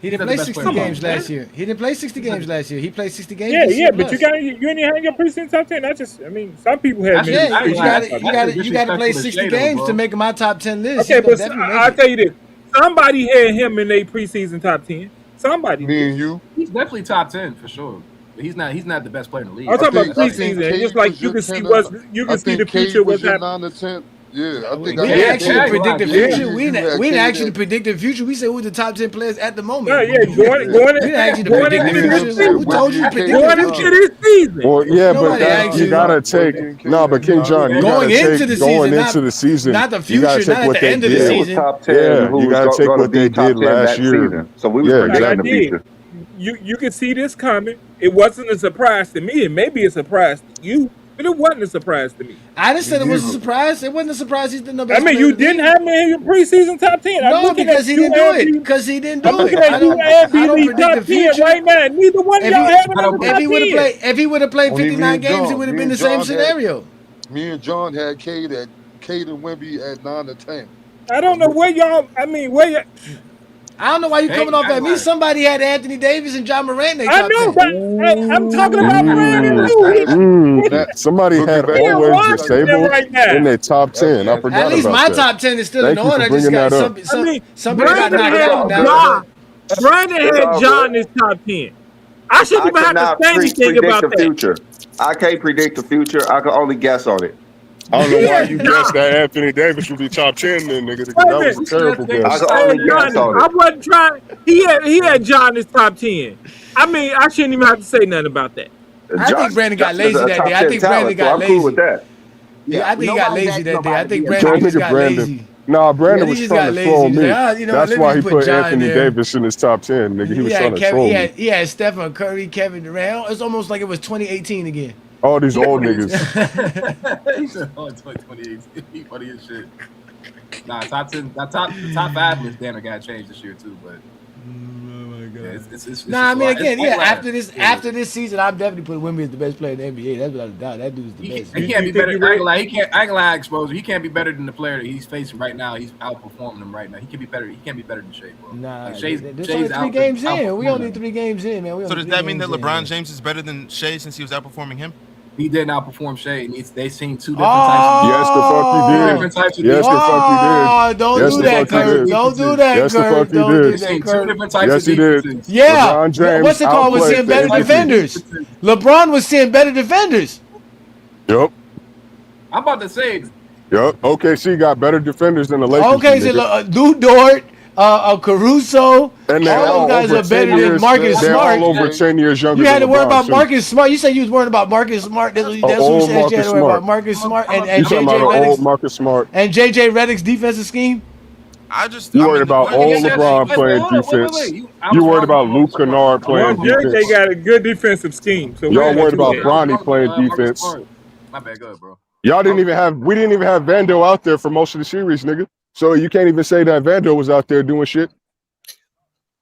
Speaker 4: He didn't play 60 games last year. He didn't play 60 games last year. He played 60 games.
Speaker 2: Yeah, but you didn't have your preseason top 10. Some people have.
Speaker 4: Yeah, you got to play 60 games to make my top 10 list.
Speaker 2: Okay, but I'll tell you this: somebody had him in their preseason top 10. Somebody.
Speaker 10: Me and you.
Speaker 14: He's definitely top 10 for sure. But he's not the best player in the league.
Speaker 2: I'm talking about preseason. Just like you can see the future was happening.
Speaker 10: Yeah, I think
Speaker 4: we didn't actually predict the future. We didn't actually predict the future. We said who's the top 10 players at the moment.
Speaker 2: Going
Speaker 4: into the future. Who told you to predict
Speaker 2: the future this season?
Speaker 11: Well, yeah, but you gotta take but King John,
Speaker 4: going into the season, not the future, not at the end of the season.
Speaker 11: Yeah, you gotta take what they did last year.
Speaker 1: So we were predicting the future.
Speaker 2: You can see this coming. It wasn't a surprise to me. It may be a surprise to you. But it wasn't a surprise to me.
Speaker 4: I didn't say it was a surprise. It wasn't a surprise. He's the best
Speaker 2: I mean,
Speaker 4: player
Speaker 2: you
Speaker 4: in the
Speaker 2: didn't
Speaker 4: league.
Speaker 2: have me in your preseason top 10. I'm
Speaker 4: No,
Speaker 2: looking
Speaker 4: because
Speaker 2: at
Speaker 4: he
Speaker 2: you
Speaker 4: didn't do
Speaker 2: and
Speaker 4: it.
Speaker 2: B.
Speaker 4: Because he didn't
Speaker 2: I'm
Speaker 4: do
Speaker 2: looking
Speaker 4: it.
Speaker 2: at you and
Speaker 4: I don't
Speaker 2: B
Speaker 4: predict
Speaker 2: top
Speaker 4: the
Speaker 2: 10
Speaker 4: future.
Speaker 2: right now. Neither one of y'all have it on the top 10.
Speaker 4: If he would have played
Speaker 10: Only me
Speaker 4: 59
Speaker 10: and
Speaker 4: games, it
Speaker 10: John.
Speaker 4: would have
Speaker 10: Me
Speaker 4: been the
Speaker 10: and
Speaker 4: same
Speaker 10: John
Speaker 4: scenario.
Speaker 10: Me and John had Cade and Wemby at 9 or 10.
Speaker 2: I don't know where y'all. I mean, where y'all.
Speaker 4: I don't know why you coming off at me. Somebody had Anthony Davis and John Morant in their
Speaker 2: I
Speaker 4: top
Speaker 2: know,
Speaker 4: 10.
Speaker 2: but I'm talking about Morant too.
Speaker 11: Somebody had
Speaker 2: He in
Speaker 11: always
Speaker 2: Washington
Speaker 11: disabled
Speaker 2: right now.
Speaker 11: in their top 10. I forgot
Speaker 4: At least
Speaker 11: about
Speaker 4: my
Speaker 11: that.
Speaker 4: top 10 is still
Speaker 11: Thank
Speaker 4: in
Speaker 11: you for
Speaker 4: order. I just
Speaker 11: bringing
Speaker 4: got
Speaker 11: that up.
Speaker 2: I mean,
Speaker 4: some people got
Speaker 2: Brandon
Speaker 4: knocked out
Speaker 2: had
Speaker 4: now.
Speaker 2: John. Brandon had John in his top 10. I shouldn't even have to
Speaker 1: cannot
Speaker 2: say anything
Speaker 1: predict
Speaker 2: about
Speaker 1: the
Speaker 2: that.
Speaker 1: future. I can't predict the future. I can only guess on it.
Speaker 11: I don't know
Speaker 2: He
Speaker 11: why
Speaker 2: had
Speaker 11: you
Speaker 2: John.
Speaker 11: guessed that Anthony Davis would be top 10 then, nigga, because
Speaker 2: Wait a
Speaker 11: that was
Speaker 2: minute.
Speaker 11: a terrible
Speaker 1: I
Speaker 11: guess.
Speaker 1: can
Speaker 2: I
Speaker 1: only
Speaker 2: had
Speaker 1: guess
Speaker 2: John.
Speaker 1: on
Speaker 2: I
Speaker 1: it.
Speaker 2: wasn't trying. He had John in his top 10. I mean, I shouldn't even have to say nothing about that.
Speaker 4: I think Brandon got
Speaker 1: John is
Speaker 4: lazy
Speaker 1: a
Speaker 4: that day.
Speaker 1: top
Speaker 4: I
Speaker 1: 10
Speaker 4: think Brandon
Speaker 1: talent, so
Speaker 4: got
Speaker 1: I'm cool with
Speaker 4: lazy.
Speaker 1: that.
Speaker 4: Yeah, I think he got
Speaker 8: Nobody's
Speaker 4: lazy
Speaker 8: asking
Speaker 4: that day. I
Speaker 8: nobody to
Speaker 4: think
Speaker 8: be a
Speaker 4: Brandon
Speaker 11: That
Speaker 4: just
Speaker 11: nigga
Speaker 4: got
Speaker 11: Brandon.
Speaker 4: lazy.
Speaker 11: Nah, Brandon
Speaker 4: He
Speaker 11: was
Speaker 4: just
Speaker 11: trying
Speaker 4: got
Speaker 11: to
Speaker 4: lazy.
Speaker 11: troll
Speaker 4: He's
Speaker 11: me.
Speaker 4: like, you know what,
Speaker 11: That's
Speaker 4: let me
Speaker 11: why he
Speaker 4: just put
Speaker 11: put
Speaker 4: John
Speaker 11: Anthony
Speaker 4: there.
Speaker 11: Davis in his top 10, nigga. He was trying to
Speaker 4: Kevin,
Speaker 11: troll me.
Speaker 4: he had Stephen Curry, Kevin Durant. It's almost like it was 2018 again.
Speaker 11: All these old niggas.
Speaker 14: He said, "Oh, it's like 2018." He funny as shit. Nah, top 10, the top 5 list, damn, it got changed this year too. But yeah, it's
Speaker 4: Nah, I
Speaker 14: just a
Speaker 4: mean,
Speaker 14: lot.
Speaker 4: again,
Speaker 14: It's
Speaker 4: yeah.
Speaker 14: backlash.
Speaker 4: After this season, I'm definitely putting Wemby as the best player in the NBA. That's without a doubt. That dude's the best.
Speaker 14: He can't be better. I ain't gonna lie, I ain't gonna lie, exposure. He can't be better than the player that he's facing right now. He's outperforming him right now. He can be better. He can't be better than Shea, bro.
Speaker 4: Nah,
Speaker 14: Like,
Speaker 4: there's only 3 games in. We only 3 games in, man.
Speaker 3: So does that mean that LeBron James is better than Shea since he was outperforming him?
Speaker 14: He did outperform Shea, and they seen 2 different types.
Speaker 11: Yes, the fuck he
Speaker 14: Two
Speaker 11: did.
Speaker 14: different types of
Speaker 11: Yes, the fuck he did.
Speaker 4: Don't
Speaker 11: Yes,
Speaker 4: do
Speaker 11: the
Speaker 4: that,
Speaker 11: fuck he
Speaker 4: Kurt.
Speaker 11: did.
Speaker 4: Don't do that,
Speaker 11: Yes, the
Speaker 4: Kurt.
Speaker 11: fuck he
Speaker 4: Don't do
Speaker 11: did.
Speaker 4: that,
Speaker 14: Seen 2
Speaker 4: Kurt.
Speaker 14: different types
Speaker 11: Yes,
Speaker 14: of
Speaker 11: he did.
Speaker 14: defenses.
Speaker 4: Yeah.
Speaker 11: LeBron James
Speaker 4: What's it called? Was
Speaker 11: outplayed
Speaker 4: seeing
Speaker 11: the
Speaker 4: better
Speaker 11: MVP.
Speaker 4: defenders. LeBron was seeing better defenders.
Speaker 11: Yup.
Speaker 14: I'm about to say,
Speaker 11: Yup. OKC got better defenders than the Lakers.
Speaker 4: Okay, so Lou Dort, Caruso,
Speaker 11: and they're
Speaker 4: all
Speaker 11: all
Speaker 4: those guys
Speaker 11: over
Speaker 4: are better
Speaker 11: 10
Speaker 4: than
Speaker 11: years.
Speaker 4: Marcus
Speaker 11: They're
Speaker 4: Smart.
Speaker 11: all over 10 years younger
Speaker 4: You had to
Speaker 11: than
Speaker 4: worry
Speaker 11: LeBron,
Speaker 4: about
Speaker 11: too.
Speaker 4: Marcus Smart. You said you was worried about Marcus Smart. That's what
Speaker 11: Old
Speaker 4: you said. You had
Speaker 11: Marcus
Speaker 4: to worry about
Speaker 11: Smart.
Speaker 4: Marcus Smart and
Speaker 11: You talking about
Speaker 4: JJ
Speaker 11: an old
Speaker 4: Redick's
Speaker 11: Marcus Smart?
Speaker 4: and JJ Redick's defensive scheme.
Speaker 11: You worried about old LeBron playing defense. You worried about Luke Kennard playing
Speaker 2: JJ
Speaker 11: defense.
Speaker 2: got a good defensive scheme. So
Speaker 11: Y'all
Speaker 2: where's the
Speaker 11: worried
Speaker 2: two
Speaker 11: about
Speaker 2: at?
Speaker 11: Bronny playing
Speaker 14: Marcus
Speaker 11: defense.
Speaker 14: Smart. My bad, go ahead, bro.
Speaker 11: Y'all didn't even have. We didn't even have Vando out there for most of the series, nigga. So you can't even say that Vando was out there doing shit.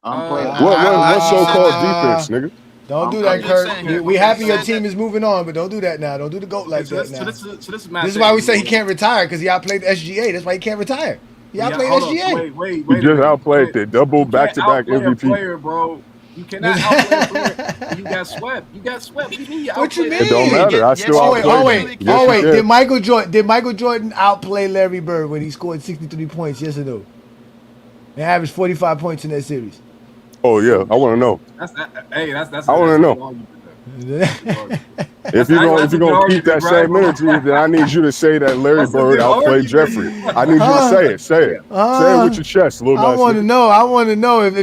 Speaker 11: What's so-called defense, nigga?
Speaker 4: Don't do that, Kurt. We happy your team is moving on, but don't do that now. Don't do the GOAT like that now.
Speaker 14: So this
Speaker 4: is why we say he can't retire, because he outplayed the SGA. That's why he can't retire. He outplayed SGA.
Speaker 14: Wait.
Speaker 11: He just outplayed the double back-to-back MVP.
Speaker 14: Player, bro. You cannot outplay a player. You got swept. You got swept.
Speaker 4: What you mean?
Speaker 11: It don't matter. I still outplayed.
Speaker 4: Wait. Did Michael Jordan outplay Larry Bird when he scored 63 points? Yes or no? And averaged 45 points in that series.
Speaker 11: Oh yeah, I want to know.
Speaker 14: That's.
Speaker 11: I want to know. If you're gonna keep that same energy, then I need you to say that Larry Bird outplayed Jeffrey. I need you to say it. Say it. Say it with your chest, little
Speaker 4: I
Speaker 11: nice
Speaker 4: want to
Speaker 11: nigga.
Speaker 4: know. I want to know if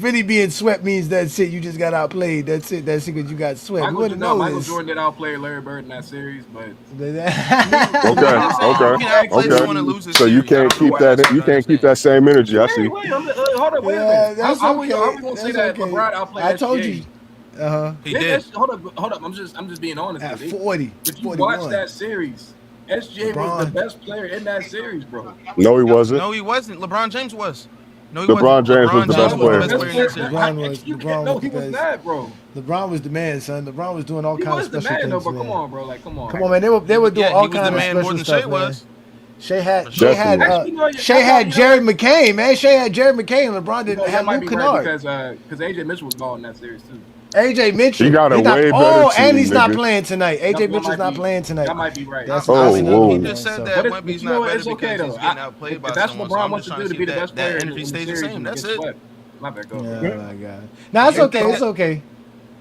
Speaker 4: really being swept means that's it. You just got outplayed. That's it. That's it because you got swept. You want to know
Speaker 14: Michael
Speaker 4: this.
Speaker 14: Jordan did outplay Larry Bird in that series, but
Speaker 11: Okay. So you can't keep that. You can't keep that same energy. I see.
Speaker 14: Wait, hold on, wait a minute.
Speaker 4: That's
Speaker 14: How
Speaker 4: okay.
Speaker 14: we gonna say that LeBron outplayed
Speaker 4: I told
Speaker 14: SGA?
Speaker 4: you.
Speaker 3: He did.
Speaker 14: Hold up. I'm just being honest.
Speaker 4: At 40.
Speaker 14: If you
Speaker 4: 41.
Speaker 14: watch that series, SGA was the best player in that series, bro.
Speaker 11: No, he wasn't.
Speaker 3: No, he wasn't. LeBron James was. No, he
Speaker 11: LeBron
Speaker 3: wasn't.
Speaker 11: James was the best player.
Speaker 14: He was that, bro.
Speaker 4: LeBron was the man, son. LeBron was doing all kinds of special
Speaker 14: man,
Speaker 4: things.
Speaker 14: though, but
Speaker 4: man.
Speaker 14: come on, bro. Like, come on.
Speaker 4: Come on, man. They were doing all kinds of special stuff, man. Shea had Jared McCain, man. Shea had Jared McCain. LeBron didn't have Luke Kennard.
Speaker 14: Because AJ Mitchell was balling in that series too.
Speaker 4: AJ Mitchell.
Speaker 11: He got a way better team,
Speaker 4: and he's not
Speaker 11: nigga.
Speaker 4: playing tonight. AJ Mitchell's not playing tonight.
Speaker 14: That might be right.
Speaker 4: That's
Speaker 3: He just said that
Speaker 14: But
Speaker 3: Wemby's
Speaker 14: you know
Speaker 3: not
Speaker 14: what?
Speaker 3: better
Speaker 14: It's okay,
Speaker 3: because he's
Speaker 14: though.
Speaker 3: getting outplayed by
Speaker 14: That's
Speaker 3: someone.
Speaker 14: what
Speaker 3: So I'm
Speaker 14: LeBron
Speaker 3: just
Speaker 14: wants to
Speaker 3: trying
Speaker 14: do
Speaker 3: to
Speaker 14: to be
Speaker 3: see
Speaker 14: the best player
Speaker 3: that
Speaker 14: in
Speaker 3: energy
Speaker 14: the
Speaker 3: stays the
Speaker 14: series
Speaker 3: same.
Speaker 14: and
Speaker 3: That's
Speaker 14: get
Speaker 3: it.
Speaker 14: swept. My bad, go.
Speaker 4: Oh my God. No, it's okay. It's okay.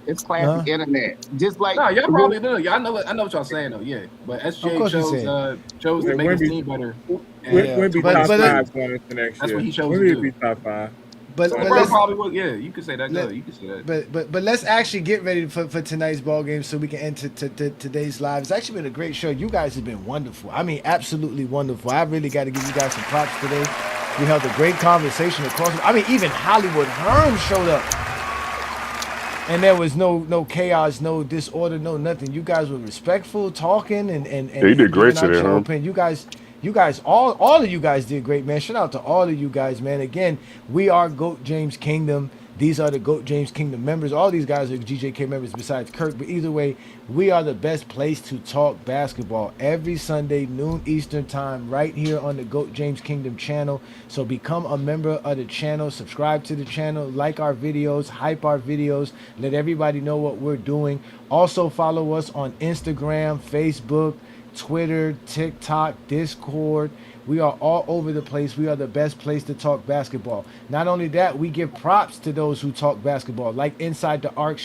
Speaker 8: It's classic internet. Just like
Speaker 14: No, y'all probably do. Y'all know what y'all saying though. Yeah, but SGA chose to make his team better.
Speaker 2: Wemby top 5 going into next year.
Speaker 14: That's what he chose
Speaker 2: Wemby
Speaker 14: to
Speaker 2: would be
Speaker 14: do.
Speaker 2: top 5.
Speaker 4: But
Speaker 14: LeBron probably would. Yeah, you could say that. You could say that.
Speaker 4: But let's actually get ready for tonight's ball game so we can end today's live. It's actually been a great show. You guys have been wonderful. I mean, absolutely wonderful. I really got to give you guys some props today. We held a great conversation across. I mean, even Hollywood Herm showed up. And there was no chaos, no disorder, no nothing. You guys were respectful, talking, and
Speaker 11: Yeah, you did great
Speaker 4: giving out
Speaker 11: today,
Speaker 4: your
Speaker 11: huh?
Speaker 4: opinion. You guys, all of you guys did great, man. Shout out to all of you guys, man. Again, we are GOAT James Kingdom. These are the GOAT James Kingdom members. All these guys are GJK members besides Kirk. But either way, we are the best place to talk basketball every Sunday, noon Eastern time, right here on the GOAT James Kingdom channel. So become a member of the channel, subscribe to the channel, like our videos, hype our videos, let everybody know what we're doing. Also follow us on Instagram, Facebook, Twitter, TikTok, Discord. We are all over the place. We are the best place to talk basketball. Not only that, we give props to those who talk basketball, like Inside the Arc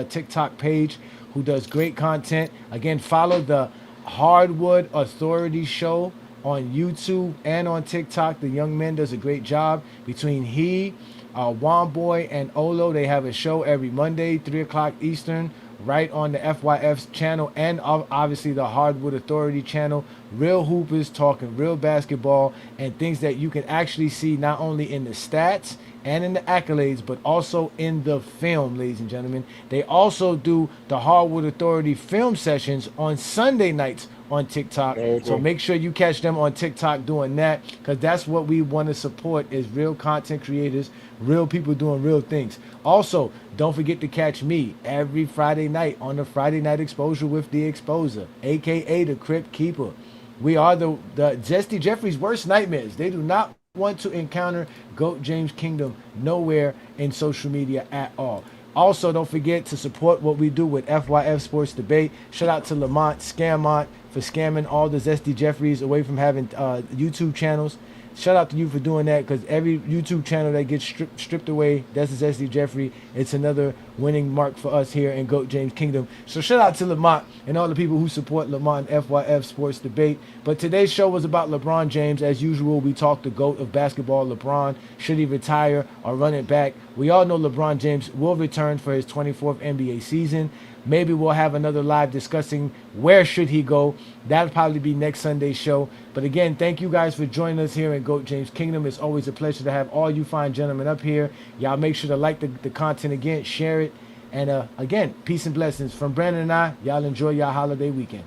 Speaker 4: TikTok page, who does great content. Again, follow the Hardwood Authority Show on YouTube and on TikTok. The young man does a great job. Between he, Womboy, and Olo, they have a show every Monday, 3 o'clock Eastern, right on the FYF's channel and obviously the Hardwood Authority channel. Real hoopers talking real basketball and things that you can actually see not only in the stats and in the accolades, but also in the film, ladies and gentlemen. They also do the Hardwood Authority film sessions on Sunday nights on TikTok. So make sure you catch them on TikTok doing that, because that's what we want to support, is real content creators, real people doing real things. Also, don't forget to catch me every Friday night on the Friday Night Exposure with the Exposer, aka the Crypt Keeper. We are the Zesty Jeffrey's worst nightmares. They do not want to encounter GOAT James Kingdom nowhere in social media at all. Also, don't forget to support what we do with FYF Sports Debate. Shout out to Lamont Scammont for scamming all the Zesty Jeffreys away from having YouTube channels. Shout out to you for doing that, because every YouTube channel that gets stripped away, that's a Zesty Jeffrey. It's another winning mark for us here in GOAT James Kingdom. So shout out to Lamont and all the people who support Lamont FYF Sports Debate. But today's show was about LeBron James. As usual, we talked the GOAT of basketball, LeBron. Should he retire or run it back? We all know LeBron James will return for his 24th NBA season. Maybe we'll have another live discussing where should he go. That'll probably be next Sunday's show. But again, thank you guys for joining us here in GOAT James Kingdom. It's always a pleasure to have all you fine gentlemen up here. Y'all make sure to like the content again, share it. And again, peace and blessings from Brandon and I. Y'all enjoy y'all holiday weekend.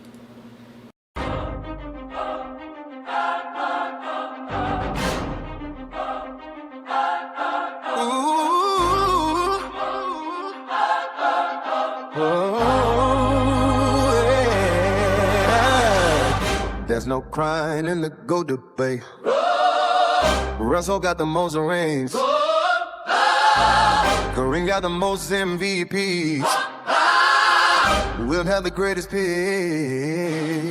Speaker 15: There's no crying in the GOAT debate. Russell got the most rings. Kareem got the most MVPs. We'll have the greatest pick.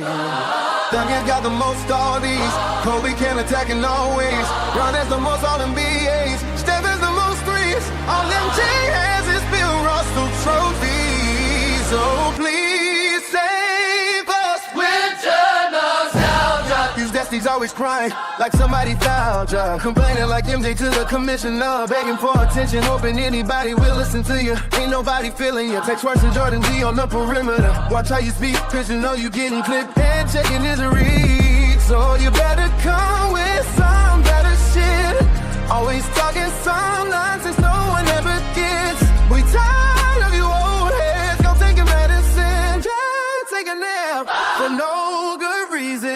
Speaker 15: Duncan got the most all these. Kobe can attack in all ways. Ron has the most all NBAs. Steph has the most threes. All MJ has is Bill Russell trophies. So please save us. Winter nostalgia. These Destiny's always crying like somebody found ya. Complaining like MJ to the commissioner. Begging for attention, hoping anybody will listen to you. Ain't nobody feeling you. Text worse than Jordan G on the perimeter. Watch how you speak, cause you know you getting clipped. And checking his read. So you better come with some better shit. Always talking some nonsense no one ever gets. We tired of you old heads. Go take your medicine. Just take a nap for no good reason.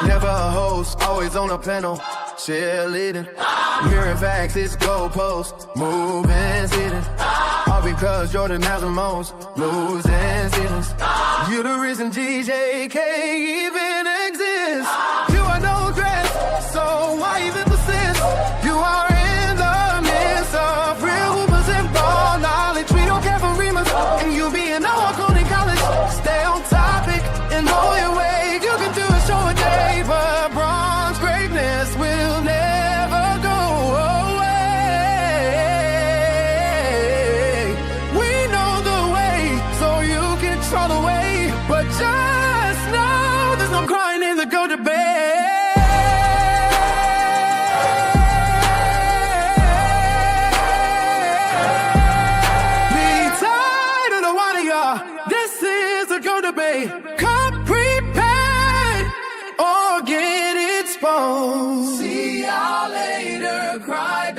Speaker 15: Never a host, always on a panel. Cheerleading. Hearing facts, it's goalposts. Moving, sitting. All because Jordan has the most losing seasons. You the reason GJK even exists. You are no dress, so why even persist? You are in the midst of real hoopers and ball knowledge. We don't care for remus, and you be in our in college. Stay on topic and know your way. You can do a show a day, but Bron's greatness will never go away. We know the way, so you can control the way. But just know there's no crying in the GOAT debate. This is a GOAT debate. Come prepared or get exposed. See y'all later, cry.